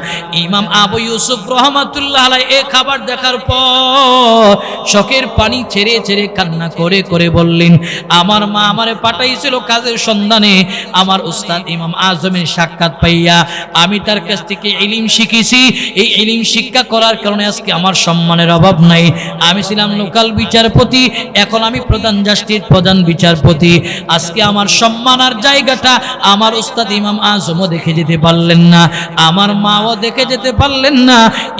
ইমাম আবু ইউসুফ রহমাতুল্লাহ আলাইহি এই খাবার দেখার পর চোখের পানি ছেড়ে ছেড়ে কান্না করে করে বললেন, আমার মা আমারে পাঠাইছিল কাজের সন্ধানে, আমার উস্তাদ ইমাম আজমের সাক্ষাৎ পাইয়া আমি তার কাছ থেকে ইলম শিখেছি। এই ইলম শিক্ষা করার কারণে আজকে আমার সম্মানের অভাব নাই। আমি ছিলাম লোকাল বিচারপতি, এখন আমি প্রধান জাস্টিস, প্রধান বিচারপতি। আজকে আমার সম্মান আর জায়গাটা আমার উস্তাদ ইমাম আজমও দেখে যেতে পারলেন না, আমার মাও দেখে যেতে পারলেন না।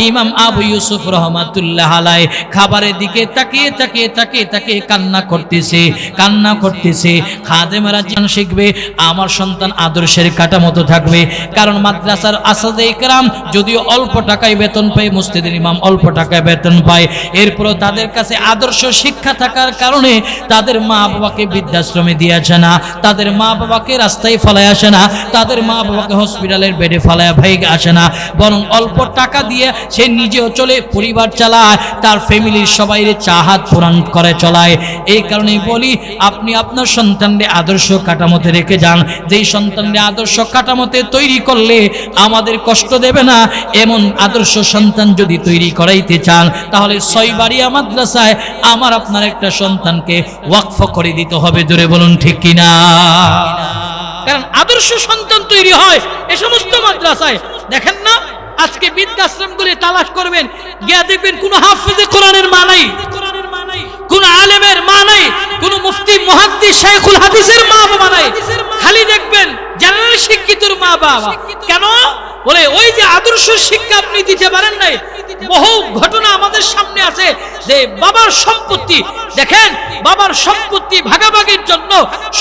ইমাম আবু ইউসুফ রহমাতুল্লাহ আলাইহি খাবারের দিকে তাকিয়ে তাকিয়ে তাকিয়ে তাকিয়ে কান্না করতেছে, কান্না করতেছে। খাদেমেরা জান শিখবে, আমার সন্তান আদর্শের কাঠামোতে থাকবে। কারণ মাদ্রাসার আসাদে ইকরাম যদিও অল্প টাকায় বেতন পায়, মসজিদের ইমাম অল্প টাকায় বেতন পায়, এরপরও তাদের কাছে আদর্শ শিক্ষা থাকার কারণে তাদের মা বাবাকে বৃদ্ধাশ্রমে দিয়ে আসে না, তাদের মা বাবাকে রাস্তায় ফেলায় আসে না, তাদের মা বাবাকে হসপিটালের বেডে ফেলায় ভাইগে আসে না, বরং অল্প টাকা দিয়ে সে নিজেও চলে, পরিবার চালায়, তার ফ্যামিলির সবাইরে চাহাত পূরণ করে চলায়। এই কারণেই বলি, আপনি আপনার সন্তানকে আদর্শ কাঠামোতে রেখে যান। যেই সন্তানকে আদর্শ কাঠামোতে তৈরি করলে আমাদের কষ্ট দেবে না, এমন আদর্শ সন্তান যদি তৈরি করাইতে চান, তাহলে ছয়বাড়িয়া মাদ্রাসায় আমার আপনার একটা সন্তানকে ওয়াকফ করে দিতে হবে। জোরে বলুন ঠিক কিনা? কারণ আদর্শ সন্তান তৈরি হয় এ সমস্ত মাদ্রাসায়। দেখেন না, আজকে বৃদ্ধাশ্রমগুলি তালাশ করবেন, গিয়া দেখবেন কোন হাফেজে কোরআনের মা নাই, কোন আলেমের মা নাই, কোন মুফতি মুহাদ্দিস শাইখুল হাদিসের মা বাবা নাই, খালি দেখবেন জেনারেল শিক্ষিতর মা বাবা। কেন? বলে ওই যে আদর্শ শিক্ষা আপনি দিতে পারেন নাই। বহু ঘটনা আমাদের সামনে আছে যে বাবার সম্পত্তি, দেখেন বাবার সম্পত্তি ভাগাভাগির জন্য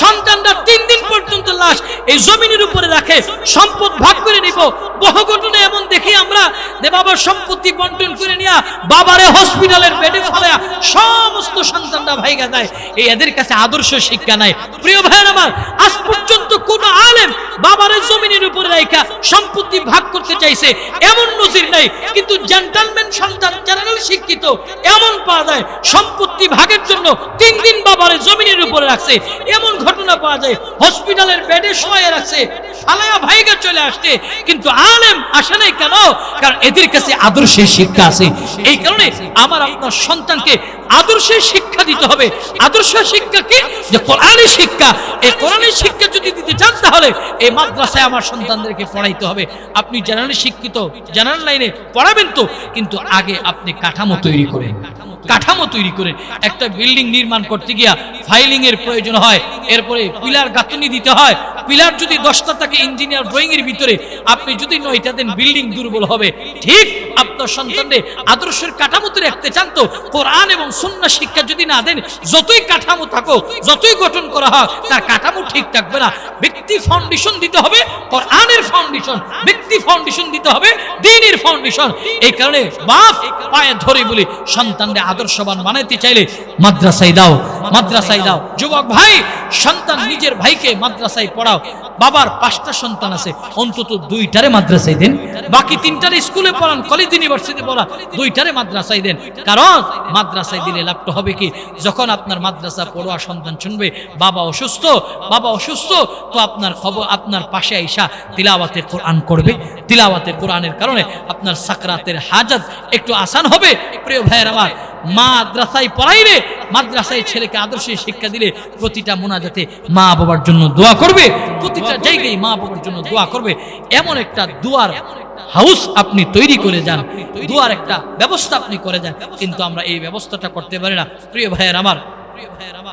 সন্তানরা 3 দিন পর্যন্ত লাশ এই জমিনের উপরে রাখে, সম্পদ ভাগ করে নিব। বহু ঘটনা এমন দেখি আমরা যে বাবার সম্পত্তি বন্টন করে নিয়া বাবারে হসপিটালের বেডে ফেলা সমস্ত সন্তানরা ভাইগা যায়। এই এদের কাছে আদর্শ শিক্ষা নাই। প্রিয় ভাইয়ের আমার, আজ পর্যন্ত কোন আলেম বাবারে জমিনের উপরে রাখা সম্পত্তি ভাগ করতে চাইছে এমন নজির নাই। কিন্তু জেন্টলম্যান সন্তান জেনারেল শিক্ষিত এমন পাওয়া যায়, সম্পত্তি ভাগের জন্য 3 দিন বাবারে জমিনের উপরে রাখছে, এমন ঘটনা পাওয়া যায়। হসপিটালের বেডে শোয়া রাখছে, ফালায়া ভাইগা চলে আসছে, কিন্তু আলেম আসে নাই কেন? কারণ এদের কাছে আদর্শের শিক্ষা আছে। এই কারণে আমার আপনার সন্তানকে আদর্শের শিক্ষা দিতে হবে। আদর্শ শিক্ষা কি? যে কোরআনের শিক্ষা। এই কোরআনের শিক্ষা যদি দিতে চান তাহলে এই মাদ্রাসায় আমার সন্তানদেরকে পড়াইতে হবে। আপনি জেনারেল শিক্ষিত, জেনারেল লাইনে পড়াবেন তো, কিন্তু আগে আপনি কাঠামো তৈরি করেন। কাঠামো তৈরি করেন। একটা বিল্ডিং নির্মাণ করতে গিয়া ফাইলিং এর প্রয়োজন হয়, এরপরে পিলার গাঁথনি দিতে হয়। পিলার যদি 10টা থাকে ইঞ্জিনিয়ার ড্রয়িং এর ভিতরে, আপনি যদি 9টা দেন বিল্ডিং দুর্বল হবে। ঠিক আপনার সন্তানদের আদর্শের কাঠামোতে রাখতে চান তো কোরআন এবং সুন্নাহ শিক্ষা যদি না দেন, যতই কাঠামো থাকো, যতই গঠন করা হয়, তার কাঠামো ঠিক থাকবে না। ব্যক্তি ফাউন্ডেশন দিতে হবে, কোরআনের ফাউন্ডেশন, ব্যক্তি ফাউন্ডেশন দিতে হবে, দ্বীনের ফাউন্ডেশন। এই কারণে বাপ পায়ে ধরে বলি, সন্তানদের আদর্শবান বানাইতে চাইলে মাদ্রাসায় দাও, মাদ্রাসায় দাও। যুবক ভাই, সন্তান নিজের ভাইকে মাদ্রাসায় পড়াও। বাবার 5টা সন্তান আছে, অন্তত 2টারে মাদ্রাসায় দেন, বাকি 3টারে স্কুলে পড়ান, কলেজ ইউনিভার্সিটি পড়া, 2টারে মাদ্রাসায় দেন। কারণ মাদ্রাসায় দিলে লাভটা হবে কি, যখন আপনার মাদ্রাসা পড়ুয়া সন্তান শুনবে বাবা অসুস্থ, বাবা অসুস্থ, তো আপনার খবর আপনার পাশে আইসা তিলাওয়াতে কোরআন করবে। তিলাওয়াতে কোরআনের কারণে আপনার সাকরাতের হাজাত একটু আসান হবে। প্রিয় ভাইয়ের আমার, মাদ্রাসায় পড়াইলে, মাদ্রাসায় ছেলেকে আদর্শ শিক্ষা দিলে প্রতিটা মোনাজাতে মা বাবার জন্য দোয়া করবে, প্রতিটা জায়গায় মা বাবার জন্য দোয়া করবে। এমন একটা দোয়ার হাউস আপনি তৈরি করে যান, দোয়ার একটা ব্যবস্থা আপনি করে যান। কিন্তু আমরা এই ব্যবস্থাটা করতে পারি না। প্রিয় ভাইয়ের আমার,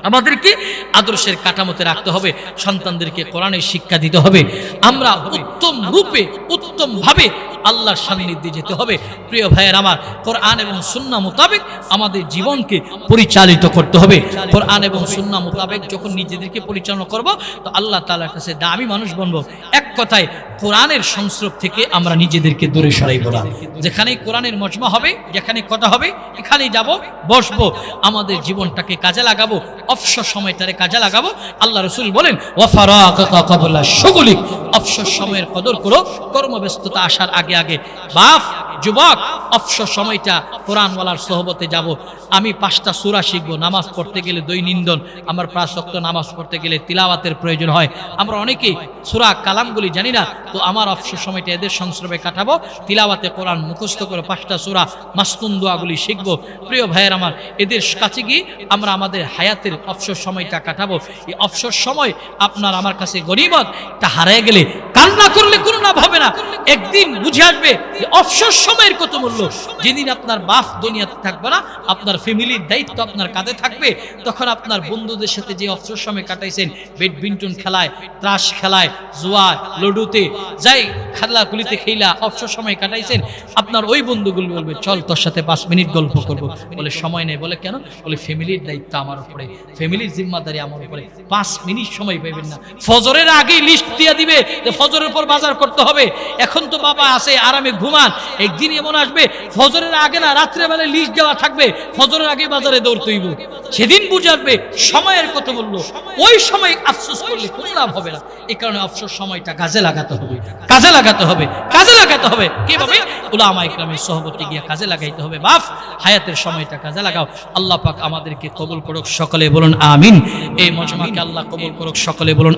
আমাদেরকে আদর্শের কাঠামোতে রাখতে হবে, সন্তানদেরকে কোরআনের শিক্ষা দিতে হবে। আমরা উত্তম রূপে, উত্তম ভাবে আল্লাহর সান্নিধ্যে যেতে হবে। প্রিয় ভাইয়ের আমার, কোরআন এবং সুন্নাহ মোতাবেক আমাদের জীবনকে পরিচালিত করতে হবে। কোরআন এবং সুন্নাহ মোতাবেক যখন নিজেদেরকে পরিচালনা করব, তো আল্লাহ তাআলার কাছে দামি মানুষ বনবো। এক কথায় কোরআনের সংস্রব থেকে আমরা নিজেদেরকে দূরে সরাইব না। যেখানেই কোরআনের মজমা হবে, যেখানে কথা হবে, এখানেই যাব, বসবো, আমাদের জীবনটাকে কাজে লাগাবো, অবসর সময়টারে কাজে লাগাবো। আল্লাহ রাসূল বলেন, ওয়াফারাকা ক্বাবলা শুগলিক, অবসর সময়ের কদর করো কর্মব্যস্ততা আসার আগে আগে। বাপ, যুবক, অবসর সময়টা কোরআনওয়ালার সোহবতে যাব। আমি 5টা সূরা শিখবো। নামাজ পড়তে গেলে দৈনিন্দন আমার 5 ওয়াক্ত নামাজ পড়তে গেলে তিলাওয়াতের প্রয়োজন হয়। আমরা অনেকেই সূরা কালামগুলি জানি না, তো আমার অবসর সময়টা এদের সংস্রবে কাটাবো, তিলাওয়াতে কোরআন মুখস্থ করে 5টা সূরা মাসনুন দোয়াগুলি শিখবো। প্রিয় ভাইয়ের আমার, এদের কাছে গিয়ে আমরা আমাদের হায়াতের অবসর সময়টা কাটাবো। এই অবসর সময় আপনার আমার কাছে গনিমত, তা হারিয়ে গেলে কান্না করলে কোনো লাভ হবে না। একদিন বুঝে আসবে যে অবসর সময়ের কত মূল্য। যেদিন আপনার বাপ দুনিয়াতে থাকবে না, আপনার ফ্যামিলির দায়িত্ব আপনার কাঁধে থাকবে, তখন আপনার বন্ধুদের সাথে যে অবসর সময় কাটাইছেন, ব্যাডমিন্টন খেলায়, তাস খেলায়, জুয়া, লুডুতে যাই খেলাগুলিতে খেলা অবসর সময় কাটাইছেন, আপনার ওই বন্ধুগুলো বলবে, চল তোর সাথে 5 মিনিট গল্প করবো। বলে সময় নেই। বলে কেন? বলে ফ্যামিলির দায়িত্ব আমার উপরে, ফ্যামিলির জিম্মাদারি আমার উপরে, 5 মিনিট সময় পাইবেন না। ফজরের আগেই লিস্ট দিয়ে দিবে যে ফজরের পর বাজার করতে হবে। এখন তো বাবা আছে, আরামে ঘুমান। একদিন এমন আসবে ফজরের আগে না, রাত্রে বেলায় লিস্ট দেওয়া থাকবে, ফজরের আগে বাজারে দৌড়তে হইব। সেদিন বুঝাবে সময়ের কত মূল্য। ওই সময় আফসোস করলে কোনো লাভ হবে না। এই কারণে অবসর সময়টা কাজে লাগাতে হবে, কাজে লাগাতে হবে, কাজে লাগাতে হবে। কিভাবে? উলামা ইকরামের সোহবতে গিয়ে কাজে লাগাইতে হবে। বাপ, হায়াতের সময়টা কাজে লাগাও। আল্লাহ পাক আমাদেরকে কবুল করুক, সকলে বলুন আমিন। এই মজমাকে আল্লাহ কবুল করুক, সকলে বলুন